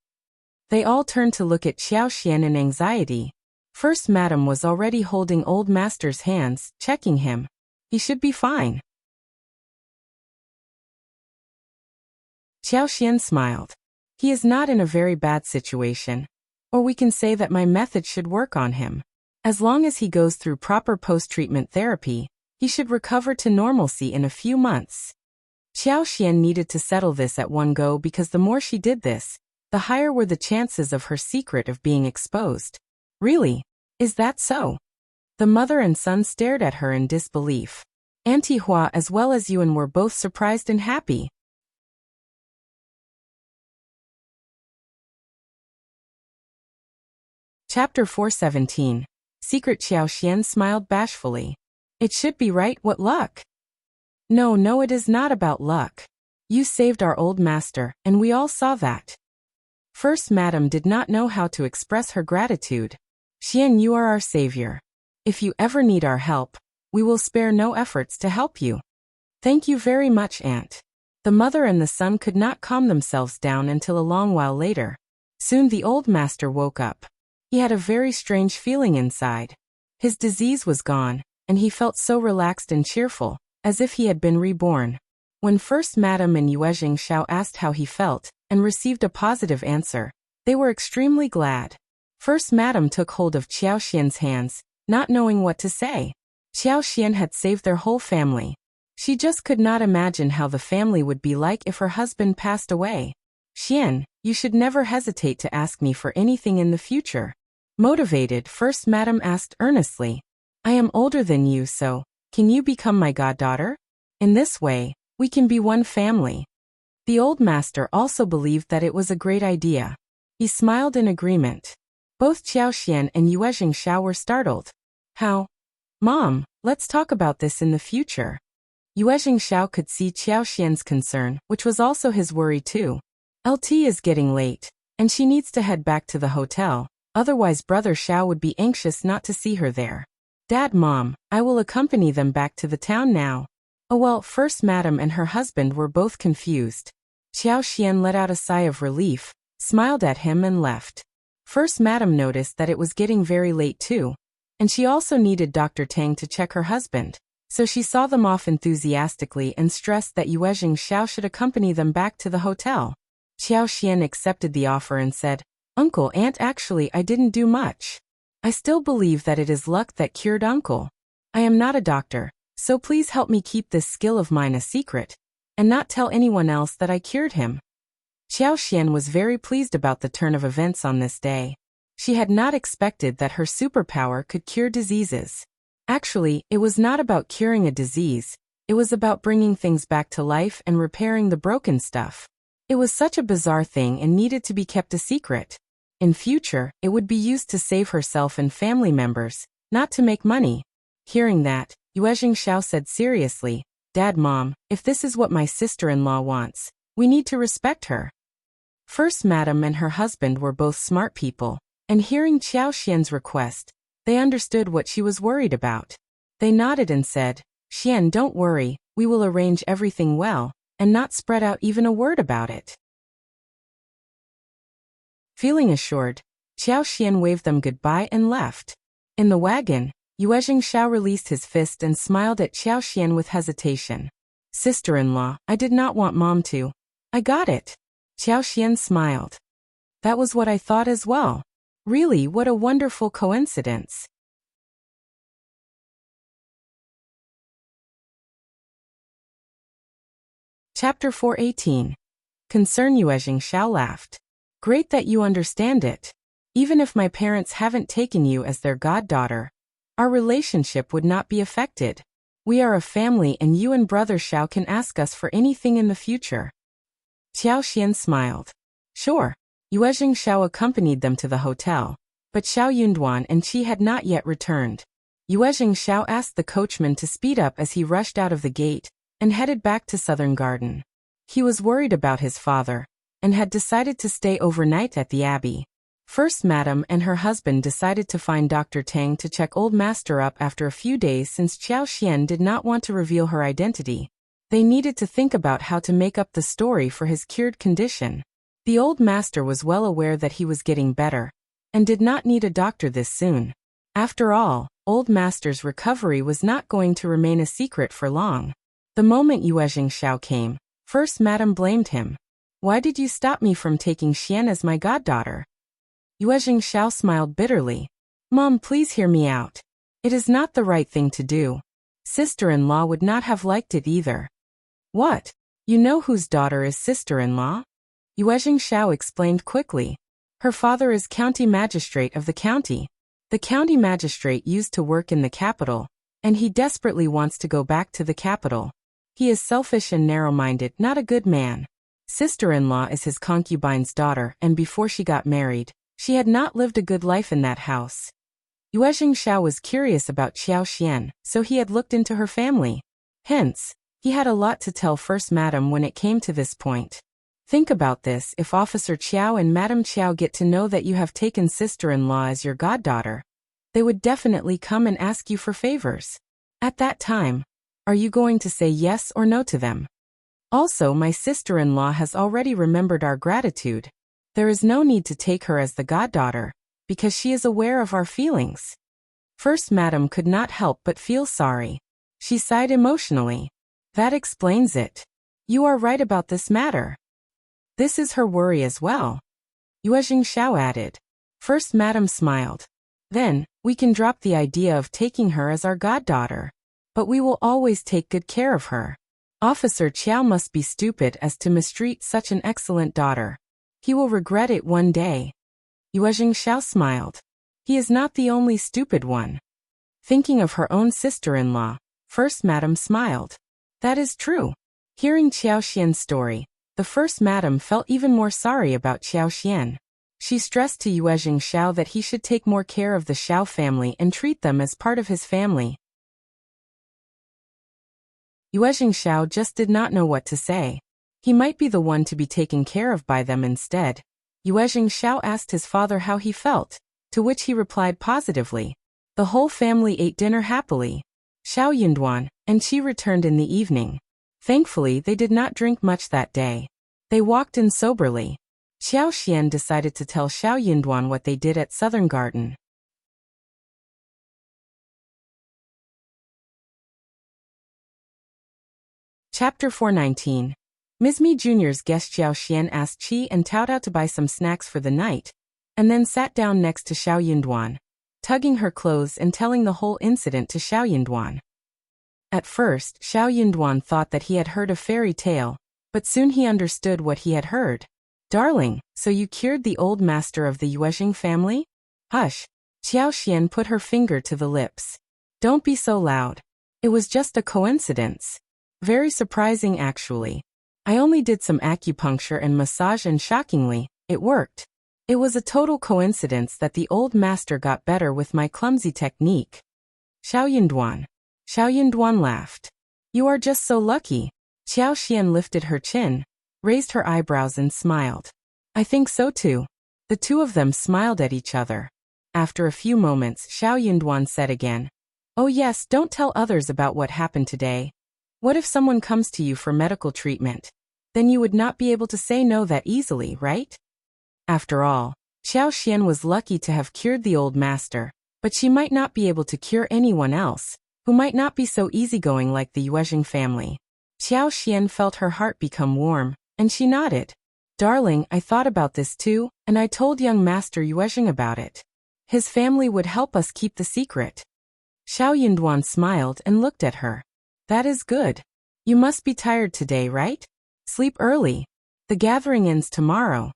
They all turned to look at Qiao in anxiety. First Madam was already holding old master's hands, checking him. "He should be fine." Qiao smiled. "He is not in a very bad situation. Or we can say that my method should work on him. As long as he goes through proper post-treatment therapy, he should recover to normalcy in a few months." Qiao needed to settle this at one go because the more she did this, the higher were the chances of her secret of being exposed. "Really? Is that so?" The mother and son stared at her in disbelief. Auntie Hua as well as Yuan were both surprised and happy. Chapter 417. Secret. Qiao Xian smiled bashfully. It should be right. What luck? No, it is not about luck. You saved our old master, and we all saw that. First Madam did not know how to express her gratitude. Xian, you are our savior. If you ever need our help, we will spare no efforts to help you. Thank you very much, Aunt. The mother and the son could not calm themselves down until a long while later. Soon the old master woke up. He had a very strange feeling inside. His disease was gone, and he felt so relaxed and cheerful, as if he had been reborn. When First Madam and Yuezheng Qiao asked how he felt, and received a positive answer, they were extremely glad. First Madam took hold of Qiao Xian's hands, not knowing what to say. Qiao Xian had saved their whole family. She just could not imagine how the family would be like if her husband passed away. Xian, you should never hesitate to ask me for anything in the future. Motivated, First Madam asked earnestly. I am older than you, so can you become my goddaughter? In this way, we can be one family. The old master also believed that it was a great idea. He smiled in agreement. Both Qiao Xian and Yuezheng Qiao were startled. How? Mom, let's talk about this in the future. Yuezheng Qiao could see Qiao Xian's concern, which was also his worry too. LT is getting late, and she needs to head back to the hotel, otherwise Brother Qiao would be anxious not to see her there. Dad, Mom, I will accompany them back to the town now. Oh well, First Madam and her husband were both confused. Qiao Xian let out a sigh of relief, smiled at him and left. First Madam noticed that it was getting very late too, and she also needed Dr. Tang to check her husband, so she saw them off enthusiastically and stressed that Yuezheng Qiao should accompany them back to the hotel. Qiao Xian accepted the offer and said, Uncle, Aunt, actually I didn't do much. I still believe that it is luck that cured Uncle. I am not a doctor, so please help me keep this skill of mine a secret, and not tell anyone else that I cured him. Qiao Xian was very pleased about the turn of events on this day. She had not expected that her superpower could cure diseases. Actually, it was not about curing a disease, it was about bringing things back to life and repairing the broken stuff. It was such a bizarre thing and needed to be kept a secret. In future, it would be used to save herself and family members, not to make money. Hearing that, Yuezheng Qiao said seriously, Dad, Mom, if this is what my sister-in-law wants, we need to respect her. First Madam and her husband were both smart people, and hearing Qiao Xian's request, they understood what she was worried about. They nodded and said, Xian, don't worry, we will arrange everything well, and not spread out even a word about it. Feeling assured, Qiao Xian waved them goodbye and left. In the wagon, Yuezheng Qiao released his fist and smiled at Qiao Xian with hesitation. Sister-in-law, I did not want Mom to. I got it. Qiao Xian smiled. That was what I thought as well. Really, what a wonderful coincidence. Chapter 418. Concern. Yuezheng Qiao laughed. Great that you understand it. Even if my parents haven't taken you as their goddaughter, our relationship would not be affected. We are a family and you and Brother Qiao can ask us for anything in the future. Qiao Xian smiled. Sure. Yuezheng Qiao accompanied them to the hotel, but Xiao Yunduan and Qi had not yet returned. Yuezheng Qiao asked the coachman to speed up as he rushed out of the gate and headed back to Southern Garden. He was worried about his father and had decided to stay overnight at the abbey. First Madam and her husband decided to find Dr. Tang to check Old Master up after a few days since Qiao Xian did not want to reveal her identity. They needed to think about how to make up the story for his cured condition. The Old Master was well aware that he was getting better, and did not need a doctor this soon. After all, Old Master's recovery was not going to remain a secret for long. The moment Yuezheng Qiao came, First Madam blamed him. Why did you stop me from taking Xian as my goddaughter? Yuezheng Qiao smiled bitterly. Mom, please hear me out. It is not the right thing to do. Sister-in-law would not have liked it either. What? You know whose daughter is sister-in-law? Yuezheng Qiao explained quickly. Her father is county magistrate of the county. The county magistrate used to work in the capital, and he desperately wants to go back to the capital. He is selfish and narrow-minded, not a good man. Sister-in-law is his concubine's daughter, and before she got married, she had not lived a good life in that house. Yuezheng Qiao was curious about Qiao Xian, so he had looked into her family. Hence, he had a lot to tell First Madam when it came to this point. Think about this: if Officer Qiao and Madam Qiao get to know that you have taken sister-in-law as your goddaughter, they would definitely come and ask you for favors. At that time, are you going to say yes or no to them? Also, my sister-in-law has already remembered our gratitude. There is no need to take her as the goddaughter, because she is aware of our feelings. First Madam could not help but feel sorry. She sighed emotionally. That explains it. You are right about this matter. This is her worry as well, Yuezheng Qiao added. First Madam smiled. Then, we can drop the idea of taking her as our goddaughter. But we will always take good care of her. Officer Qiao must be stupid as to mistreat such an excellent daughter. He will regret it one day. Yuezheng Qiao smiled. He is not the only stupid one. Thinking of her own sister-in-law, First Madam smiled. That is true. Hearing Qiao Xian's story, the First Madam felt even more sorry about Qiao Xian. She stressed to Yuezheng Qiao that he should take more care of the Qiao family and treat them as part of his family. Yuezheng Qiao just did not know what to say. He might be the one to be taken care of by them instead. Yuezheng Qiao asked his father how he felt, to which he replied positively. The whole family ate dinner happily. Xiao Yunduan and Qi returned in the evening. Thankfully, they did not drink much that day. They walked in soberly. Qiao Xian decided to tell Xiao Yunduan what they did at Southern Garden. Chapter 419. Ms.Mi Jr.'s guest Xiao Xian asked Qi and Tryout to buy some snacks for the night, and then sat down next to Xiao Yunduan, tugging her clothes and telling the whole incident to Xiao Yunduan. At first, Xiao Yunduan thought that he had heard a fairy tale, but soon he understood what he had heard. Darling, so you cured the old master of the Yuezheng family? Hush. Qiao Xian put her finger to the lips. Don't be so loud. It was just a coincidence. Very surprising actually. I only did some acupuncture and massage and shockingly, it worked. It was a total coincidence that the old master got better with my clumsy technique. Xiao Yunduan laughed. You are just so lucky. Qiao Xian lifted her chin, raised her eyebrows and smiled. I think so too. The two of them smiled at each other. After a few moments, Xiao Yunduan said again, Oh yes, don't tell others about what happened today. What if someone comes to you for medical treatment? Then you would not be able to say no that easily, right? After all, Qiao Xian was lucky to have cured the old master, but she might not be able to cure anyone else, who might not be so easygoing like the Yuezheng family. Qiao Xian felt her heart become warm, and she nodded. Darling, I thought about this too, and I told young Master Yuezheng about it. His family would help us keep the secret. Xiao Yunduan smiled and looked at her. That is good. You must be tired today, right? Sleep early. The gathering ends tomorrow.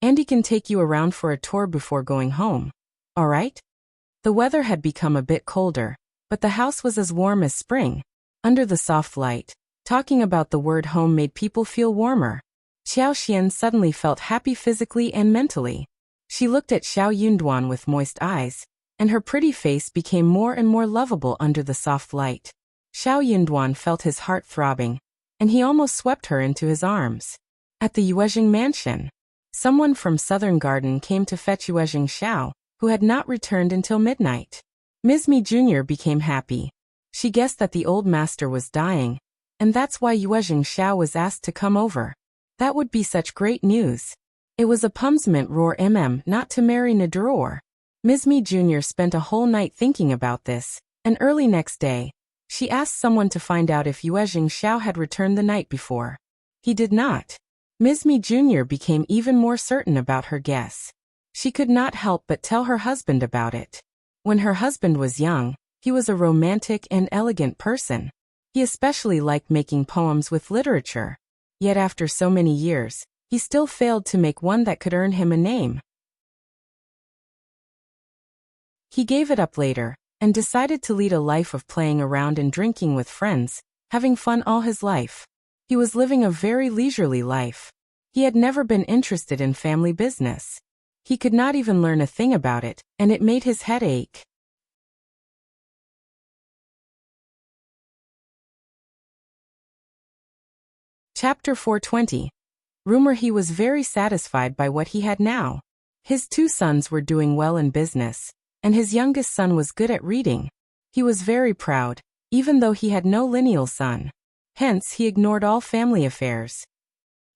Andy can take you around for a tour before going home. All right? The weather had become a bit colder, but the house was as warm as spring. Under the soft light, talking about the word home made people feel warmer. Qiao Xian suddenly felt happy physically and mentally. She looked at Xiao Yunduan with moist eyes, and her pretty face became more and more lovable under the soft light. Xiao Yunduan felt his heart throbbing, and he almost swept her into his arms. At the Yuezheng mansion, someone from Southern Garden came to fetch Yuezheng Qiao, who had not returned until midnight. Ms.Mi Jr. became happy. She guessed that the old master was dying, and that's why Yuezheng Qiao was asked to come over. That would be such great news. It was a punishment roar not to marry Nadror. Ms.Mi Jr. spent a whole night thinking about this, and early next day, she asked someone to find out if Yuezheng Qiao had returned the night before. He did not. Ms.Mi Jr. became even more certain about her guess. She could not help but tell her husband about it. When her husband was young, he was a romantic and elegant person. He especially liked making poems with literature. Yet after so many years, he still failed to make one that could earn him a name. He gave it up later, and decided to lead a life of playing around and drinking with friends, having fun all his life. He was living a very leisurely life. He had never been interested in family business. He could not even learn a thing about it, and it made his head ache. Chapter 420. Rumor. He was very satisfied by what he had now. His 2 sons were doing well in business, and his youngest son was good at reading. He was very proud, even though he had no lineal son. Hence, he ignored all family affairs.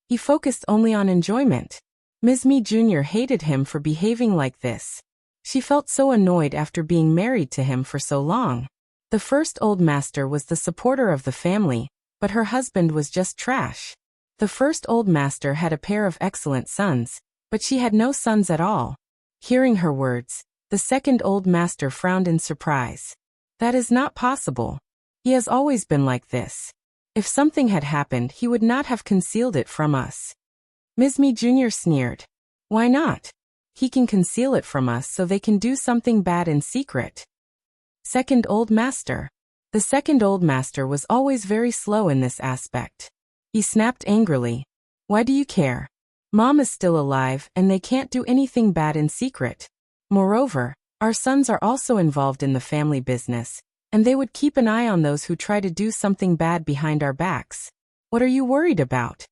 He focused only on enjoyment. Ms.Mi Jr. hated him for behaving like this. She felt so annoyed after being married to him for so long. The first old master was the supporter of the family, but her husband was just trash. The first old master had a pair of excellent sons, but she had no sons at all. Hearing her words, the second old master frowned in surprise. That is not possible. He has always been like this. If something had happened, he would not have concealed it from us. Ms.Mi Jr. sneered. Why not? He can conceal it from us so they can do something bad in secret. Second old master. The second old master was always very slow in this aspect. He snapped angrily. Why do you care? Mom is still alive and they can't do anything bad in secret. Moreover, our sons are also involved in the family business, and they would keep an eye on those who try to do something bad behind our backs. What are you worried about?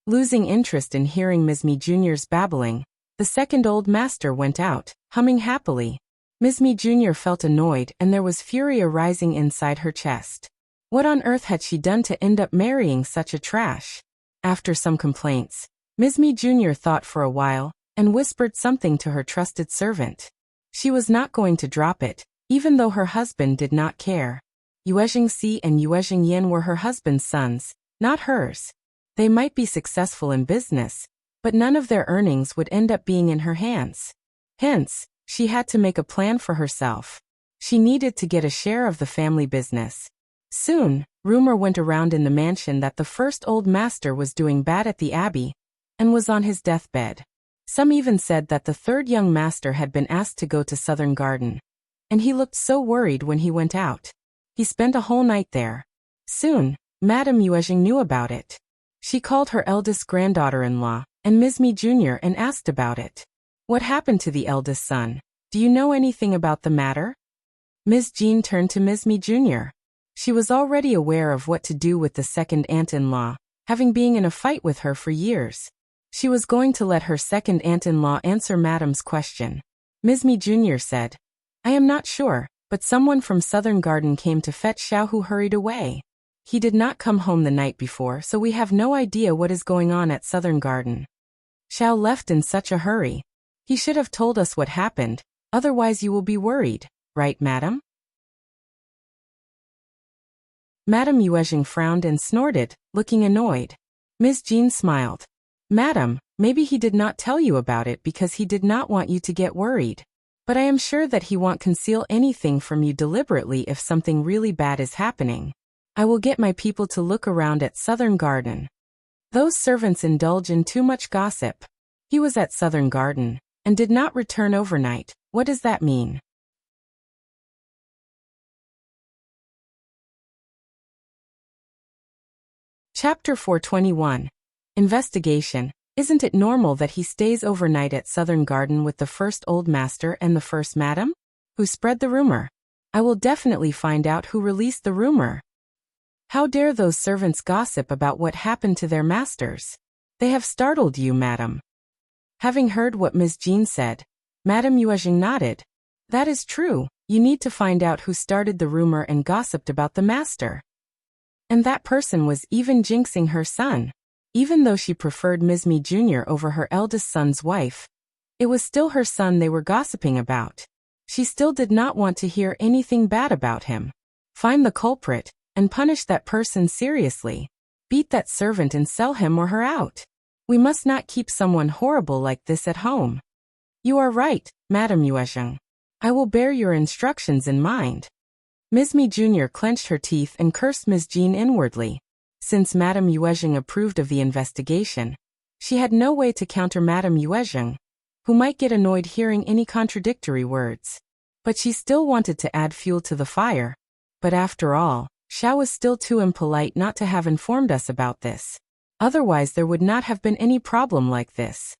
Losing interest in hearing Ms.Mi Jr.'s babbling, the second old master went out, humming happily. Ms.Mi Jr. felt annoyed and there was fury arising inside her chest. What on earth had she done to end up marrying such a trash? After some complaints, Ms.Mi Jr. thought for a while, and whispered something to her trusted servant. She was not going to drop it, even though her husband did not care. Yuezheng and Yuezheng were her husband's sons, not hers. They might be successful in business, but none of their earnings would end up being in her hands. Hence, she had to make a plan for herself. She needed to get a share of the family business. Soon, rumor went around in the mansion that the first old master was doing bad at the abbey, and was on his deathbed. Some even said that the third young master had been asked to go to Southern Garden. And he looked so worried when he went out. He spent a whole night there. Soon, Madame Yuezheng knew about it. She called her eldest granddaughter-in-law, and Ms.Mi Jr. and asked about it. What happened to the eldest son? Do you know anything about the matter? Ms. Jean turned to Ms.Mi Jr. She was already aware of what to do with the second aunt-in-law, having been in a fight with her for years. She was going to let her second aunt-in-law answer Madame's question. Ms.Mi Jr. said, I am not sure, but someone from Southern Garden came to fetch Qiao, who hurried away. He did not come home the night before, so we have no idea what is going on at Southern Garden. Qiao left in such a hurry. He should have told us what happened, otherwise you will be worried, right, madam? Madame Yuezheng frowned and snorted, looking annoyed. Ms. Jean smiled. Madam, maybe he did not tell you about it because he did not want you to get worried. But I am sure that he won't conceal anything from you deliberately if something really bad is happening. I will get my people to look around at Southern Garden. Those servants indulge in too much gossip. He was at Southern Garden, and did not return overnight. What does that mean? Chapter 421. Investigation. Isn't it normal that he stays overnight at Southern Garden with the first old master and the first madam? Who spread the rumor? I will definitely find out who released the rumor. How dare those servants gossip about what happened to their masters? They have startled you, madam. Having heard what Ms. Jean said, Madame Yuezheng nodded. That is true, you need to find out who started the rumor and gossiped about the master. And that person was even jinxing her son. Even though she preferred Ms.Mi Jr. over her eldest son's wife, it was still her son they were gossiping about. She still did not want to hear anything bad about him. Find the culprit, and punish that person seriously. Beat that servant and sell him or her out. We must not keep someone horrible like this at home. You are right, Madame Yuezheng. I will bear your instructions in mind. Ms.Mi Jr. clenched her teeth and cursed Ms. Jean inwardly. Since Madame Yuezheng approved of the investigation, she had no way to counter Madame Yuezheng, who might get annoyed hearing any contradictory words. But she still wanted to add fuel to the fire. But after all, Qiao was still too impolite not to have informed us about this. Otherwise there would not have been any problem like this.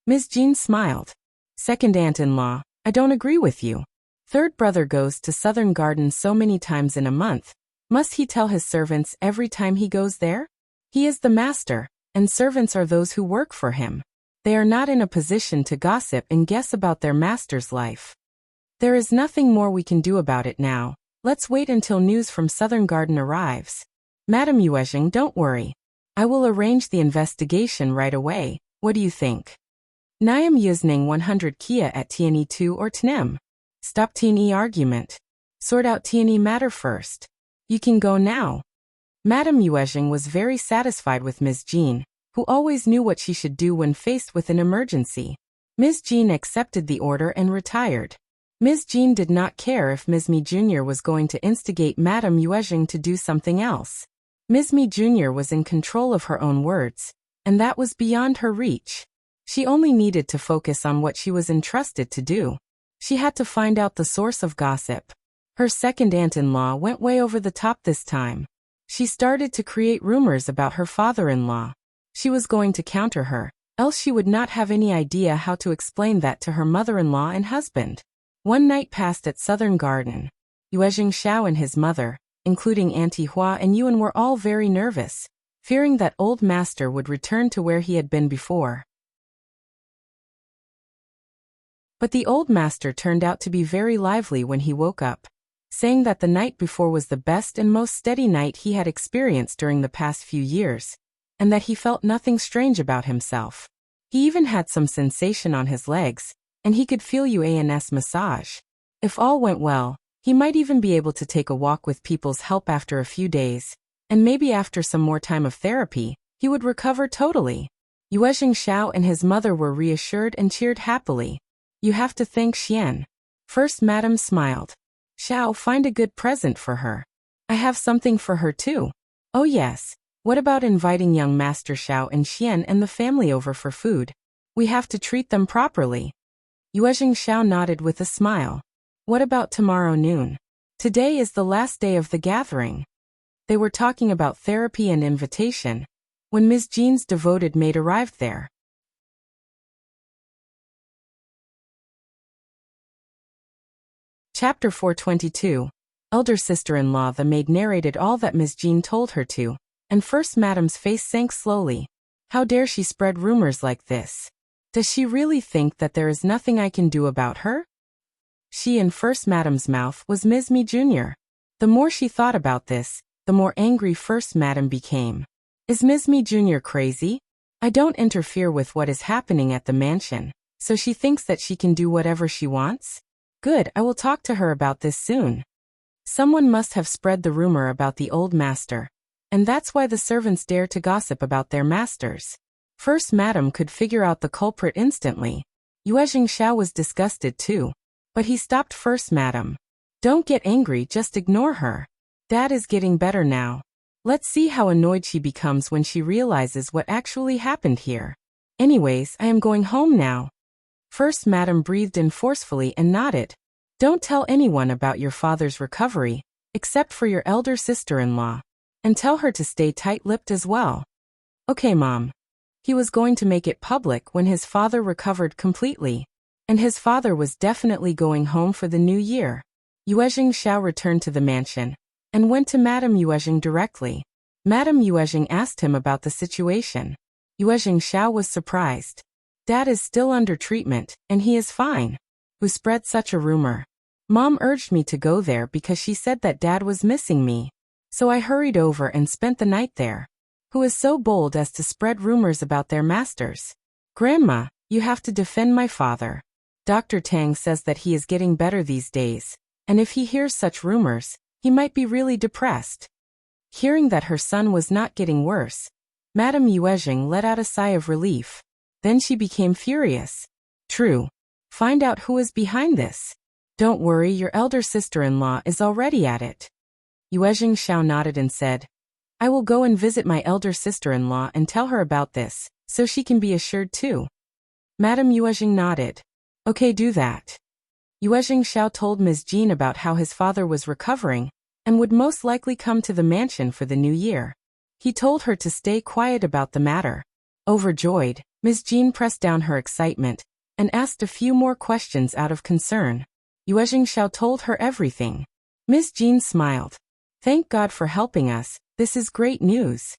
Ms.Mi smiled. Second aunt-in-law, I don't agree with you. Third brother goes to Southern Garden so many times in a month. Must he tell his servants every time he goes there? He is the master, and servants are those who work for him. They are not in a position to gossip and guess about their master's life. There is nothing more we can do about it now. Let's wait until news from Southern Garden arrives. Madam Yuezheng, don't worry. I will arrange the investigation right away. What do you think? Niam Yuezheng 100 Qiao at TNE2 or TNM? Stop TNE argument. Sort out TNE matter first. You can go now. Madam Yuezheng was very satisfied with Ms.Mi, who always knew what she should do when faced with an emergency. Ms.Mi accepted the order and retired. Ms.Mi did not care if Ms.Mi Jr. was going to instigate Madam Yuezheng to do something else. Ms.Mi Jr. was in control of her own words, and that was beyond her reach. She only needed to focus on what she was entrusted to do. She had to find out the source of gossip. Her second aunt-in-law went way over the top this time. She started to create rumors about her father-in-law. She was going to counter her, else she would not have any idea how to explain that to her mother-in-law and husband. One night passed at Southern Garden. Yuezheng, Qiao and his mother, including Auntie Hua and Yuan, were all very nervous, fearing that old master would return to where he had been before. But the old master turned out to be very lively when he woke up, saying that the night before was the best and most steady night he had experienced during the past few years, and that he felt nothing strange about himself. He even had some sensation on his legs, and he could feel Yuan's massage. If all went well, he might even be able to take a walk with people's help after a few days, and maybe after some more time of therapy, he would recover totally. Yuezheng, Qiao and his mother were reassured and cheered happily. You have to thank Xian. First Madam smiled. Qiao, find a good present for her. I have something for her too. Oh yes, what about inviting young Master Qiao and Xian and the family over for food? We have to treat them properly. Yuezheng, Qiao nodded with a smile. What about tomorrow noon? Today is the last day of the gathering. They were talking about therapy and invitation when Ms.Mi's devoted maid arrived there. Chapter 422. Elder sister-in-law. The maid narrated all that Ms.Mi told her to, and First Madam's face sank slowly. How dare she spread rumors like this? Does she really think that there is nothing I can do about her? She in First Madam's mouth was Ms.Mi Jr. The more she thought about this, the more angry First Madam became. Is Ms.Mi Jr. crazy? I don't interfere with what is happening at the mansion, so she thinks that she can do whatever she wants? Good, I will talk to her about this soon. Someone must have spread the rumor about the old master, and that's why the servants dare to gossip about their masters. First Madam could figure out the culprit instantly. Yuezheng, Qiao was disgusted too, but he stopped First Madam. Don't get angry, just ignore her. Dad is getting better now. Let's see how annoyed she becomes when she realizes what actually happened here. Anyways, I am going home now. First Madam breathed in forcefully and nodded. Don't tell anyone about your father's recovery, except for your elder sister-in-law. And tell her to stay tight-lipped as well. Okay, Mom. He was going to make it public when his father recovered completely. And his father was definitely going home for the new year. Yuezheng, Qiao returned to the mansion and went to Madam Yuezheng directly. Madam Yuezheng asked him about the situation. Yuezheng, Qiao was surprised. Dad is still under treatment, and he is fine. Who spread such a rumor? Mom urged me to go there because she said that Dad was missing me. So I hurried over and spent the night there. Who is so bold as to spread rumors about their masters? Grandma, you have to defend my father. Dr. Tang says that he is getting better these days, and if he hears such rumors, he might be really depressed. Hearing that her son was not getting worse, Madam Yuezheng let out a sigh of relief. Then she became furious. True. Find out who is behind this. Don't worry, your elder sister-in-law is already at it. Yuezheng, Qiao nodded and said, I will go and visit my elder sister-in-law and tell her about this, so she can be assured too. Madam Yuezheng nodded. Okay, do that. Yuezheng Qiao told Ms. Jean about how his father was recovering and would most likely come to the mansion for the new year. He told her to stay quiet about the matter. Overjoyed, Ms. Jean pressed down her excitement and asked a few more questions out of concern. Yuezheng Qiao told her everything. Ms. Jean smiled. Thank God for helping us, this is great news.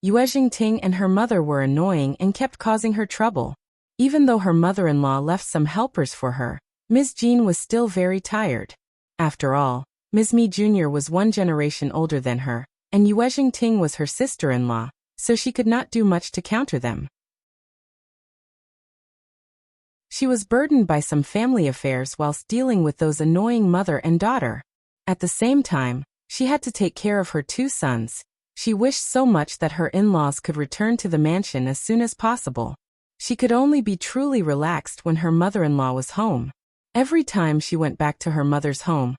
Yuezheng Ting and her mother were annoying and kept causing her trouble. Even though her mother-in-law left some helpers for her, Ms. Jean was still very tired. After all, Ms.Mi Jr. was 1 generation older than her, and Yuezheng Ting was her sister-in-law, so she could not do much to counter them. She was burdened by some family affairs whilst dealing with those annoying mother and daughter. At the same time, she had to take care of her 2 sons. She wished so much that her in-laws could return to the mansion as soon as possible. She could only be truly relaxed when her mother-in-law was home. Every time she went back to her mother's home,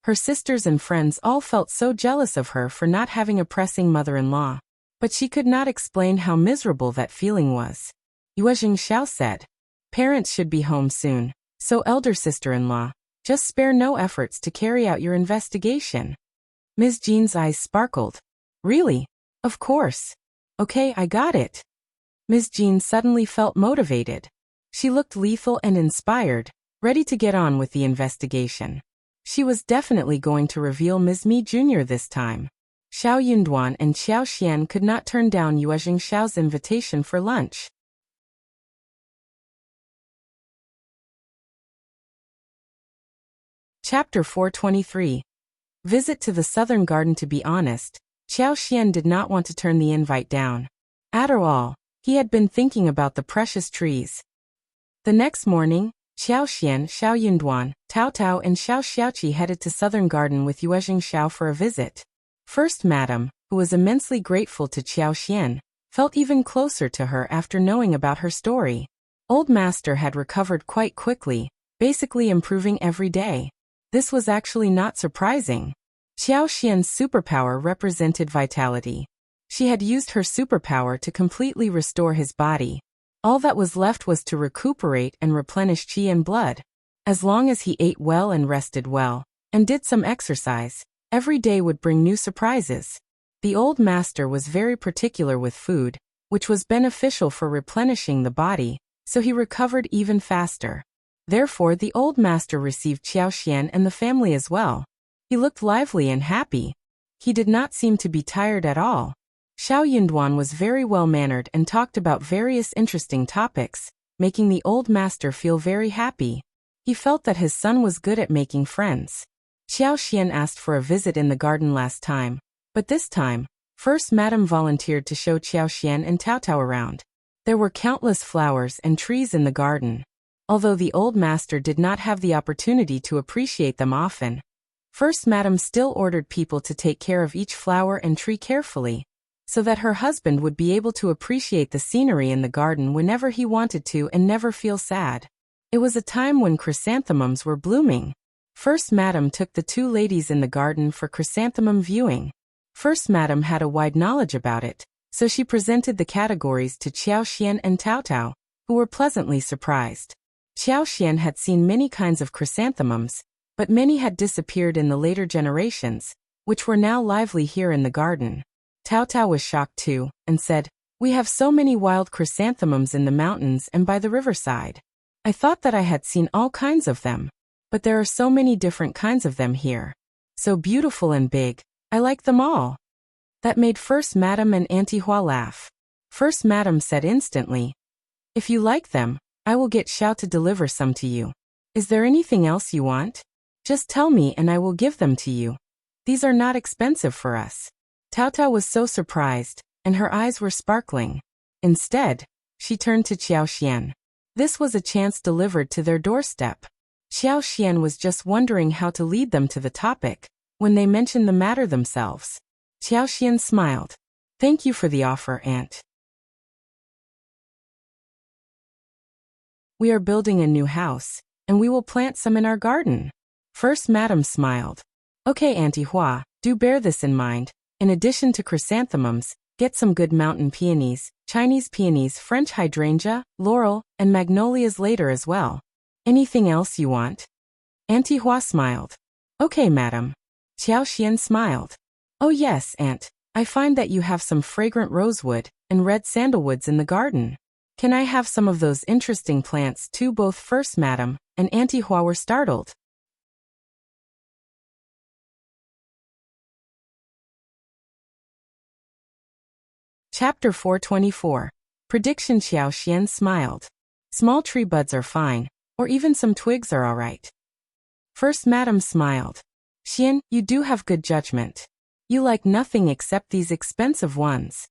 her sisters and friends all felt so jealous of her for not having a pressing mother-in-law. But she could not explain how miserable that feeling was. Yuezheng Qiao said, "Parents should be home soon, so elder sister-in-law, just spare no efforts to carry out your investigation." Ms. Jean's eyes sparkled. Really? Of course. Okay, I got it. Ms. Jean suddenly felt motivated. She looked lethal and inspired, ready to get on with the investigation. She was definitely going to reveal Ms.Mi Jr. this time. Xiao Yunduan and Qiao Xian could not turn down Yuezheng Xiao's invitation for lunch. Chapter 423. Visit to the Southern Garden. To be honest, Qiao Xian did not want to turn the invite down. After all, he had been thinking about the precious trees. The next morning, Qiao Xian, Xiao Yunduan, Tao Tao and Xiao Xiaoqi headed to Southern Garden with Yuezheng Qiao for a visit. First Madam, who was immensely grateful to Qiao Xian, felt even closer to her after knowing about her story. Old Master had recovered quite quickly, basically improving every day. This was actually not surprising. Qiao Xian's superpower represented vitality. She had used her superpower to completely restore his body. All that was left was to recuperate and replenish qi and blood. As long as he ate well and rested well, and did some exercise, every day would bring new surprises. The old master was very particular with food, which was beneficial for replenishing the body, so he recovered even faster. Therefore, the old master received Qiao Xian and the family as well. He looked lively and happy. He did not seem to be tired at all. Xiao Yunduan was very well-mannered and talked about various interesting topics, making the old master feel very happy. He felt that his son was good at making friends. Qiao Xian asked for a visit in the garden last time, but this time, First Madam volunteered to show Qiao Xian and Tao Tao around. There were countless flowers and trees in the garden. Although the old master did not have the opportunity to appreciate them often, First Madam still ordered people to take care of each flower and tree carefully, so that her husband would be able to appreciate the scenery in the garden whenever he wanted to and never feel sad. It was a time when chrysanthemums were blooming. First Madam took the 2 ladies in the garden for chrysanthemum viewing. First Madam had a wide knowledge about it, so she presented the categories to Qiao Xian and Tao Tao, who were pleasantly surprised. Qiao Xian had seen many kinds of chrysanthemums, but many had disappeared in the later generations, which were now lively here in the garden. Tao Tao was shocked too, and said, "We have so many wild chrysanthemums in the mountains and by the riverside. I thought that I had seen all kinds of them, but there are so many different kinds of them here. So beautiful and big, I like them all." That made First Madam and Auntie Hua laugh. First Madam said instantly, "If you like them, I will get Xiao to deliver some to you. Is there anything else you want? Just tell me and I will give them to you. These are not expensive for us." Tao Tao was so surprised, and her eyes were sparkling. Instead, she turned to Qiao Xian. This was a chance delivered to their doorstep. Qiao Xian was just wondering how to lead them to the topic, when they mentioned the matter themselves. Qiao Xian smiled. "Thank you for the offer, Aunt. We are building a new house, and we will plant some in our garden." First Madam smiled. "Okay, Auntie Hua, do bear this in mind. In addition to chrysanthemums, get some good mountain peonies, Chinese peonies, French hydrangea, laurel, and magnolias later as well. Anything else you want?" Auntie Hua smiled. Okay, madam. Qiao smiled. Oh yes, aunt. I find that you have some fragrant rosewood and red sandalwoods in the garden. Can I have some of those interesting plants too? Both First Madam and Auntie Hua were startled. Chapter 424. Prediction. Qiao smiled. Small tree buds are fine, or even some twigs are alright. First Madam smiled. Xian, you do have good judgment. You like nothing except these expensive ones.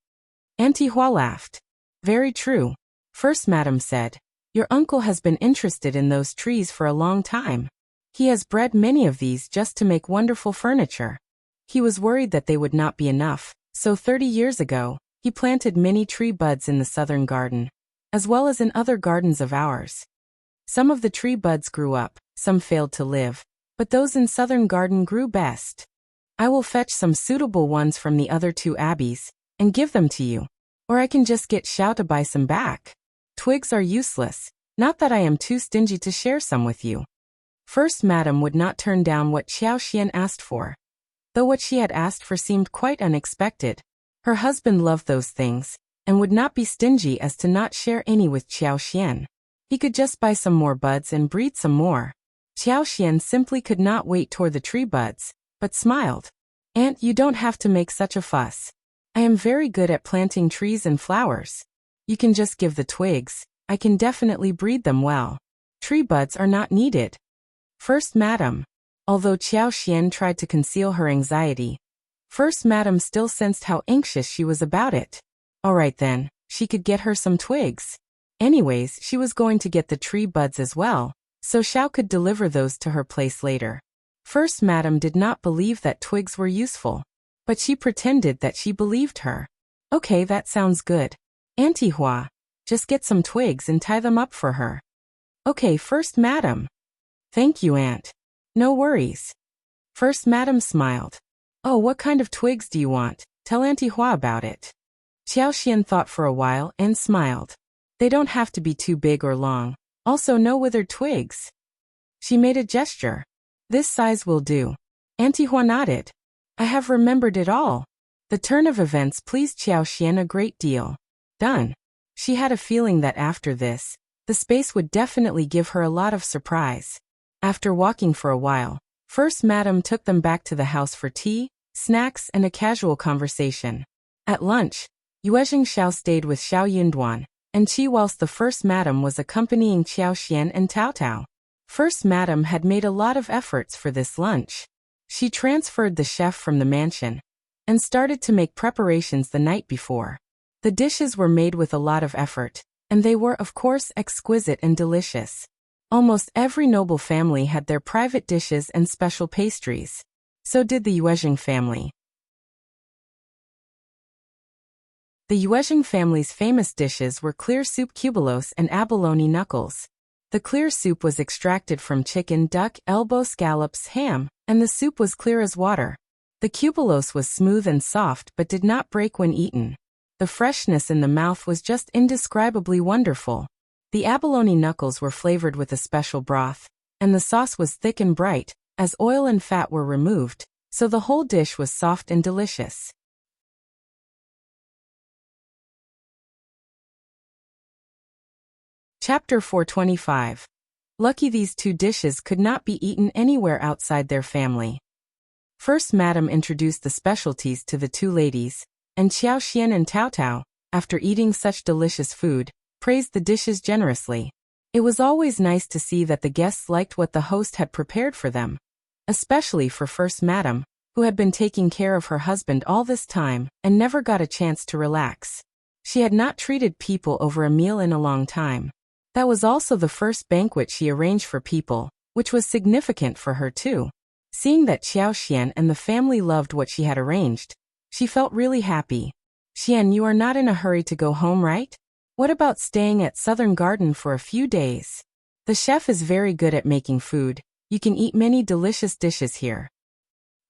Auntie Hua laughed. Very true. First Madam said. Your uncle has been interested in those trees for a long time. He has bred many of these just to make wonderful furniture. He was worried that they would not be enough, so 30 years ago, he planted many tree buds in the southern garden, as well as in other gardens of ours. Some of the tree buds grew up, some failed to live, but those in southern garden grew best. I will fetch some suitable ones from the other two abbeys, and give them to you. Or I can just get Qiao to buy some back. Twigs are useless, not that I am too stingy to share some with you. First Madam would not turn down what Qiao asked for. Though what she had asked for seemed quite unexpected, her husband loved those things, and would not be stingy as to not share any with Qiao. He could just buy some more buds and breed some more. Qiao simply could not wait toward the tree buds, but smiled. Aunt, you don't have to make such a fuss. I am very good at planting trees and flowers. You can just give the twigs. I can definitely breed them well. Tree buds are not needed. First Madam. Although Qiao tried to conceal her anxiety, First Madam still sensed how anxious she was about it. Alright then, she could get her some twigs. Anyways, she was going to get the tree buds as well, so Qiao could deliver those to her place later. First Madam did not believe that twigs were useful, but she pretended that she believed her. Okay, that sounds good. Auntie Hua, just get some twigs and tie them up for her. Okay, First Madam. Thank you, Aunt. No worries. First Madam smiled. Oh, what kind of twigs do you want? Tell Auntie Hua about it. Qiao thought for a while and smiled. They don't have to be too big or long. Also no withered twigs. She made a gesture. This size will do. Auntie Hua nodded. I have remembered it all. The turn of events pleased Qiao a great deal. Done. She had a feeling that after this, the space would definitely give her a lot of surprise. After walking for a while, First Madam took them back to the house for tea, snacks and a casual conversation. At lunch, Yuezheng stayed with Xiao Yunduan and Qi whilst the First Madam was accompanying Qiao and Tao. First Madam had made a lot of efforts for this lunch. She transferred the chef from the mansion and started to make preparations the night before. The dishes were made with a lot of effort, and they were of course exquisite and delicious. Almost every noble family had their private dishes and special pastries. So did the Yuezheng family. The Yuezheng family's famous dishes were clear soup cubulos and abalone knuckles. The clear soup was extracted from chicken, duck, elbow, scallops, ham, and the soup was clear as water. The cubulos was smooth and soft but did not break when eaten. The freshness in the mouth was just indescribably wonderful. The abalone knuckles were flavored with a special broth, and the sauce was thick and bright, as oil and fat were removed, so the whole dish was soft and delicious. Chapter 425. Lucky these two dishes could not be eaten anywhere outside their family. First Madam introduced the specialties to the two ladies, and Qiao and Tao, after eating such delicious food, praised the dishes generously. It was always nice to see that the guests liked what the host had prepared for them. Especially for First Madam, who had been taking care of her husband all this time and never got a chance to relax. She had not treated people over a meal in a long time. That was also the first banquet she arranged for people, which was significant for her too. Seeing that Qiao and the family loved what she had arranged, she felt really happy. Xian, you are not in a hurry to go home, right? What about staying at Southern Garden for a few days? The chef is very good at making food. You can eat many delicious dishes here.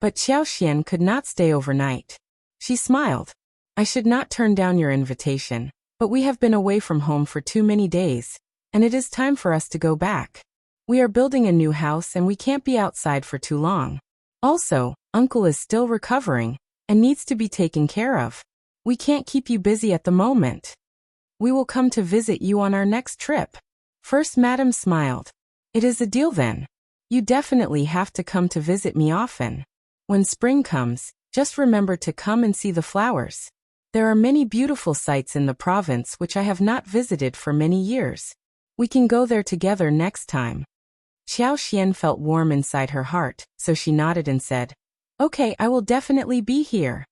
But Qiao could not stay overnight. She smiled. I should not turn down your invitation, but we have been away from home for too many days, and it is time for us to go back. We are building a new house and we can't be outside for too long. Also, Uncle is still recovering and needs to be taken care of. We can't keep you busy at the moment. We will come to visit you on our next trip. First Madam smiled. It is a deal then. You definitely have to come to visit me often. When spring comes, just remember to come and see the flowers. There are many beautiful sites in the province which I have not visited for many years. We can go there together next time. Qiao Xian felt warm inside her heart, so she nodded and said, Okay, I will definitely be here.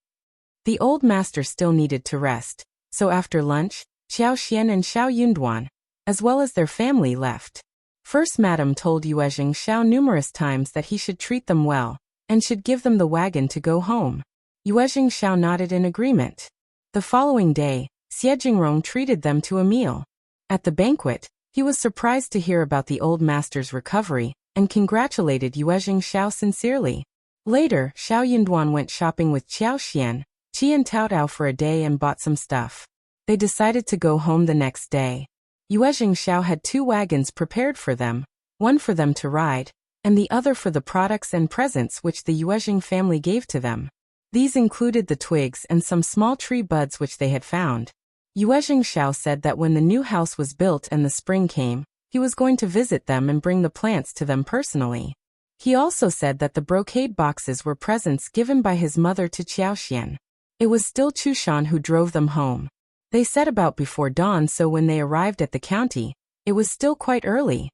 The old master still needed to rest, so after lunch, Qiao Xian and Xiao Yunduan, as well as their family, left. First Madam told Yuezheng Xiao numerous times that he should treat them well, and should give them the wagon to go home. Yuezheng Xiao nodded in agreement. The following day, Xie Jingrong treated them to a meal. At the banquet, he was surprised to hear about the old master's recovery, and congratulated Yuezheng Xiao sincerely. Later, Xiao Yunduan went shopping with Qiao Xian, Qi and Taotao for a day and bought some stuff. They decided to go home the next day. Yuezheng Xiao had 2 wagons prepared for them, one for them to ride, and the other for the products and presents which the Yuezheng family gave to them. These included the twigs and some small tree buds which they had found. Yuezheng Xiao said that when the new house was built and the spring came, he was going to visit them and bring the plants to them personally. He also said that the brocade boxes were presents given by his mother to Qiao Xian. It was still Chushan who drove them home. They set about before dawn, so when they arrived at the county, it was still quite early.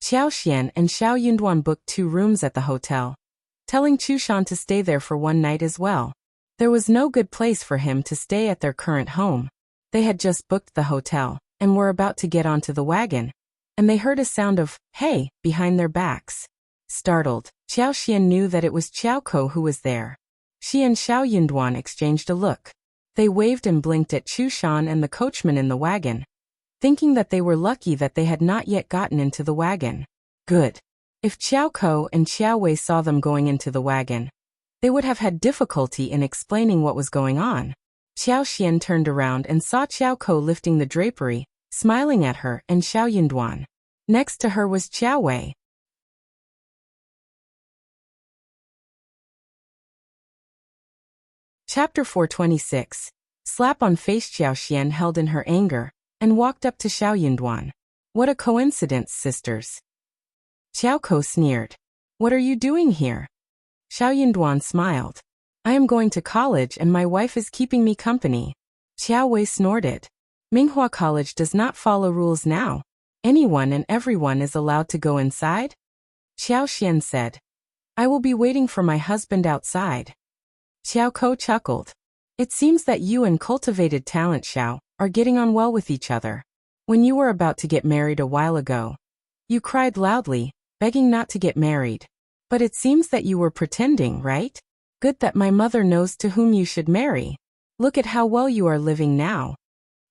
Qiao Xian and Xiao Yunduan booked 2 rooms at the hotel, telling Chushan to stay there for one night as well. There was no good place for him to stay at their current home. They had just booked the hotel, and were about to get onto the wagon, and they heard a sound of, hey, behind their backs. Startled, Qiao Xian knew that it was Qiao Ko who was there. She and Xiao Yunduan exchanged a look. They waved and blinked at Chushan and the coachman in the wagon, thinking that they were lucky that they had not yet gotten into the wagon. Good. If Qiao Ko and Qiao Wei saw them going into the wagon, they would have had difficulty in explaining what was going on. Qiao Xian turned around and saw Qiao Ko lifting the drapery, smiling at her, and Xiao Yunduan. Next to her was Qiao Wei. Chapter 426. Slap on face. Qiao Xian held in her anger, and walked up to Xiao Yunduan. What a coincidence, sisters. Qiao Ko sneered. What are you doing here? Xiao Yunduan smiled. I am going to college and my wife is keeping me company. Qiao Wei snorted. Minghua College does not follow rules now. Anyone and everyone is allowed to go inside? Xiao Xian said. I will be waiting for my husband outside. Qiao Ko chuckled. It seems that you and cultivated talent Xiao are getting on well with each other. When you were about to get married a while ago, you cried loudly, begging not to get married. But it seems that you were pretending, right? Good that my mother knows to whom you should marry. Look at how well you are living now.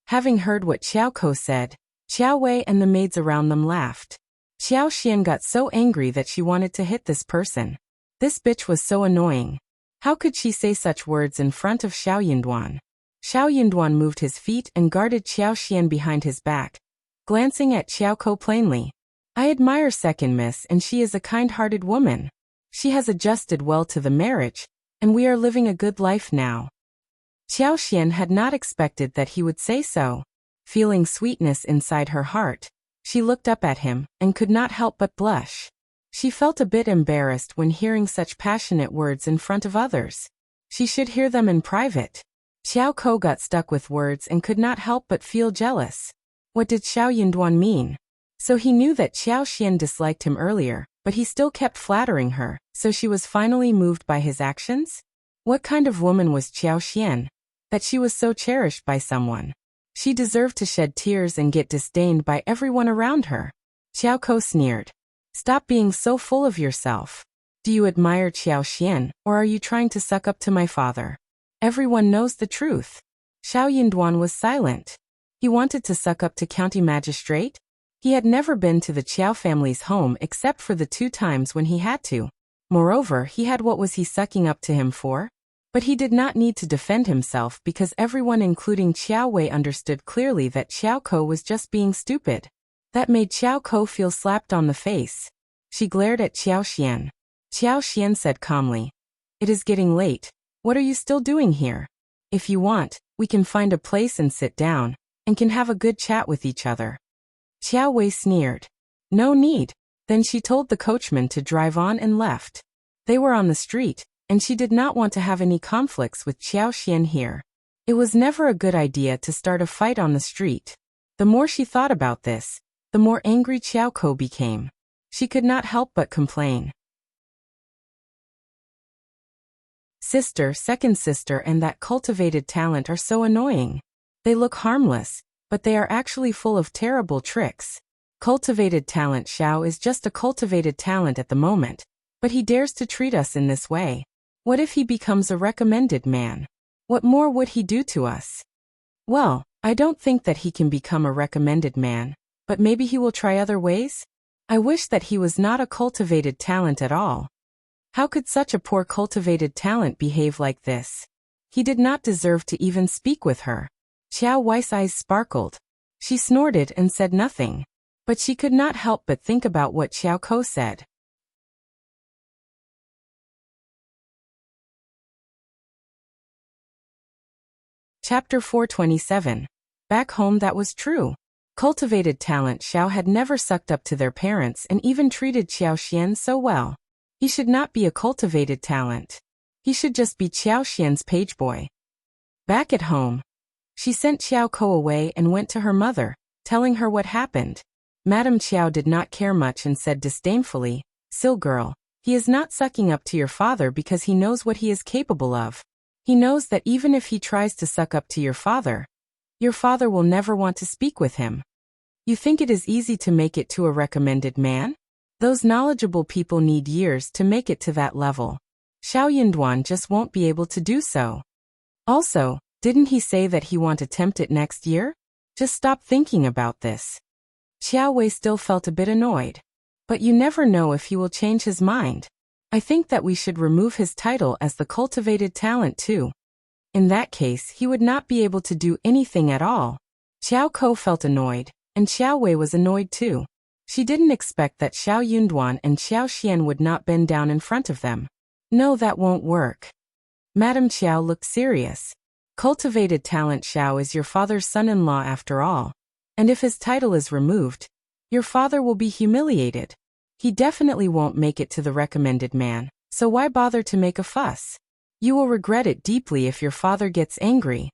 Having heard what Qiao Ko said, Qiao Wei and the maids around them laughed. Qiao Xian got so angry that she wanted to hit this person. This bitch was so annoying. How could she say such words in front of Xiao Yunduan? Xiao Yunduan moved his feet and guarded Qiao Xian behind his back, glancing at Qiao Ko plainly. I admire second miss, and she is a kind-hearted woman. She has adjusted well to the marriage, and we are living a good life now. Qiao Xian had not expected that he would say so. Feeling sweetness inside her heart, she looked up at him, and could not help but blush. She felt a bit embarrassed when hearing such passionate words in front of others. She should hear them in private. Qiao Ko got stuck with words and could not help but feel jealous. What did Xiao Yunduan mean? So he knew that Qiao Xian disliked him earlier, but he still kept flattering her, so she was finally moved by his actions? What kind of woman was Qiao Xian, that she was so cherished by someone? She deserved to shed tears and get disdained by everyone around her. Qiao Ko sneered. Stop being so full of yourself. Do you admire Qiao Xian, or are you trying to suck up to my father? Everyone knows the truth. Xiao Yunduan was silent. He wanted to suck up to county magistrate? He had never been to the Qiao family's home except for the 2 times when he had to. Moreover, he had what was he sucking up to him for? But he did not need to defend himself because everyone including Qiao Wei understood clearly that Qiao Ko was just being stupid. That made Qiao Ko feel slapped on the face. She glared at Qiao Xian. Qiao Xian said calmly, "It is getting late. What are you still doing here? If you want, we can find a place and sit down, and can have a good chat with each other." Qiao Wei sneered. "No need." Then she told the coachman to drive on and left. They were on the street, and she did not want to have any conflicts with Qiao Xian here. It was never a good idea to start a fight on the street. The more she thought about this, the more angry Qiao Ko became. She could not help but complain. Sister, second sister, and that cultivated talent are so annoying. They look harmless, but they are actually full of terrible tricks. Cultivated talent Xiao is just a cultivated talent at the moment, but he dares to treat us in this way. What if he becomes a recommended man? What more would he do to us? Well, I don't think that he can become a recommended man, but maybe he will try other ways? I wish that he was not a cultivated talent at all. How could such a poor cultivated talent behave like this? He did not deserve to even speak with her. Qiao Wei's eyes sparkled. She snorted and said nothing. But she could not help but think about what Qiao Ko said. Chapter 427. Back home. That was true. Cultivated talent Xiao had never sucked up to their parents and even treated Qiao Xian so well. He should not be a cultivated talent. He should just be Qiao Xian's page boy. Back at home, she sent Qiao Ko away and went to her mother, telling her what happened. Madame Qiao did not care much and said disdainfully, "Sil girl, he is not sucking up to your father because he knows what he is capable of. He knows that even if he tries to suck up to your father will never want to speak with him. You think it is easy to make it to a recommended man? Those knowledgeable people need years to make it to that level. Xiao Yunduan just won't be able to do so. Also, didn't he say that he won't attempt it next year? Just stop thinking about this." Qiao Wei still felt a bit annoyed. "But you never know if he will change his mind. I think that we should remove his title as the cultivated talent too. In that case, he would not be able to do anything at all." Qiao Ko felt annoyed, and Qiao Wei was annoyed too. She didn't expect that Xiao Yunduan and Qiao Xian would not bend down in front of them. "No, that won't work." Madame Qiao looked serious. "Cultivated talent Xiao is your father's son-in-law after all. And if his title is removed, your father will be humiliated. He definitely won't make it to the recommended man, so why bother to make a fuss? You will regret it deeply if your father gets angry."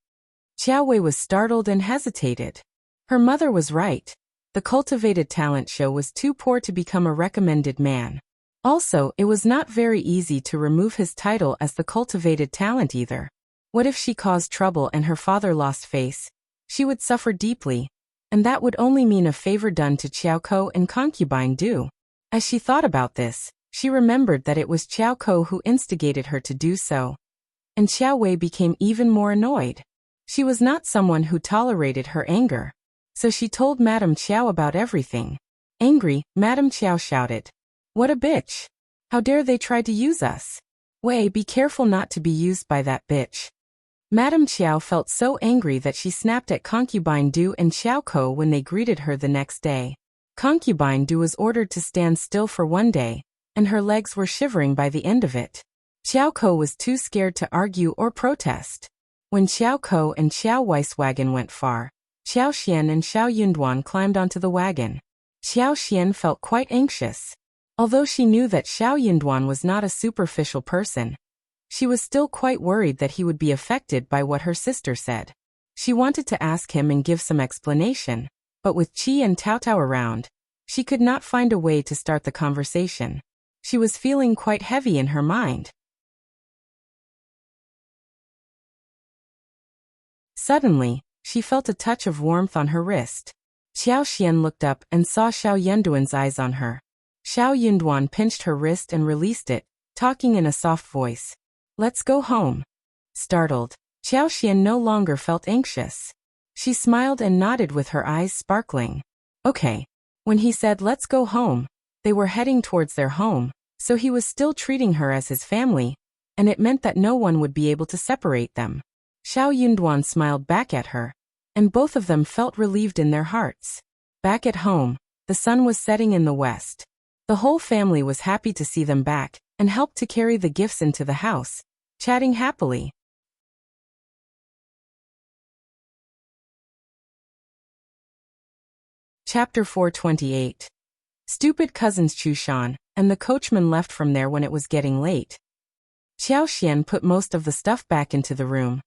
Qiao Wei was startled and hesitated. Her mother was right. The cultivated talent show was too poor to become a recommended man. Also, it was not very easy to remove his title as the cultivated talent either. What if she caused trouble and her father lost face? She would suffer deeply, and that would only mean a favor done to Qiao Ko and concubine Du. As she thought about this, she remembered that it was Qiao Ko who instigated her to do so. And Qiao Wei became even more annoyed. She was not someone who tolerated her anger. So she told Madame Qiao about everything. Angry, Madame Qiao shouted, "What a bitch! How dare they try to use us? Wei, be careful not to be used by that bitch." Madame Qiao felt so angry that she snapped at concubine Du and Qiao Ko when they greeted her the next day. Concubine Du was ordered to stand still for 1 day, and her legs were shivering by the end of it. Qiao Ko was too scared to argue or protest. When Qiao Ko and Qiao Wei's wagon went far, Qiao Xian and Xiao Yunduan climbed onto the wagon. Xiao Xian felt quite anxious. Although she knew that Xiao Yunduan was not a superficial person, she was still quite worried that he would be affected by what her sister said. She wanted to ask him and give some explanation, but with Qi and Tao Tao around, she could not find a way to start the conversation. She was feeling quite heavy in her mind. Suddenly, she felt a touch of warmth on her wrist. Xiao Xian looked up and saw Xiao Yunduan's eyes on her. Xiao Yunduan pinched her wrist and released it, talking in a soft voice. "Let's go home." Startled, Xiao Xian no longer felt anxious. She smiled and nodded with her eyes sparkling. Okay. When he said let's go home, they were heading towards their home, so he was still treating her as his family, and it meant that no one would be able to separate them. Xiao Yunduan smiled back at her, and both of them felt relieved in their hearts. Back at home, The sun was setting in the west. The whole family was happy to see them back, and helped to carry the gifts into the house, chatting happily. Chapter 428. Stupid cousins Chushan, and the coachman left from there when it was getting late. Qiao put most of the stuff back into the room,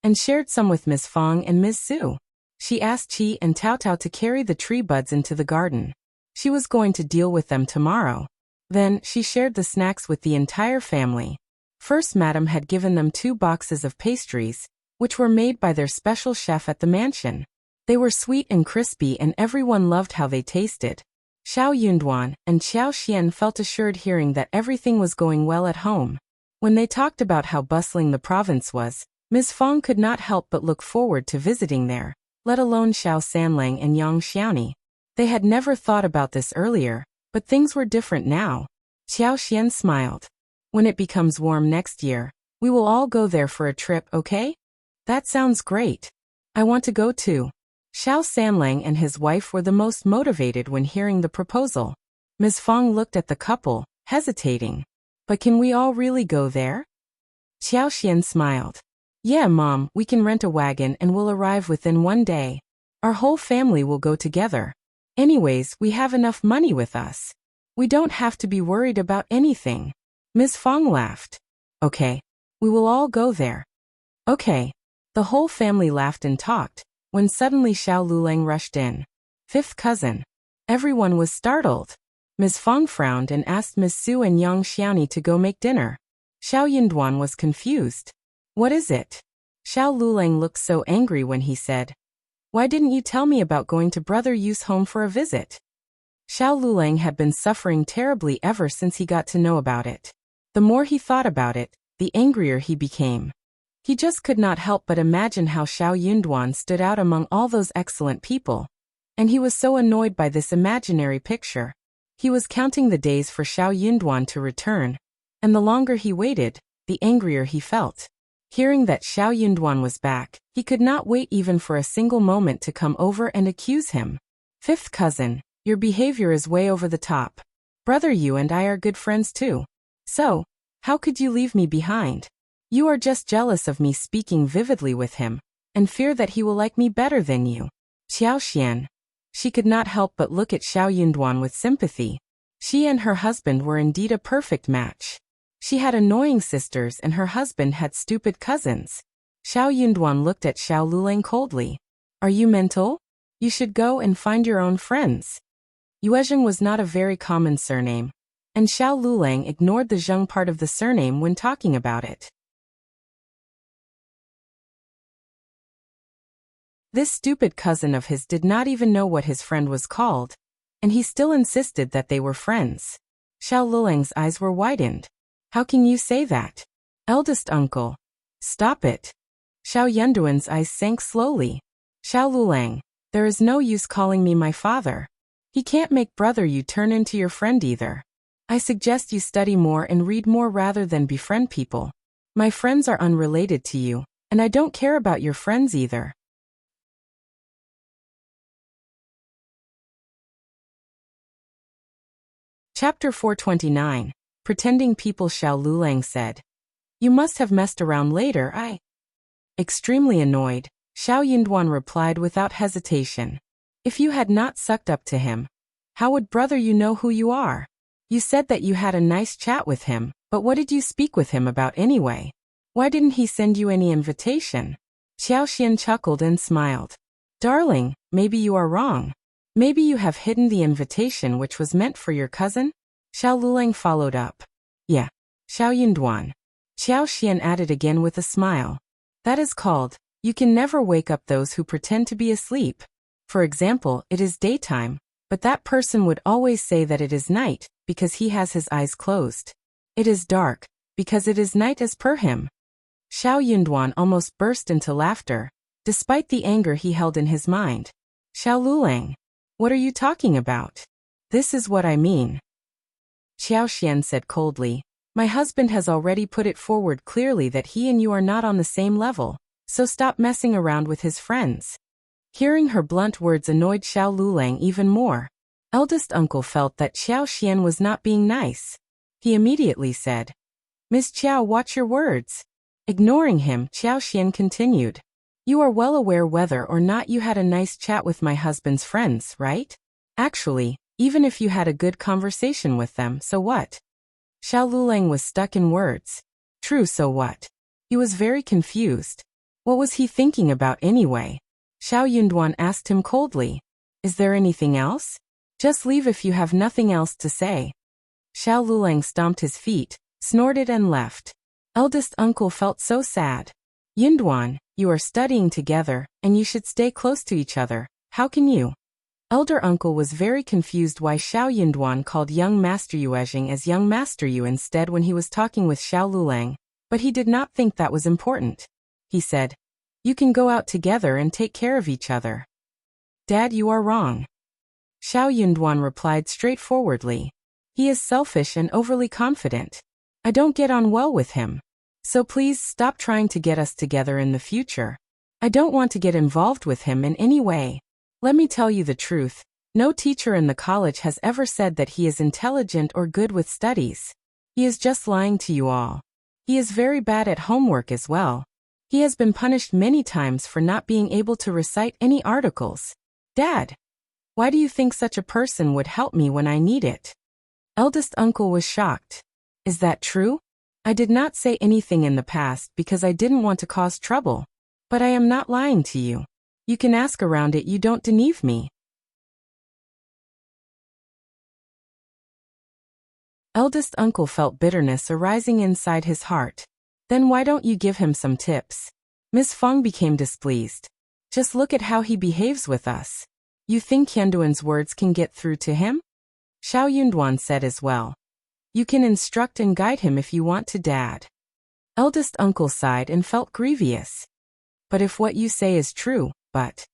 and shared some with Miss Fong and Ms. Su. She asked Qi and Tao Tao to carry the tree buds into the garden. She was going to deal with them tomorrow. Then, she shared the snacks with the entire family. First, Madam had given them 2 boxes of pastries, which were made by their special chef at the mansion. They were sweet and crispy and everyone loved how they tasted. Xiao Yunduan and Qiao Xian felt assured hearing that everything was going well at home. When they talked about how bustling the province was, Ms. Fong could not help but look forward to visiting there, let alone Xiao Sanlang and Yang Xiaoni. They had never thought about this earlier, but things were different now. Qiao Xian smiled. When it becomes warm next year, we will all go there for a trip, okay? That sounds great. I want to go too. Xiao Sanlang and his wife were the most motivated when hearing the proposal. Ms. Fong looked at the couple, hesitating. But can we all really go there? Qiao Xian smiled. Yeah, Mom, we can rent a wagon and we'll arrive within 1 day. Our whole family will go together. Anyways, we have enough money with us. We don't have to be worried about anything. Ms. Fong laughed. Okay. We will all go there. Okay. The whole family laughed and talked, when suddenly Xiao Lulang rushed in. 5th cousin. Everyone was startled. Ms. Fong frowned and asked Ms. Su and Yang Xiaoni to go make dinner. Xiao Yunduan was confused. What is it? Xiao Lulang looked so angry when he said, Why didn't you tell me about going to Brother Yu's home for a visit? Xiao Lulang had been suffering terribly ever since he got to know about it. The more he thought about it, the angrier he became. He just could not help but imagine how Xiao Yunduan stood out among all those excellent people. And he was so annoyed by this imaginary picture. He was counting the days for Xiao Yunduan to return, and the longer he waited, the angrier he felt. Hearing that Xiao Yunduan was back, he could not wait even for a single moment to come over and accuse him. 5th cousin, your behavior is way over the top. Brother Yu and I are good friends too. So, how could you leave me behind? You are just jealous of me speaking vividly with him, and fear that he will like me better than you. Qiao Xian. She could not help but look at Xiao Yunduan with sympathy. She and her husband were indeed a perfect match. She had annoying sisters and her husband had stupid cousins. Xiao Yunduan looked at Xiao Lulang coldly. Are you mental? You should go and find your own friends. Yuezheng was not a very common surname, and Xiao Lulang ignored the Zheng part of the surname when talking about it. This stupid cousin of his did not even know what his friend was called, and he still insisted that they were friends. Xiao Lulang's eyes were widened. How can you say that? Eldest uncle. Stop it. Xiao Yunduan's eyes sank slowly. Xiao Lulang, there is no use calling me my father. He can't make Brother Yu turn into your friend either. I suggest you study more and read more rather than befriend people. My friends are unrelated to you, and I don't care about your friends either. Chapter 429. Pretending people. Xiao Lulang said. You must have messed around later, Extremely annoyed, Xiao Yunduan replied without hesitation. If you had not sucked up to him, how would Brother Yu know who you are? You said that you had a nice chat with him, but what did you speak with him about anyway? Why didn't he send you any invitation? Qiao Xian chuckled and smiled. Darling, maybe you are wrong. Maybe you have hidden the invitation which was meant for your cousin? Xiao Lulang followed up. Yeah. Xiao Yunduan. Qiao Xian added again with a smile. That is called, you can never wake up those who pretend to be asleep. For example, it is daytime, but that person would always say that it is night, because he has his eyes closed. It is dark, because it is night as per him. Xiao Yunduan almost burst into laughter, despite the anger he held in his mind. Xiao Lulang. What are you talking about? This is what I mean. Qiao Xian said coldly. My husband has already put it forward clearly that he and you are not on the same level, so stop messing around with his friends. Hearing her blunt words annoyed Xiao Lulang even more. Eldest uncle felt that Qiao Xian was not being nice. He immediately said, "Ms. Qiao, watch your words." Ignoring him, Qiao Xian continued, "You are well aware whether or not you had a nice chat with my husband's friends, right? Actually, even if you had a good conversation with them, so what?" Xiao Luleng was stuck in words. True, so what? He was very confused. What was he thinking about anyway? Xiao Yunduan asked him coldly, "Is there anything else? Just leave if you have nothing else to say." Xiao Luleng stomped his feet, snorted and left. Eldest uncle felt so sad. "Yunduan, you are studying together, and you should stay close to each other. How can you?" Elder uncle was very confused why Xiao Yunduan called young Master Yuezheng as young Master Yu instead when he was talking with Xiao Luleng, but he did not think that was important. He said, "You can go out together and take care of each other." "Dad, you are wrong." Xiao Yunduan replied straightforwardly. "He is selfish and overly confident. I don't get on well with him. So please stop trying to get us together in the future. I don't want to get involved with him in any way. Let me tell you the truth, no teacher in the college has ever said that he is intelligent or good with studies. He is just lying to you all. He is very bad at homework as well. He has been punished many times for not being able to recite any articles. Dad, why do you think such a person would help me when I need it?" Eldest uncle was shocked. "Is that true? I did not say anything in the past because I didn't want to cause trouble. But I am not lying to you. You can ask around it, you don't deceive me." Eldest uncle felt bitterness arising inside his heart. "Then why don't you give him some tips?" Miss Feng became displeased. "Just look at how he behaves with us. You think Yanduan's words can get through to him?" Xiao Yunduan said as well. "You can instruct and guide him if you want to, Dad." Eldest uncle sighed and felt grievous. "But if what you say is true, but..."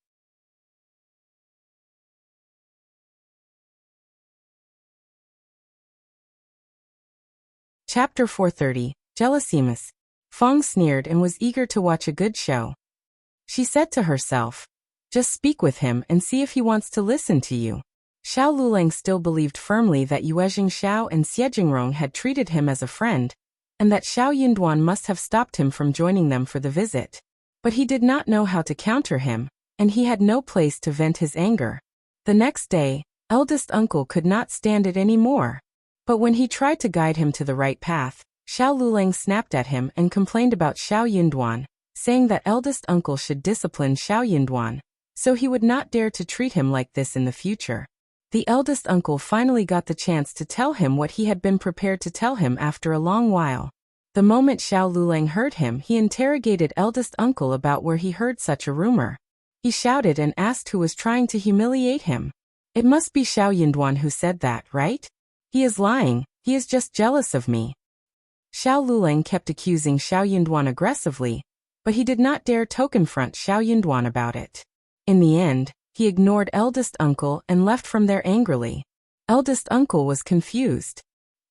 Chapter 430, Jealousy. Ms. Feng sneered and was eager to watch a good show. She said to herself, "Just speak with him and see if he wants to listen to you." Xiao Luleng still believed firmly that Yuezheng Xiao and Xie had treated him as a friend, and that Xiao Yunduan must have stopped him from joining them for the visit. But he did not know how to counter him, and he had no place to vent his anger. The next day, eldest uncle could not stand it any more. But when he tried to guide him to the right path, Xiao Luleng snapped at him and complained about Xiao Yunduan, saying that eldest uncle should discipline Xiao Yunduan, so he would not dare to treat him like this in the future. The eldest uncle finally got the chance to tell him what he had been prepared to tell him after a long while. The moment Xiao Luleng heard him, he interrogated eldest uncle about where he heard such a rumor. He shouted and asked who was trying to humiliate him. "It must be Xiao Yunduan who said that, right? He is lying, he is just jealous of me." Xiao Luleng kept accusing Xiao Yunduan aggressively, but he did not dare to confront Xiao Yunduan about it. In the end, he ignored eldest uncle and left from there angrily. Eldest uncle was confused.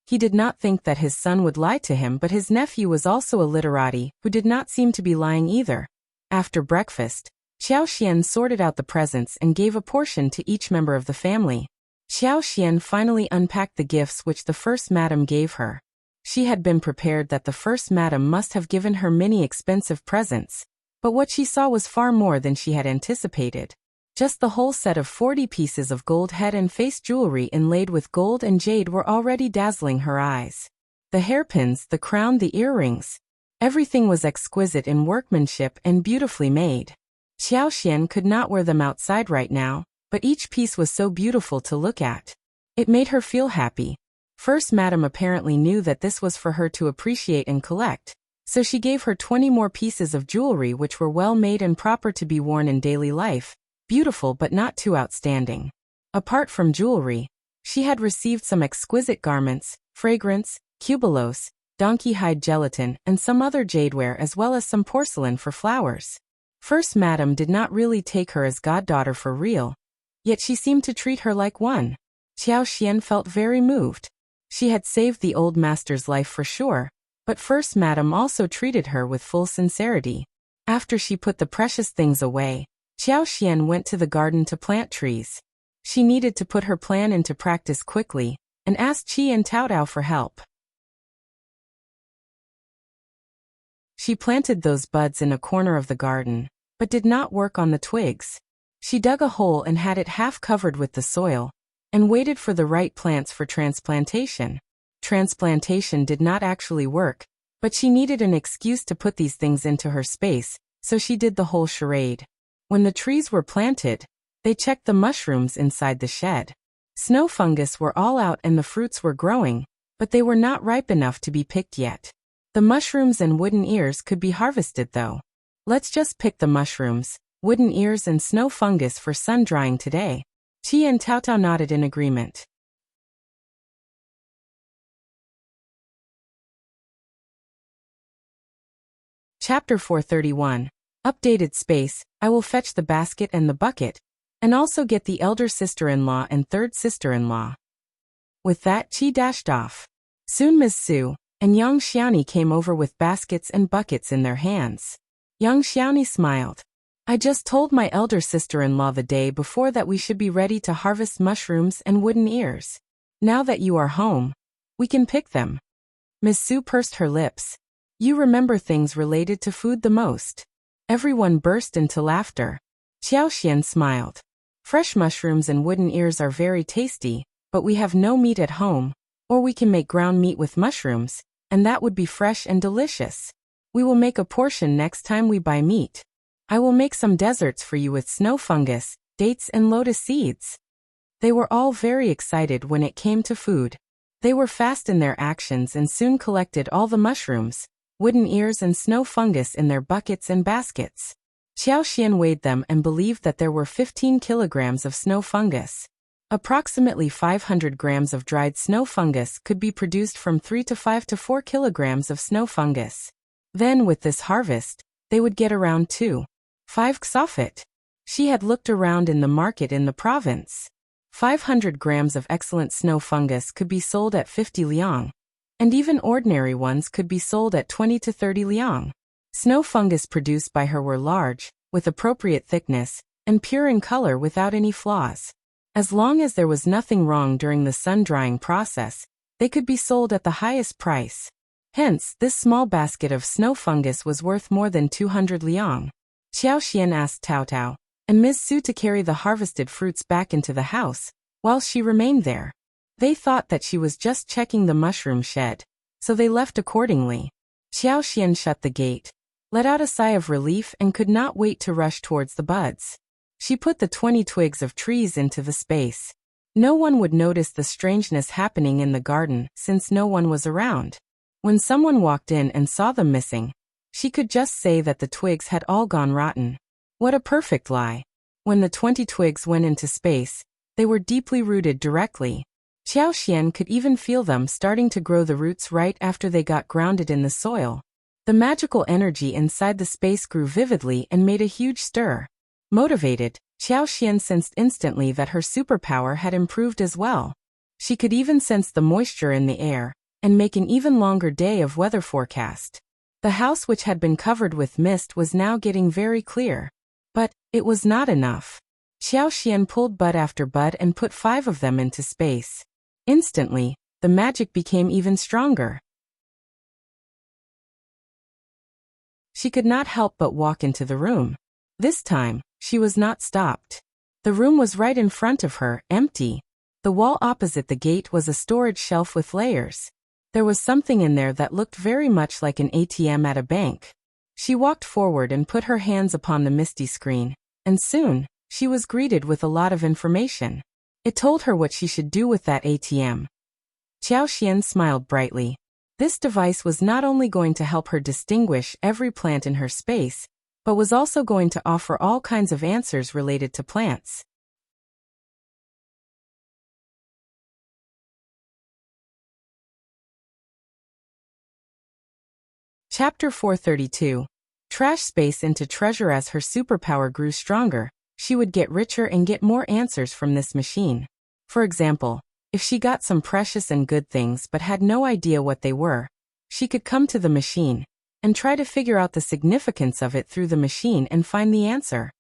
He did not think that his son would lie to him, but his nephew was also a literati who did not seem to be lying either. After breakfast, Qiao Xian sorted out the presents and gave a portion to each member of the family. Qiao Xian finally unpacked the gifts which the first madam gave her. She had been prepared that the first madam must have given her many expensive presents, but what she saw was far more than she had anticipated. Just the whole set of 40 pieces of gold head and face jewelry inlaid with gold and jade were already dazzling her eyes. The hairpins, the crown, the earrings. Everything was exquisite in workmanship and beautifully made. Qiao Xian could not wear them outside right now, but each piece was so beautiful to look at. It made her feel happy. First Madam apparently knew that this was for her to appreciate and collect, so she gave her 20 more pieces of jewelry which were well made and proper to be worn in daily life. Beautiful but not too outstanding. Apart from jewelry, she had received some exquisite garments, fragrance, cubulos, donkey hide gelatin, and some other jadeware as well as some porcelain for flowers. First Madam did not really take her as goddaughter for real, yet she seemed to treat her like one. Qiao Xian felt very moved. She had saved the old master's life for sure, but First Madam also treated her with full sincerity. After she put the precious things away, Qiao Xian went to the garden to plant trees. She needed to put her plan into practice quickly, and asked Qi and Taotao for help. She planted those buds in a corner of the garden, but did not work on the twigs. She dug a hole and had it half covered with the soil, and waited for the right plants for transplantation. Transplantation did not actually work, but she needed an excuse to put these things into her space, so she did the whole charade. When the trees were planted, they checked the mushrooms inside the shed. Snow fungus were all out and the fruits were growing, but they were not ripe enough to be picked yet. The mushrooms and wooden ears could be harvested though. Let's just pick the mushrooms, wooden ears and snow fungus for sun drying today. Qi and Taotao nodded in agreement. Chapter 431. Updated space. I will fetch the basket and the bucket, and also get the elder sister-in-law and third sister-in-law. With that, Qi dashed off. Soon Ms.Mi and Yang Xiaoni came over with baskets and buckets in their hands. Yang Xiaoni smiled. I just told my elder sister-in-law the day before that we should be ready to harvest mushrooms and wooden ears. Now that you are home, we can pick them. Ms.Mi pursed her lips. You remember things related to food the most. Everyone burst into laughter. Qiao smiled. Fresh mushrooms and wooden ears are very tasty, but we have no meat at home, or we can make ground meat with mushrooms, and that would be fresh and delicious. We will make a portion next time we buy meat. I will make some desserts for you with snow fungus, dates and lotus seeds. They were all very excited when it came to food. They were fast in their actions and soon collected all the mushrooms, wooden ears and snow fungus in their buckets and baskets. Qiao weighed them and believed that there were 15 kilograms of snow fungus. Approximately 500 grams of dried snow fungus could be produced from 3 to 5 to 4 kilograms of snow fungus. Then with this harvest, they would get around 2.5 xofit. She had looked around in the market in the province. 500 grams of excellent snow fungus could be sold at 50 liang, and even ordinary ones could be sold at 20 to 30 liang. Snow fungus produced by her were large, with appropriate thickness, and pure in color without any flaws. As long as there was nothing wrong during the sun-drying process, they could be sold at the highest price. Hence, this small basket of snow fungus was worth more than 200 liang. Qiao asked Taotao and Ms.Mi to carry the harvested fruits back into the house, while she remained there. They thought that she was just checking the mushroom shed, so they left accordingly. Qiao shut the gate, let out a sigh of relief and could not wait to rush towards the buds. She put the 20 twigs of trees into the space. No one would notice the strangeness happening in the garden since no one was around. When someone walked in and saw them missing, she could just say that the twigs had all gone rotten. What a perfect lie. When the 20 twigs went into space, they were deeply rooted directly. Qiao could even feel them starting to grow the roots right after they got grounded in the soil. The magical energy inside the space grew vividly and made a huge stir. Motivated, Qiao sensed instantly that her superpower had improved as well. She could even sense the moisture in the air, and make an even longer day of weather forecast. The house which had been covered with mist was now getting very clear. But it was not enough. Qiao pulled bud after bud and put 5 of them into space. Instantly, the magic became even stronger. She could not help but walk into the room. This time, she was not stopped. The room was right in front of her, empty. The wall opposite the gate was a storage shelf with layers. There was something in there that looked very much like an ATM at a bank. She walked forward and put her hands upon the misty screen, and soon, she was greeted with a lot of information. It told her what she should do with that ATM. Qiao smiled brightly. This device was not only going to help her distinguish every plant in her space, but was also going to offer all kinds of answers related to plants. Chapter 432. Trash space into treasure. As her superpower grew stronger, she would get richer and get more answers from this machine. For example, if she got some precious and good things but had no idea what they were, she could come to the machine and try to figure out the significance of it through the machine and find the answer.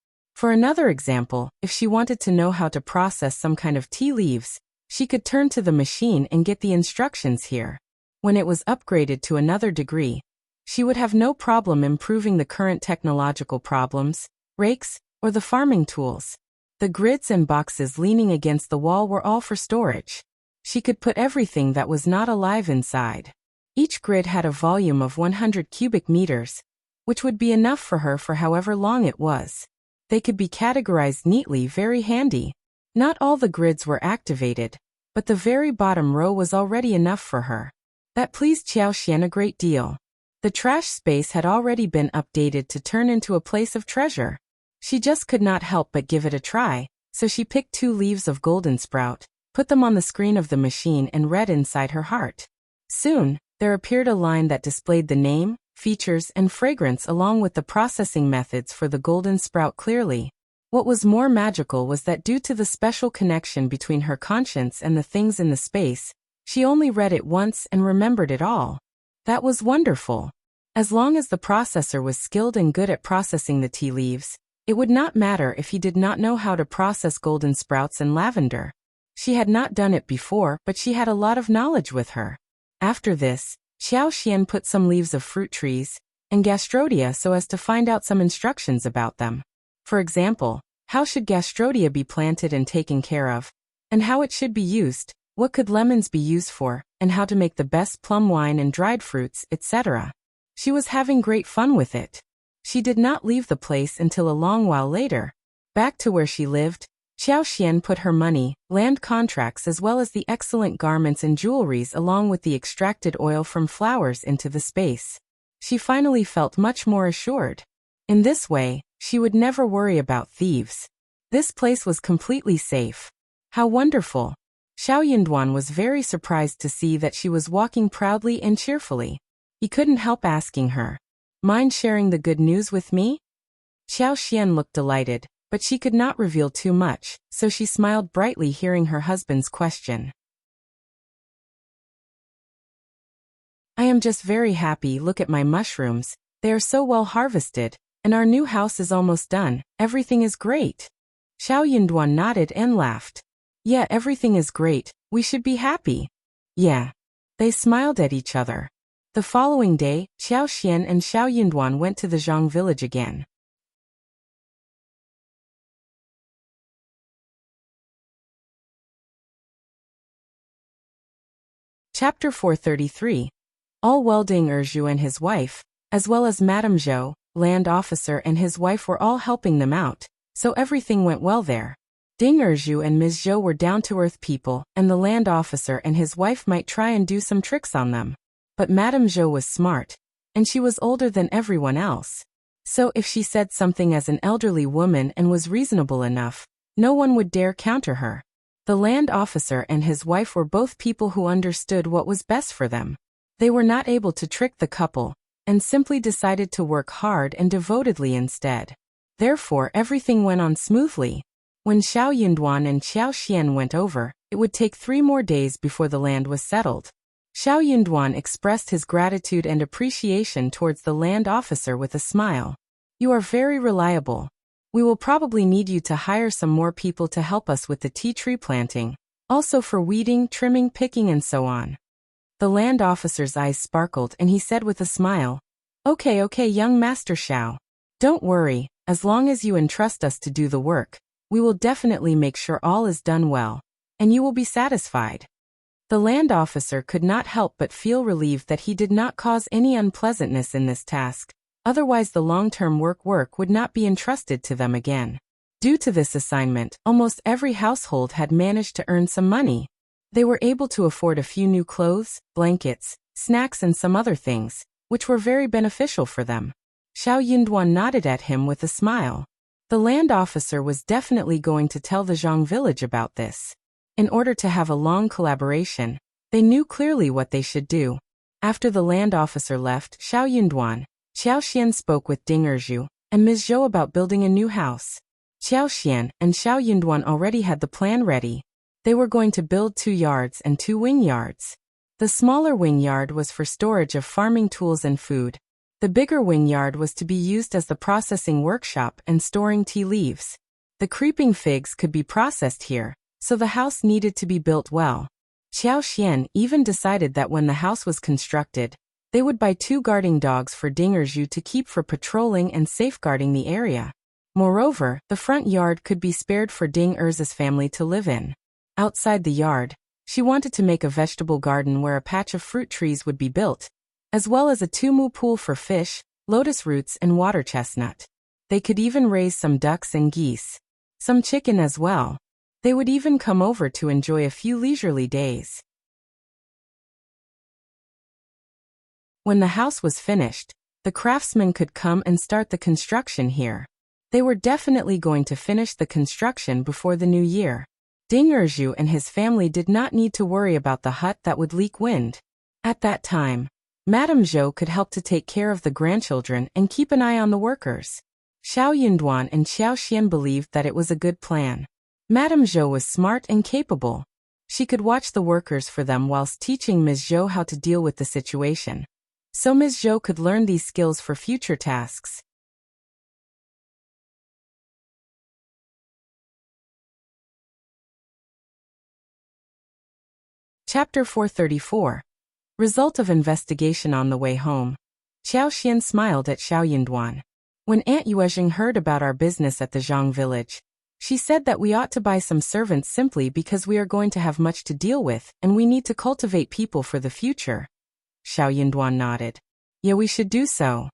For another example, if she wanted to know how to process some kind of tea leaves, she could turn to the machine and get the instructions here. When it was upgraded to another degree, she would have no problem improving the current technological problems, rakes, or the farming tools. The grids and boxes leaning against the wall were all for storage. She could put everything that was not alive inside. Each grid had a volume of 100 cubic meters, which would be enough for her for however long it was. They could be categorized neatly, very handy. Not all the grids were activated, but the very bottom row was already enough for her. That pleased Qiao a great deal. The trash space had already been updated to turn into a place of treasure. She just could not help but give it a try, so she picked 2 leaves of golden sprout, put them on the screen of the machine and read inside her heart. Soon, there appeared a line that displayed the name, features, and fragrance along with the processing methods for the golden sprout clearly. What was more magical was that due to the special connection between her conscience and the things in the space, she only read it once and remembered it all. That was wonderful. As long as the processor was skilled and good at processing the tea leaves, it would not matter if he did not know how to process golden sprouts and lavender. She had not done it before, but she had a lot of knowledge with her. After this, Qiao put some leaves of fruit trees and gastrodia so as to find out some instructions about them. For example, how should gastrodia be planted and taken care of, and how it should be used, what could lemons be used for, and how to make the best plum wine and dried fruits, etc. She was having great fun with it. She did not leave the place until a long while later. Back to where she lived, Qiao put her money, land contracts as well as the excellent garments and jewelries along with the extracted oil from flowers into the space. She finally felt much more assured. In this way, she would never worry about thieves. This place was completely safe. How wonderful! Xiao Yinduan was very surprised to see that she was walking proudly and cheerfully. He couldn't help asking her, "Mind sharing the good news with me?" Qiao looked delighted, but she could not reveal too much, so she smiled brightly hearing her husband's question. "I am just very happy. Look at my mushrooms. They are so well harvested, and our new house is almost done. Everything is great." Xiao Yinduan nodded and laughed. "Yeah, everything is great. We should be happy." "Yeah." They smiled at each other. The following day, Qiao and Xiao Yinduan went to the Zhang village again. Chapter 433. All well. Ding Erzhu and his wife, as well as Madame Zhou, land officer, and his wife were all helping them out, so everything went well there. Ding Erzhu and Ms. Zhou were down-to-earth people, and the land officer and his wife might try and do some tricks on them. But Madame Zhou was smart, and she was older than everyone else. So if she said something as an elderly woman and was reasonable enough, no one would dare counter her. The land officer and his wife were both people who understood what was best for them. They were not able to trick the couple, and simply decided to work hard and devotedly instead. Everything went on smoothly. When Xiao Yinduan and Qiao went over, it would take 3 more days before the land was settled. Xiao Yinduan expressed his gratitude and appreciation towards the land officer with a smile. "You are very reliable. We will probably need you to hire some more people to help us with the tea tree planting, also for weeding, trimming, picking, and so on." The land officer's eyes sparkled and he said with a smile, Okay, young Master Xiao. Don't worry, as long as you entrust us to do the work, we will definitely make sure all is done well, and you will be satisfied." The land officer could not help but feel relieved that he did not cause any unpleasantness in this task. Otherwise the long-term work would not be entrusted to them again. Due to this assignment, almost every household had managed to earn some money. They were able to afford a few new clothes, blankets, snacks, and some other things, which were very beneficial for them. Xiao Yinduan nodded at him with a smile. The land officer was definitely going to tell the Zhang village about this. In order to have a long collaboration, they knew clearly what they should do. After the land officer left, Xiao Yinduan, Qiao spoke with Ding Erzhu and Ms. Zhou about building a new house. Qiao and Xiao Yinduan already had the plan ready. They were going to build 2 yards and 2 wing yards. The smaller wing yard was for storage of farming tools and food. The bigger wing yard was to be used as the processing workshop and storing tea leaves. The creeping figs could be processed here, so the house needed to be built well. Qiao Xian even decided that when the house was constructed, they would buy 2 guarding dogs for Ding Erju to keep for patrolling and safeguarding the area. Moreover, the front yard could be spared for Ding Erzu's family to live in. Outside the yard, she wanted to make a vegetable garden where a patch of fruit trees would be built, as well as a 2-mu pool for fish, lotus roots and water chestnut. They could even raise some ducks and geese. Some chicken as well. They would even come over to enjoy a few leisurely days. When the house was finished, the craftsmen could come and start the construction here. They were definitely going to finish the construction before the new year. Ding Erju and his family did not need to worry about the hut that would leak wind. At that time, Madame Zhou could help to take care of the grandchildren and keep an eye on the workers. Xiao Yunduan and Qiao Xian believed that it was a good plan. Madame Zhou was smart and capable. She could watch the workers for them whilst teaching Ms. Zhou how to deal with the situation. So Ms. Zhou could learn these skills for future tasks. Chapter 434. Result of investigation on the way home. Qiao Xian smiled at Xiao Yunduan. When Aunt Yuezheng heard about our business at the Zhang village, she said that we ought to buy some servants simply because we are going to have much to deal with and we need to cultivate people for the future. Xiao Yunduan nodded. Yeah, we should do so.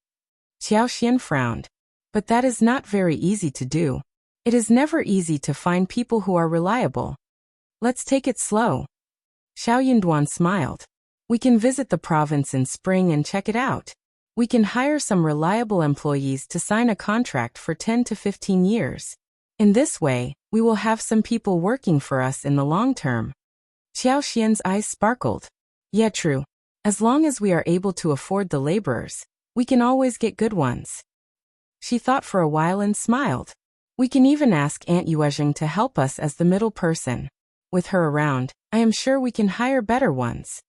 Qiao Xian frowned. But that is not very easy to do. It is never easy to find people who are reliable. Let's take it slow. Xiao Yunduan smiled. We can visit the province in spring and check it out. We can hire some reliable employees to sign a contract for 10 to 15 years. In this way, we will have some people working for us in the long term. Qiao Xian's eyes sparkled. Yeah, true. As long as we are able to afford the laborers, we can always get good ones. She thought for a while and smiled. We can even ask Aunt Yuezheng to help us as the middle person. With her around, I am sure we can hire better ones.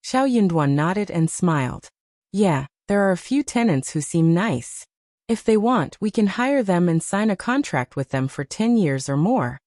Xiao Yunduan nodded and smiled. Yeah, there are a few tenants who seem nice. If they want, we can hire them and sign a contract with them for 10 years or more.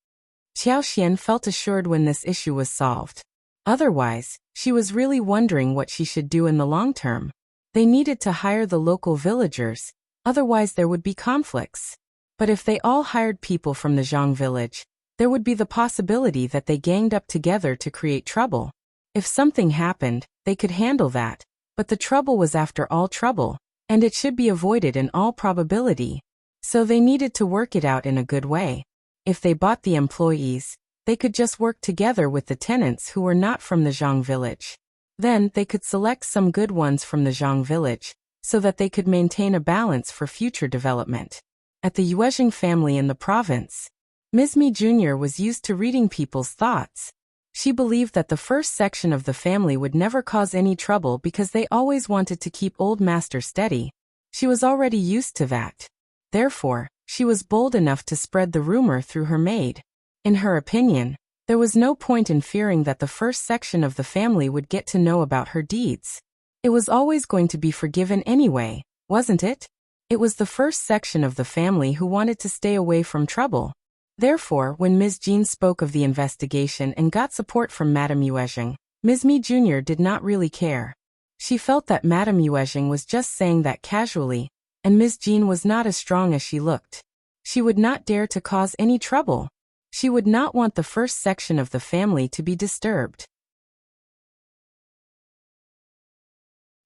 Qiao Xian felt assured when this issue was solved. Otherwise, she was really wondering what she should do in the long term. They needed to hire the local villagers, otherwise there would be conflicts. But if they all hired people from the Zhang village, there would be the possibility that they ganged up together to create trouble. If something happened, they could handle that. But the trouble was after all trouble, and it should be avoided in all probability. So they needed to work it out in a good way. If they bought the employees, they could just work together with the tenants who were not from the Zhang village. Then they could select some good ones from the Zhang village, so that they could maintain a balance for future development. At the Yuezheng family in the province, Ms.Mi Jr. was used to reading people's thoughts. She believed that the first section of the family would never cause any trouble because they always wanted to keep old master steady. She was already used to that. Therefore, she was bold enough to spread the rumor through her maid. In her opinion, there was no point in fearing that the first section of the family would get to know about her deeds. It was always going to be forgiven anyway, wasn't it? It was the first section of the family who wanted to stay away from trouble. Therefore, when Ms. Jean spoke of the investigation and got support from Madame Yuezheng, Ms.Mi Jr. did not really care. She felt that Madame Yuezheng was just saying that casually, and Ms. Jean was not as strong as she looked. She would not dare to cause any trouble. She would not want the first section of the family to be disturbed.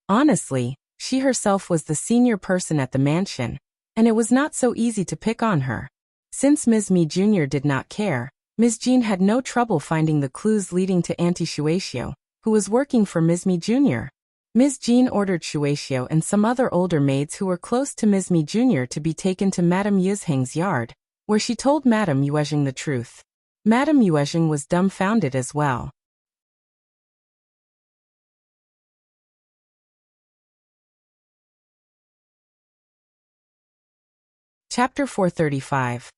Honestly, she herself was the senior person at the mansion, and it was not so easy to pick on her. Since Ms.Mi Jr. did not care, Ms. Jean had no trouble finding the clues leading to Auntie Shuexiu, who was working for Ms.Mi Jr. Ms. Jean ordered Shuexiu and some other older maids who were close to Ms.Mi Jr. to be taken to Madame Yuezheng's yard, where she told Madame Yuezheng the truth. Madame Yuezheng was dumbfounded as well. Chapter 435.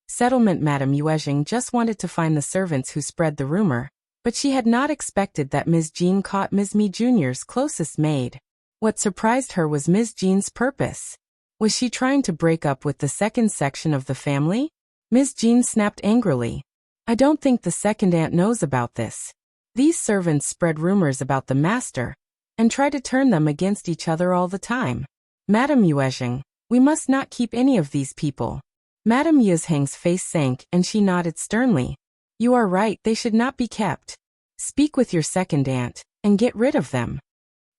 Settlement. Madame Yuezheng just wanted to find the servants who spread the rumor, but she had not expected that Ms. Jean caught Ms.Mi Jr.'s closest maid. What surprised her was Ms. Jean's purpose. Was she trying to break up with the second section of the family? Ms. Jean snapped angrily. I don't think the second aunt knows about this. These servants spread rumors about the master and try to turn them against each other all the time. Madame Yuezheng, we must not keep any of these people. Madame Yuezheng's face sank and she nodded sternly. You are right, they should not be kept. Speak with your second aunt and get rid of them.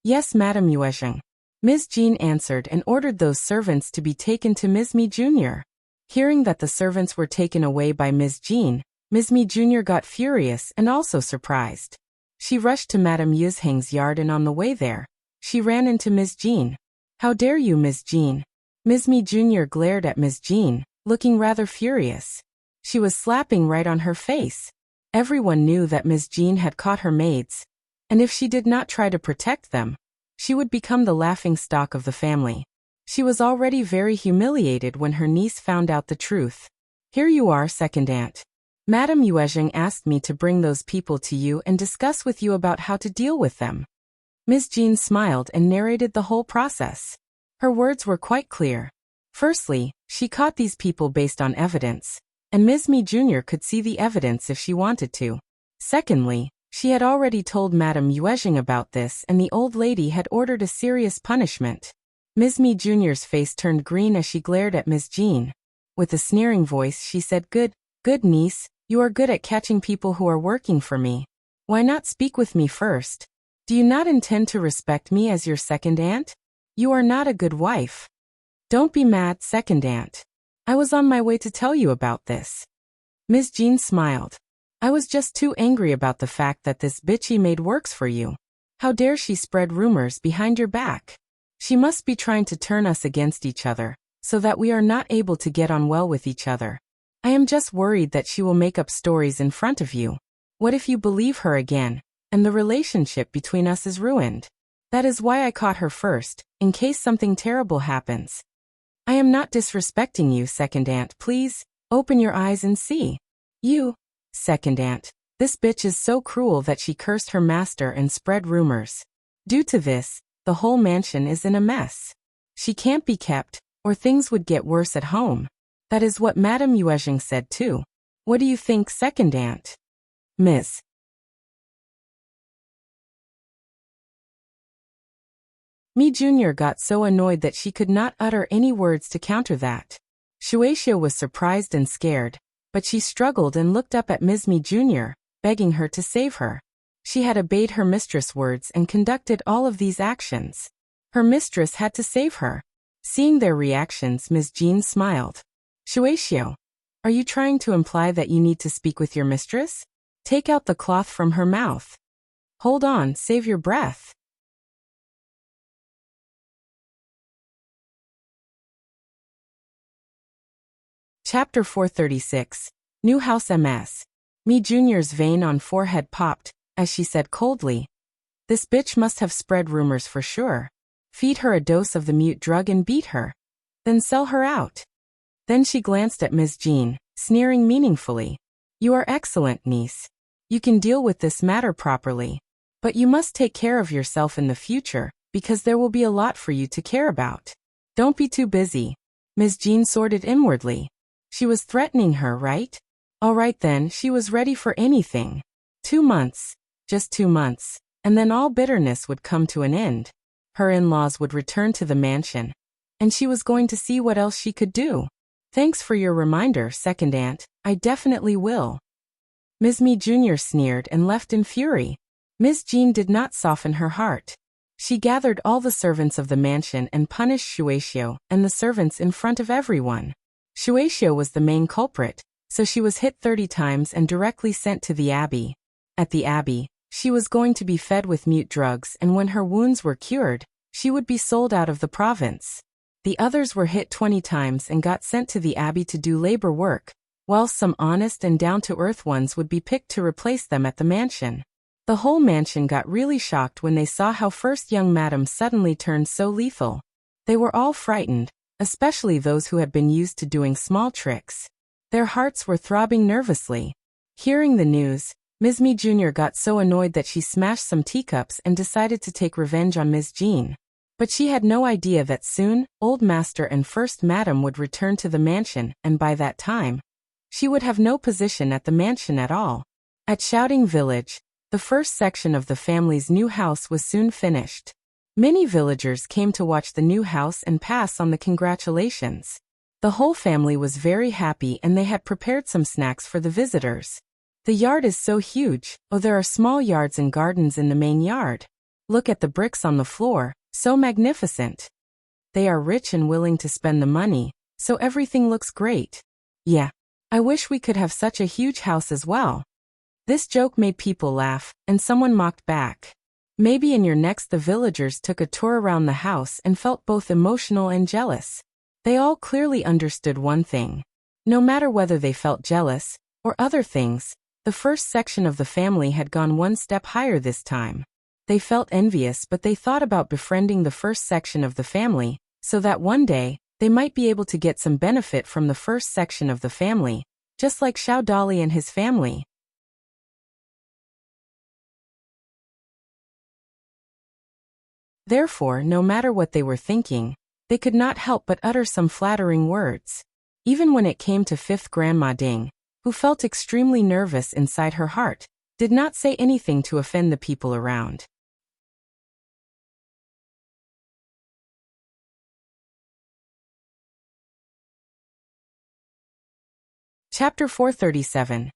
Yes, Madame Yuezheng. Ms. Jean answered and ordered those servants to be taken to Ms.Mi Jr. Hearing that the servants were taken away by Ms. Jean, Ms.Mi Jr. got furious and also surprised. She rushed to Madame Yuezheng's yard and on the way there, she ran into Ms. Jean. How dare you, Ms. Jean? Ms.Mi Jr. glared at Ms. Jean, looking rather furious. She was slapping right on her face. Everyone knew that Ms. Jean had caught her maids, and if she did not try to protect them, she would become the laughingstock of the family. She was already very humiliated when her niece found out the truth. Here you are, second aunt. Madame Yuezheng asked me to bring those people to you and discuss with you about how to deal with them. Ms. Jean smiled and narrated the whole process. Her words were quite clear. Firstly, she caught these people based on evidence, and Ms.Mi Jr. could see the evidence if she wanted to. Secondly, she had already told Madame Yuezheng about this and the old lady had ordered a serious punishment. Ms.Mi Jr.'s face turned green as she glared at Ms. Jean. With a sneering voice she said, Good niece, you are good at catching people who are working for me. Why not speak with me first? Do you not intend to respect me as your second aunt? You are not a good wife. Don't be mad, second aunt. I was on my way to tell you about this. Ms. Jean smiled. I was just too angry about the fact that this bitchy maid works for you. How dare she spread rumors behind your back? She must be trying to turn us against each other, so that we are not able to get on well with each other. I am just worried that she will make up stories in front of you. What if you believe her again, and the relationship between us is ruined? That is why I caught her first, in case something terrible happens. I am not disrespecting you, second aunt. Please, open your eyes and see. You, second aunt, this bitch is so cruel that she cursed her master and spread rumors. Due to this, the whole mansion is in a mess. She can't be kept, or things would get worse at home. That is what Madame Yuezheng said too. What do you think, second aunt? Ms.Mi Jr. got so annoyed that she could not utter any words to counter that. Qiao was surprised and scared, but she struggled and looked up at Ms.Mi Jr., begging her to save her. She had obeyed her mistress' words and conducted all of these actions. Her mistress had to save her. Seeing their reactions, Ms. Jean smiled. Qiao, are you trying to imply that you need to speak with your mistress? Take out the cloth from her mouth. Hold on, save your breath. Chapter 436. New House Ms.Mi Jr.'s vein on forehead popped, as she said coldly. This bitch must have spread rumors for sure. Feed her a dose of the mute drug and beat her. Then sell her out. Then she glanced at Ms. Jean, sneering meaningfully. You are excellent, niece. You can deal with this matter properly. But you must take care of yourself in the future, because there will be a lot for you to care about. Don't be too busy. Ms. Jean sorted inwardly. She was threatening her, right? All right then, she was ready for anything. 2 months. Just 2 months. And then all bitterness would come to an end. Her in-laws would return to the mansion. And she was going to see what else she could do. Thanks for your reminder, second aunt. I definitely will. Ms.Mi Jr. sneered and left in fury. Ms. Jean did not soften her heart. She gathered all the servants of the mansion and punished Qiao and the servants in front of everyone. Qiao was the main culprit, so she was hit 30 times and directly sent to the abbey. At the abbey, she was going to be fed with mute drugs, and when her wounds were cured, she would be sold out of the province. The others were hit 20 times and got sent to the abbey to do labor work, whilst some honest and down-to-earth ones would be picked to replace them at the mansion. The whole mansion got really shocked when they saw how first young madam suddenly turned so lethal. They were all frightened, especially those who had been used to doing small tricks. Their hearts were throbbing nervously. Hearing the news, Ms.Mi Jr. got so annoyed that she smashed some teacups and decided to take revenge on Ms. Jean. But she had no idea that soon, Old Master and First Madam would return to the mansion, and by that time, she would have no position at the mansion at all. At Shouting Village, the first section of the family's new house was soon finished. Many villagers came to watch the new house and pass on the congratulations. The whole family was very happy and they had prepared some snacks for the visitors. The yard is so huge. Oh, there are small yards and gardens in the main yard. Look at the bricks on the floor, so magnificent. They are rich and willing to spend the money, so everything looks great. Yeah, I wish we could have such a huge house as well. This joke made people laugh, and someone mocked back. Maybe in your next the villagers took a tour around the house and felt both emotional and jealous. They all clearly understood one thing. No matter whether they felt jealous, or other things, the first section of the family had gone one step higher this time. They felt envious, but they thought about befriending the first section of the family, so that one day, they might be able to get some benefit from the first section of the family, just like Xiao Dali and his family. Therefore, no matter what they were thinking, they could not help but utter some flattering words. Even when it came to fifth Grandma Ding, who felt extremely nervous inside her heart, did not say anything to offend the people around. Chapter 437.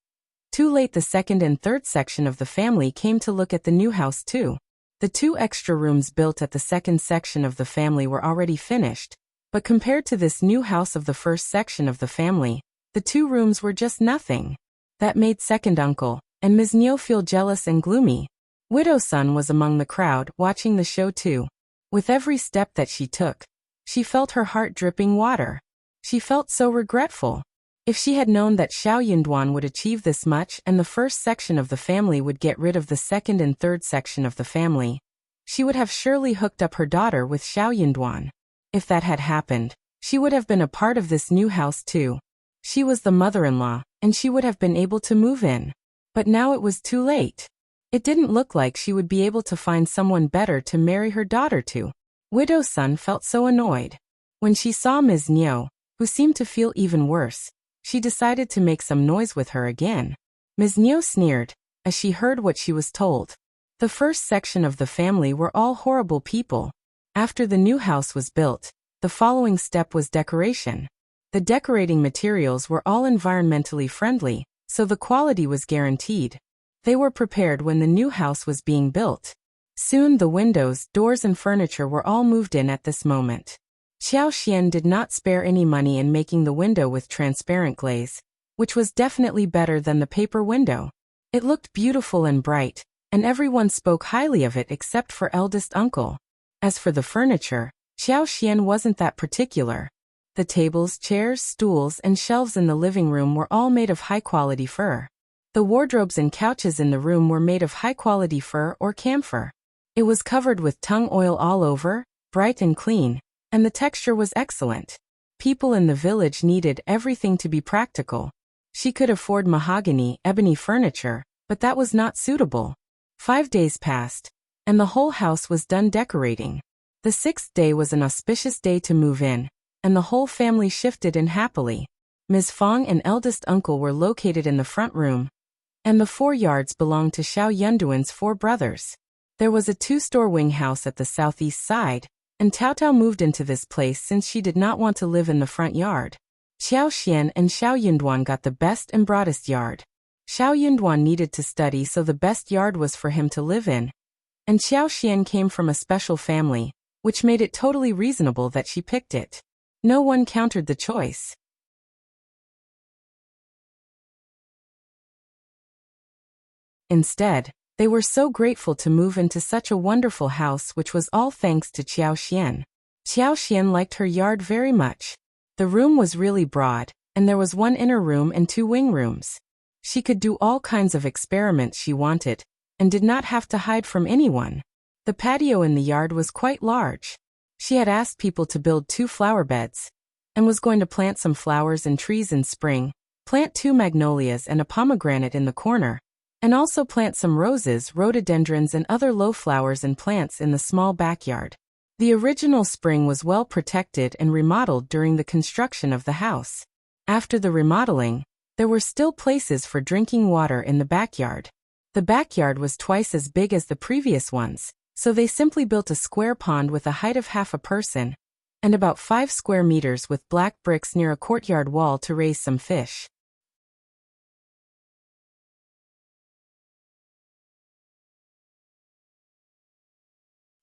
Too late. The second and third section of the family came to look at the new house too. The 2 extra rooms built at the second section of the family were already finished, but compared to this new house of the first section of the family, the 2 rooms were just nothing. That made second uncle and Ms.Mi feel jealous and gloomy. Widow's son was among the crowd, watching the show too. With every step that she took, she felt her heart dripping water. She felt so regretful. If she had known that Xiao Yunduan would achieve this much and the first section of the family would get rid of the second and third section of the family, she would have surely hooked up her daughter with Xiao Yunduan. If that had happened, she would have been a part of this new house too. She was the mother-in-law, and she would have been able to move in. But now it was too late. It didn't look like she would be able to find someone better to marry her daughter to. Widow's son felt so annoyed. When she saw Ms.Mi, who seemed to feel even worse, she decided to make some noise with her again. Ms.Mi sneered, as she heard what she was told. The first section of the family were all horrible people. After the new house was built, the following step was decoration. The decorating materials were all environmentally friendly, so the quality was guaranteed. They were prepared when the new house was being built. Soon the windows, doors and furniture were all moved in at this moment. Qiao Xian did not spare any money in making the window with transparent glaze, which was definitely better than the paper window. It looked beautiful and bright, and everyone spoke highly of it except for eldest uncle. As for the furniture, Qiao Xian wasn't that particular. The tables, chairs, stools, and shelves in the living room were all made of high-quality fur. The wardrobes and couches in the room were made of high-quality fur or camphor. It was covered with tung oil all over, bright and clean, and the texture was excellent. People in the village needed everything to be practical. She could afford mahogany, ebony furniture, but that was not suitable. 5 days passed, and the whole house was done decorating. The 6th day was an auspicious day to move in, and the whole family shifted in happily. Ms. Fong and eldest uncle were located in the front room, and the 4 yards belonged to Xiao Yunduan's 4 brothers. There was a 2-store wing house at the southeast side, and Tao Tao moved into this place since she did not want to live in the front yard. Xiao Xian and Xiao Yunduan got the best and broadest yard. Xiao Yunduan needed to study, so the best yard was for him to live in. And Xiao Xian came from a special family, which made it totally reasonable that she picked it. No one countered the choice. Instead, they were so grateful to move into such a wonderful house, which was all thanks to Qiao Xian. Qiao Xian liked her yard very much. The room was really broad, and there was 1 inner room and 2 wing rooms. She could do all kinds of experiments she wanted, and did not have to hide from anyone. The patio in the yard was quite large. She had asked people to build 2 flower beds, and was going to plant some flowers and trees in spring, plant 2 magnolias and a pomegranate in the corner, and also plant some roses, rhododendrons and other low flowers and plants in the small backyard. The original spring was well protected and remodeled during the construction of the house. After the remodeling, there were still places for drinking water in the backyard. The backyard was twice as big as the previous ones, so they simply built a square pond with a height of half a person, and about 5 square meters with black bricks near a courtyard wall to raise some fish.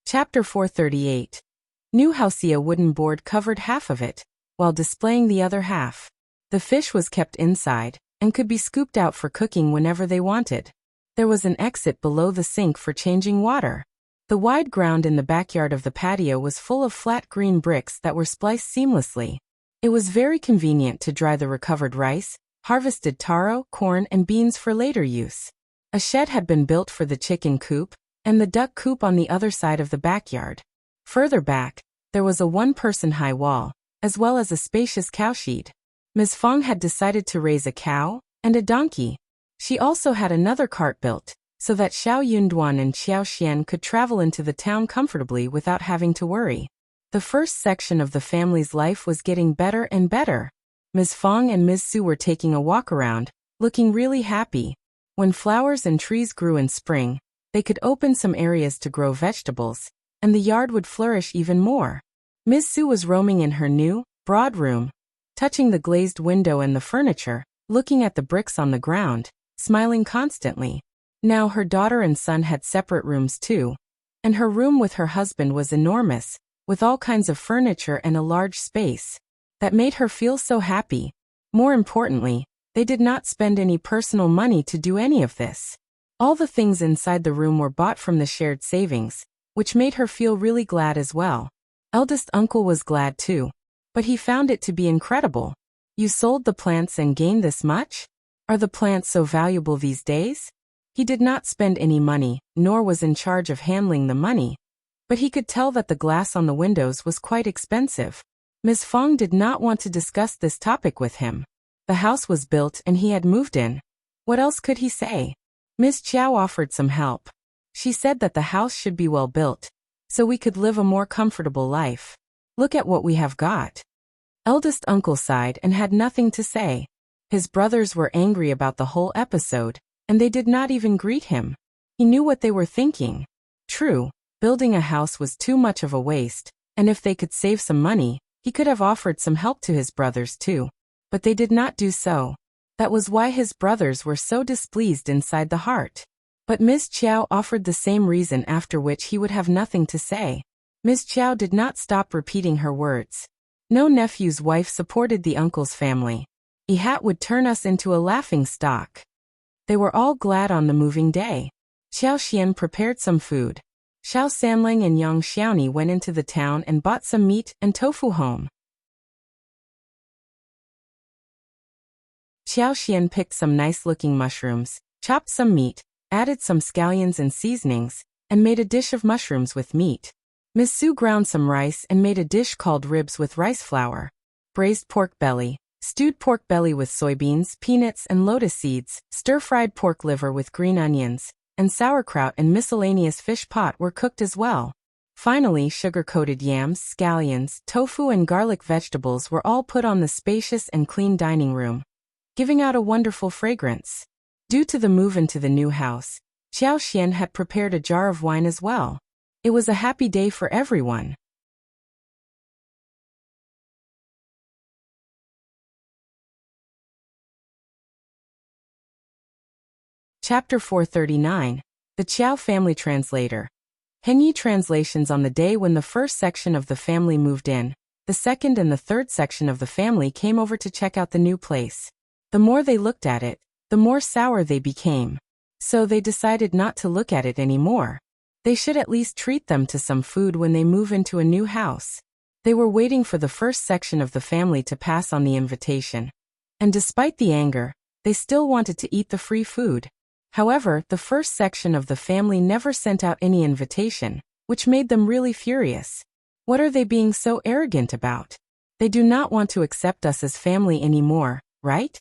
Chapter 438. New Wuxia wooden board covered half of it, while displaying the other half. The fish was kept inside, and could be scooped out for cooking whenever they wanted. There was an exit below the sink for changing water. The wide ground in the backyard of the patio was full of flat green bricks that were spliced seamlessly. It was very convenient to dry the recovered rice, harvested taro, corn, and beans for later use. A shed had been built for the chicken coop, and the duck coop on the other side of the backyard. Further back, there was a one-person high wall, as well as a spacious cowshed. Ms. Fong had decided to raise a cow and a donkey. She also had another cart built, so that Xiao Yunduan and Qiao Xian could travel into the town comfortably without having to worry. The first section of the family's life was getting better and better. Ms. Fong and Ms. Su were taking a walk around, looking really happy. When flowers and trees grew in spring, they could open some areas to grow vegetables, and the yard would flourish even more. Ms. Su was roaming in her new, broad room, touching the glazed window and the furniture, looking at the bricks on the ground, smiling constantly. Now her daughter and son had separate rooms too, and her room with her husband was enormous, with all kinds of furniture and a large space. That made her feel so happy. More importantly, they did not spend any personal money to do any of this. All the things inside the room were bought from the shared savings, which made her feel really glad as well. Eldest uncle was glad too, but he found it to be incredible. You sold the plants and gained this much? Are the plants so valuable these days? He did not spend any money, nor was in charge of handling the money, but he could tell that the glass on the windows was quite expensive. Ms. Fong did not want to discuss this topic with him. The house was built and he had moved in. What else could he say? Ms. Qiao offered some help. She said that the house should be well built, so we could live a more comfortable life. Look at what we have got. Eldest uncle sighed and had nothing to say. His brothers were angry about the whole episode, and they did not even greet him. He knew what they were thinking. True, building a house was too much of a waste, and if they could save some money, he could have offered some help to his brothers too. But they did not do so. That was why his brothers were so displeased inside the heart. But Ms. Qiao offered the same reason, after which he would have nothing to say. Ms. Qiao did not stop repeating her words. No nephew's wife supported the uncle's family. A hat would turn us into a laughing stock. They were all glad on the moving day. Xiao Xian prepared some food. Xiao Sanling and Yang Xiaoni went into the town and bought some meat and tofu home. Xiao Xian picked some nice-looking mushrooms, chopped some meat, added some scallions and seasonings, and made a dish of mushrooms with meat. Ms. Su ground some rice and made a dish called ribs with rice flour, braised pork belly, stewed pork belly with soybeans, peanuts, and lotus seeds, stir-fried pork liver with green onions, and sauerkraut and miscellaneous fish pot were cooked as well. Finally, sugar-coated yams, scallions, tofu, and garlic vegetables were all put on the spacious and clean dining room, giving out a wonderful fragrance. Due to the move into the new house, Xiao Xian had prepared a jar of wine as well. It was a happy day for everyone. Chapter 439. The Qiao Family Translator. Hengyi translations. On the day when the first section of the family moved in, the second and the third section of the family came over to check out the new place. The more they looked at it, the more sour they became. So they decided not to look at it anymore. They should at least treat them to some food when they move into a new house. They were waiting for the first section of the family to pass on the invitation. And despite the anger, they still wanted to eat the free food. However, the first section of the family never sent out any invitation, which made them really furious. What are they being so arrogant about? They do not want to accept us as family anymore, right?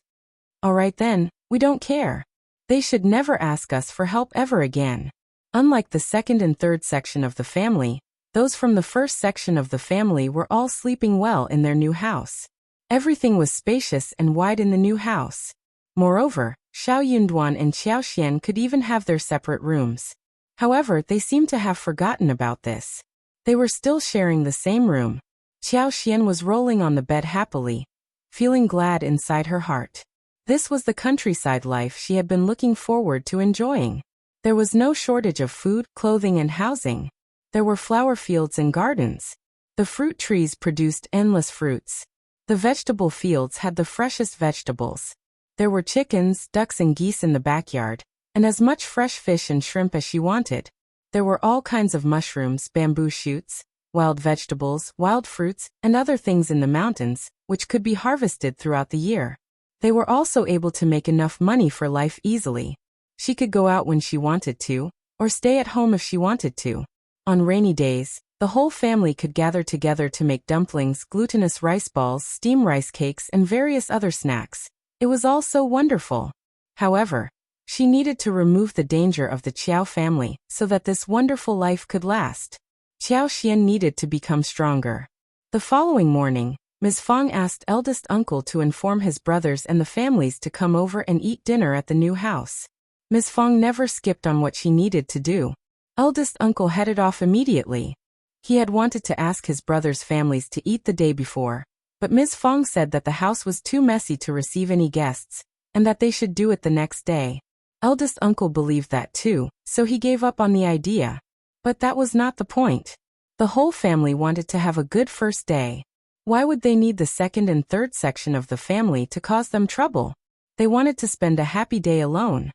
Alright then, we don't care. They should never ask us for help ever again. Unlike the second and third section of the family, Those from the first section of the family were all sleeping well in their new house. Everything was spacious and wide in the new house. Moreover, Xiao Yunduan and Qiao Xian could even have their separate rooms. However, they seemed to have forgotten about this. They were still sharing the same room. Qiao Xian was rolling on the bed happily, feeling glad inside her heart. This was the countryside life she had been looking forward to enjoying. There was no shortage of food, clothing, and housing. There were flower fields and gardens. The fruit trees produced endless fruits. The vegetable fields had the freshest vegetables. There were chickens, ducks, and geese in the backyard, and as much fresh fish and shrimp as she wanted. There were all kinds of mushrooms, bamboo shoots, wild vegetables, wild fruits, and other things in the mountains, which could be harvested throughout the year. They were also able to make enough money for life easily. She could go out when she wanted to, or stay at home if she wanted to. On rainy days, the whole family could gather together to make dumplings, glutinous rice balls, steamed rice cakes, and various other snacks. It was all so wonderful. However, she needed to remove the danger of the Qiao family so that this wonderful life could last. Qiao Xian needed to become stronger. The following morning, Ms. Fang asked eldest uncle to inform his brothers and the families to come over and eat dinner at the new house. Ms. Fang never skipped on what she needed to do. Eldest uncle headed off immediately. He had wanted to ask his brothers' families to eat the day before, but Ms. Fang said that the house was too messy to receive any guests, and that they should do it the next day. Eldest uncle believed that too, so he gave up on the idea. But that was not the point. The whole family wanted to have a good first day. Why would they need the second and third section of the family to cause them trouble? They wanted to spend a happy day alone.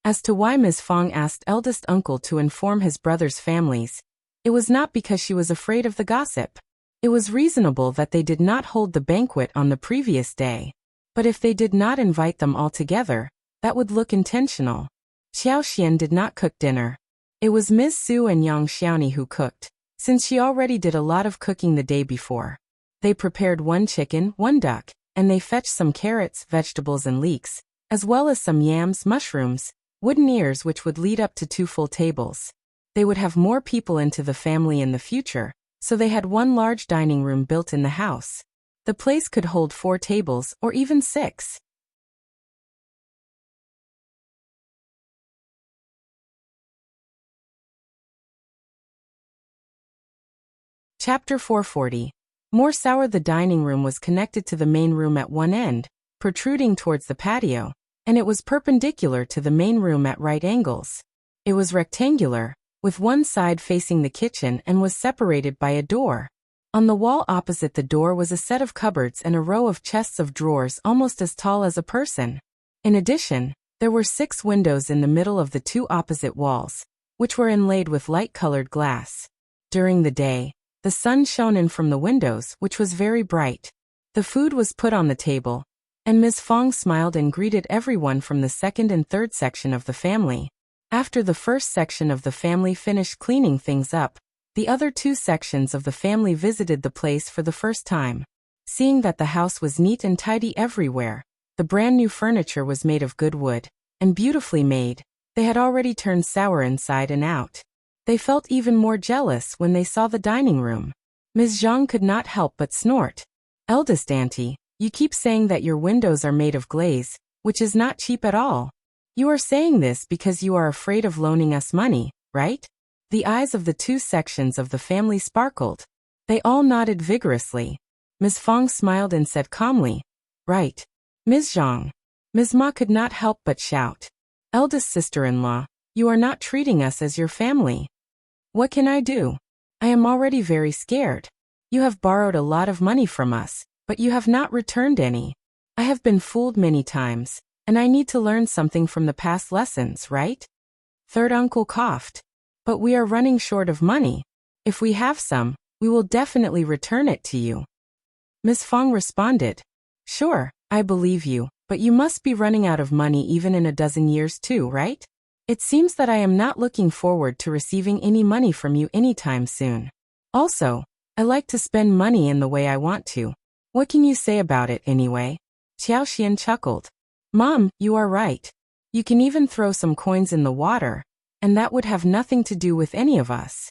As to why Ms. Fang asked eldest uncle to inform his brothers' families, it was not because she was afraid of the gossip. It was reasonable that they did not hold the banquet on the previous day. But if they did not invite them all together, that would look intentional. Qiao Xian did not cook dinner. It was Ms. Su and Yang Xiaoni who cooked, since she already did a lot of cooking the day before. They prepared 1 chicken, 1 duck, and they fetched some carrots, vegetables, and leeks, as well as some yams, mushrooms, wooden ears, which would lead up to 2 full tables. They would have more people into the family in the future, so they had 1 large dining room built in the house. The place could hold 4 tables or even 6. Chapter 440. More sour. The dining room was connected to the main room at one end, protruding towards the patio, and it was perpendicular to the main room at right angles. It was rectangular, with one side facing the kitchen, and was separated by a door. On the wall opposite the door was a set of cupboards and a row of chests of drawers almost as tall as a person. In addition, there were 6 windows in the middle of the 2 opposite walls, which were inlaid with light-colored glass. During the day, the sun shone in from the windows, which was very bright. The food was put on the table, and Ms. Fang smiled and greeted everyone from the second and third section of the family. After the first section of the family finished cleaning things up, the other 2 sections of the family visited the place for the first time. Seeing that the house was neat and tidy everywhere, the brand new furniture was made of good wood, and beautifully made, they had already turned sour inside and out. They felt even more jealous when they saw the dining room. Ms. Zhang could not help but snort. "Eldest auntie, you keep saying that your windows are made of glaze, which is not cheap at all. You are saying this because you are afraid of loaning us money, right?" The eyes of the 2 sections of the family sparkled. They all nodded vigorously. Ms. Fang smiled and said calmly, "Right. Ms. Zhang." Ms.Mi could not help but shout, "Eldest sister-in-law, you are not treating us as your family." "What can I do? I am already very scared. You have borrowed a lot of money from us, but you have not returned any. I have been fooled many times, and I need to learn something from the past lessons, right?" Third uncle coughed. "But we are running short of money. If we have some, we will definitely return it to you." Ms. Fang responded, "Sure, I believe you, but you must be running out of money even in a dozen years too, right? It seems that I am not looking forward to receiving any money from you anytime soon. Also, I like to spend money in the way I want to. What can you say about it anyway?" Qiao Xian chuckled. "Mom, you are right. You can even throw some coins in the water. and that would have nothing to do with any of us.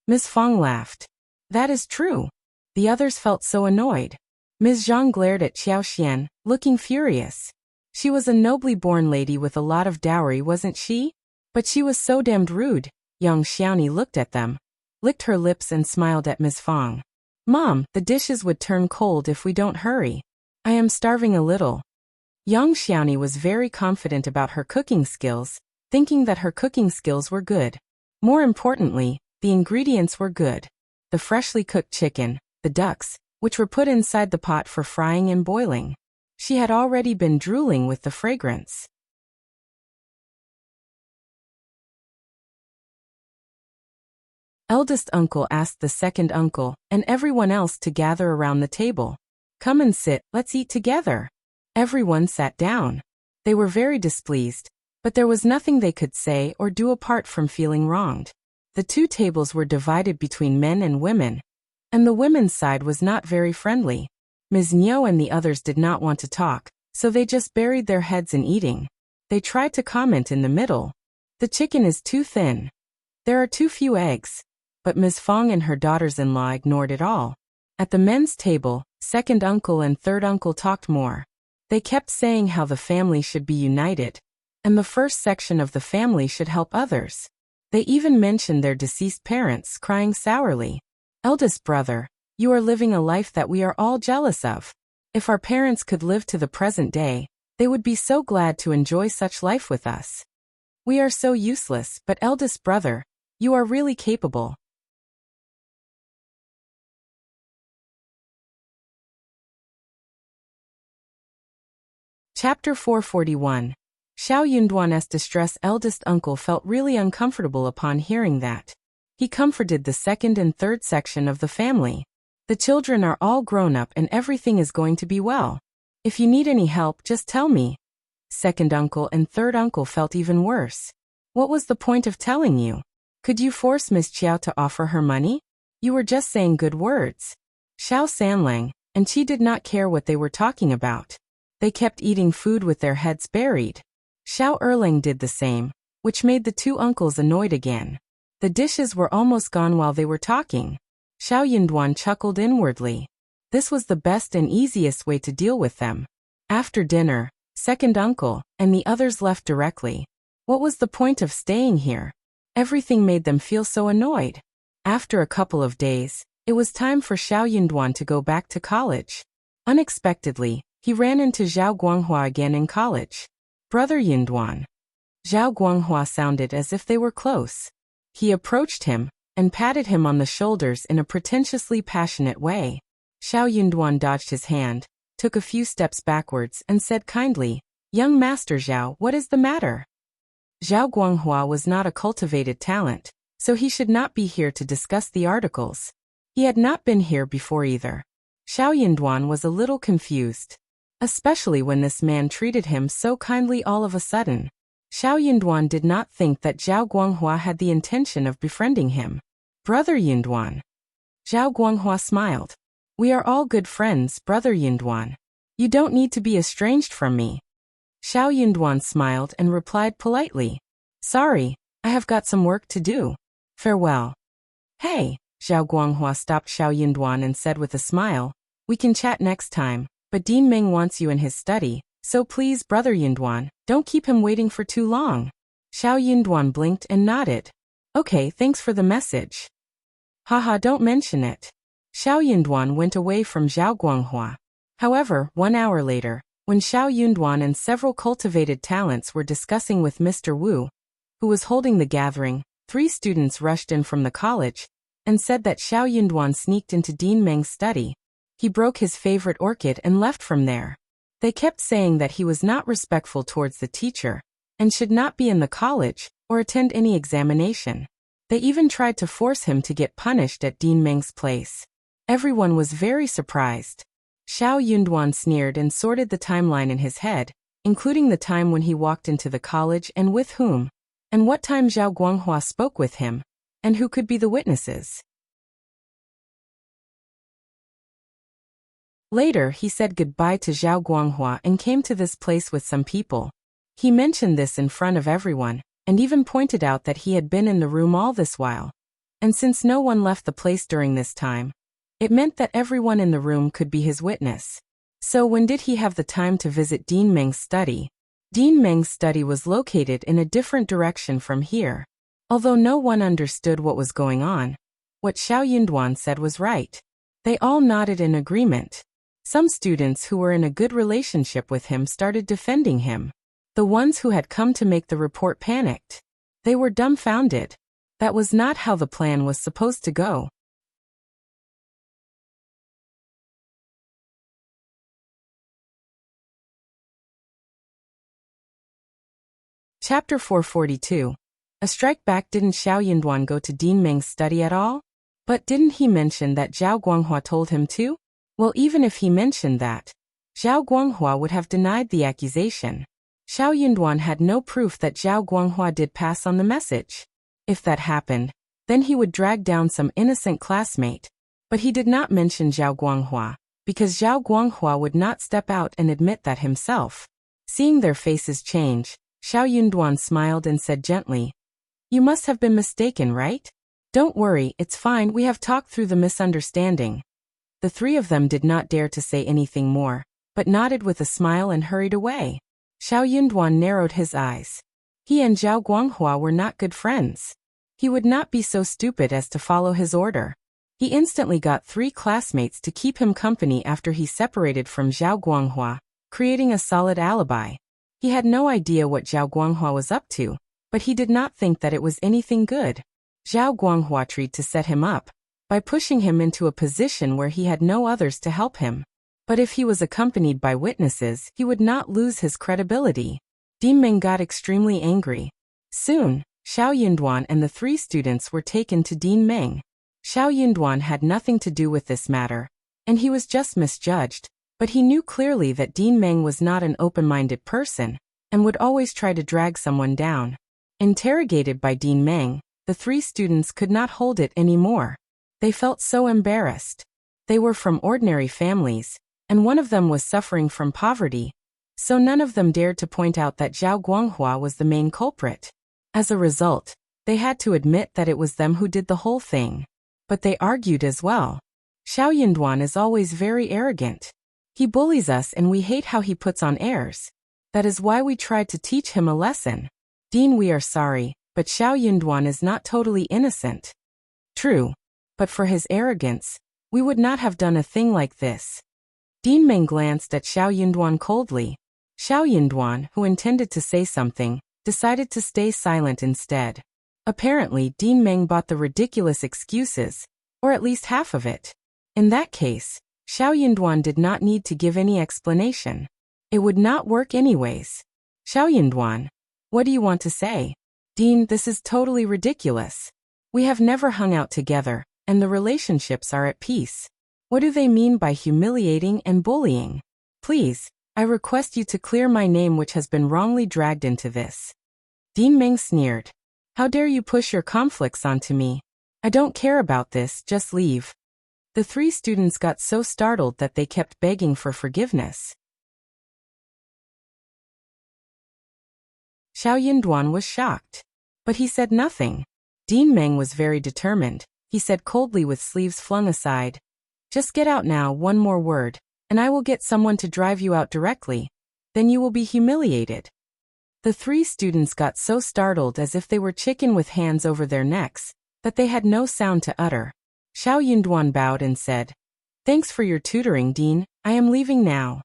Ms. Fong laughed. That is true. The others felt so annoyed. Ms. Zhang glared at Qiao, looking furious. She was a nobly born lady with a lot of dowry, wasn't she? But she was so damned rude. Yang Xiaoni looked at them, licked her lips and smiled at Ms. Fong. Mom, the dishes would turn cold if we don't hurry. I am starving a little. Yang Xiaoni was very confident about her cooking skills, thinking that her cooking skills were good. More importantly, the ingredients were good. The freshly cooked chicken, the ducks, which were put inside the pot for frying and boiling. She had already been drooling with the fragrance. Eldest uncle asked the second uncle and everyone else to gather around the table. Come and sit, let's eat together. Everyone sat down. They were very displeased, but there was nothing they could say or do apart from feeling wronged. The two tables were divided between men and women, and the women's side was not very friendly. Ms.Mi and the others did not want to talk, so they just buried their heads in eating. They tried to comment in the middle. The chicken is too thin. There are too few eggs. But Ms. Fong and her daughters-in-law ignored it all. At the men's table, second uncle and third uncle talked more. They kept saying how the family should be united, and the first section of the family should help others. They even mentioned their deceased parents, crying sourly. Eldest brother, you are living a life that we are all jealous of. If our parents could live to the present day, they would be so glad to enjoy such life with us. We are so useless, but eldest brother, you are really capable. Chapter 441. Xiao Yunduan's distressed eldest uncle felt really uncomfortable upon hearing that. He comforted the second and third section of the family. The children are all grown up and everything is going to be well. If you need any help, just tell me. Second uncle and third uncle felt even worse. What was the point of telling you? Could you force Miss Qiao to offer her money? You were just saying good words. Xiao Sanlang and Qi did not care what they were talking about. They kept eating food with their heads buried. Xiao Erlang did the same, which made the two uncles annoyed again. The dishes were almost gone while they were talking. Xiao Yunduan chuckled inwardly. This was the best and easiest way to deal with them. After dinner, second uncle and the others left directly. What was the point of staying here? Everything made them feel so annoyed. After a couple of days, it was time for Xiao Yunduan to go back to college. Unexpectedly, he ran into Zhao Guanghua again in college. Brother Yunduan. Zhao Guanghua sounded as if they were close. He approached him and patted him on the shoulders in a pretentiously passionate way. Xiao Yunduan dodged his hand, took a few steps backwards and said kindly, Young Master Zhao, what is the matter? Zhao Guanghua was not a cultivated talent, so he should not be here to discuss the articles. He had not been here before either. Xiao Yunduan was a little confused, especially when this man treated him so kindly all of a sudden. Xiao Yunduan did not think that Zhao Guanghua had the intention of befriending him. Brother Yunduan. Zhao Guanghua smiled. We are all good friends, Brother Yunduan. You don't need to be estranged from me. Xiao Yunduan smiled and replied politely. Sorry, I have got some work to do. Farewell. Hey, Zhao Guanghua stopped Xiao Yunduan and said with a smile, we can chat next time, but Dean Meng wants you in his study, so please, Brother Yunduan, don't keep him waiting for too long. Xiao Yunduan blinked and nodded. Okay, thanks for the message. Haha, don't mention it. Xiao Yunduan went away from Zhao Guanghua. However, 1 hour later, when Xiao Yunduan and several cultivated talents were discussing with Mr. Wu, who was holding the gathering, 3 students rushed in from the college and said that Xiao Yunduan sneaked into Dean Meng's study. He broke his favorite orchid and left from there. They kept saying that he was not respectful towards the teacher and should not be in the college or attend any examination. They even tried to force him to get punished at Dean Meng's place. Everyone was very surprised. Xiao Yunduan sneered and sorted the timeline in his head, including the time when he walked into the college and with whom, and what time Zhao Guanghua spoke with him, and who could be the witnesses. Later, he said goodbye to Zhao Guanghua and came to this place with some people. He mentioned this in front of everyone, and even pointed out that he had been in the room all this while. And since no one left the place during this time, it meant that everyone in the room could be his witness. So when did he have the time to visit Dean Meng's study? Dean Meng's study was located in a different direction from here. Although no one understood what was going on, what Xiao Yunduan said was right. They all nodded in agreement. Some students who were in a good relationship with him started defending him. The ones who had come to make the report panicked. They were dumbfounded. That was not how the plan was supposed to go. Chapter 442. A strike back. Didn't Xiao Yunduan go to Dean Meng's study at all? But didn't he mention that Zhao Guanghua told him to? Well, even if he mentioned that, Zhao Guanghua would have denied the accusation. Xiao Yunduan had no proof that Zhao Guanghua did pass on the message. If that happened, then he would drag down some innocent classmate. But he did not mention Zhao Guanghua, because Zhao Guanghua would not step out and admit that himself. Seeing their faces change, Xiao Yunduan smiled and said gently, "You must have been mistaken, right? Don't worry, it's fine, we have talked through the misunderstanding." The three of them did not dare to say anything more, but nodded with a smile and hurried away. Xiao Yunduan narrowed his eyes. He and Zhao Guanghua were not good friends. He would not be so stupid as to follow his order. He instantly got 3 classmates to keep him company after he separated from Zhao Guanghua, creating a solid alibi. He had no idea what Zhao Guanghua was up to, but he did not think that it was anything good. Zhao Guanghua tried to set him up by pushing him into a position where he had no others to help him. But if he was accompanied by witnesses, he would not lose his credibility. Dean Meng got extremely angry. Soon, Xiao Yunduan and the 3 students were taken to Dean Meng. Xiao Yunduan had nothing to do with this matter, and he was just misjudged. But he knew clearly that Dean Meng was not an open-minded person, and would always try to drag someone down. Interrogated by Dean Meng, the 3 students could not hold it anymore. They felt so embarrassed. They were from ordinary families, and one of them was suffering from poverty, so none of them dared to point out that Zhao Guanghua was the main culprit. As a result, they had to admit that it was them who did the whole thing. But they argued as well. Xiao Yunduan is always very arrogant. He bullies us and we hate how he puts on airs. That is why we tried to teach him a lesson. Dean, we are sorry, but Xiao Yunduan is not totally innocent. True. But for his arrogance, we would not have done a thing like this. Dean Meng glanced at Xiao Yunduan coldly. Xiao Yunduan, who intended to say something, decided to stay silent instead. Apparently, Dean Meng bought the ridiculous excuses, or at least half of it. In that case, Xiao Yunduan did not need to give any explanation. It would not work anyways. Xiao Yunduan, what do you want to say? Dean, this is totally ridiculous. We have never hung out together, and the relationships are at peace. What do they mean by humiliating and bullying? Please, I request you to clear my name, which has been wrongly dragged into this. Dean Meng sneered. How dare you push your conflicts onto me? I don't care about this, just leave. The 3 students got so startled that they kept begging for forgiveness. Xiao Yunduan was shocked. But he said nothing. Dean Meng was very determined. He said coldly with sleeves flung aside, "Just get out now, one more word, and I will get someone to drive you out directly. Then you will be humiliated." The 3 students got so startled as if they were chicken with hands over their necks, that they had no sound to utter. Xiao Yunduan bowed and said, "Thanks for your tutoring, Dean. I am leaving now."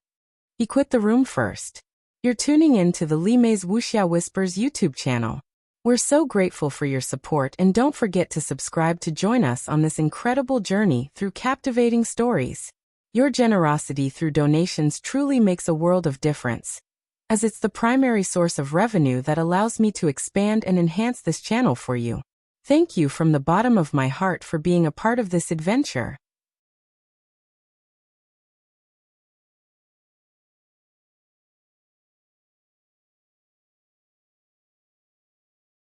He quit the room first. You're tuning in to the Ms.Mi's Wuxia Whispers YouTube channel. We're so grateful for your support, and don't forget to subscribe to join us on this incredible journey through captivating stories. Your generosity through donations truly makes a world of difference, as it's the primary source of revenue that allows me to expand and enhance this channel for you. Thank you from the bottom of my heart for being a part of this adventure.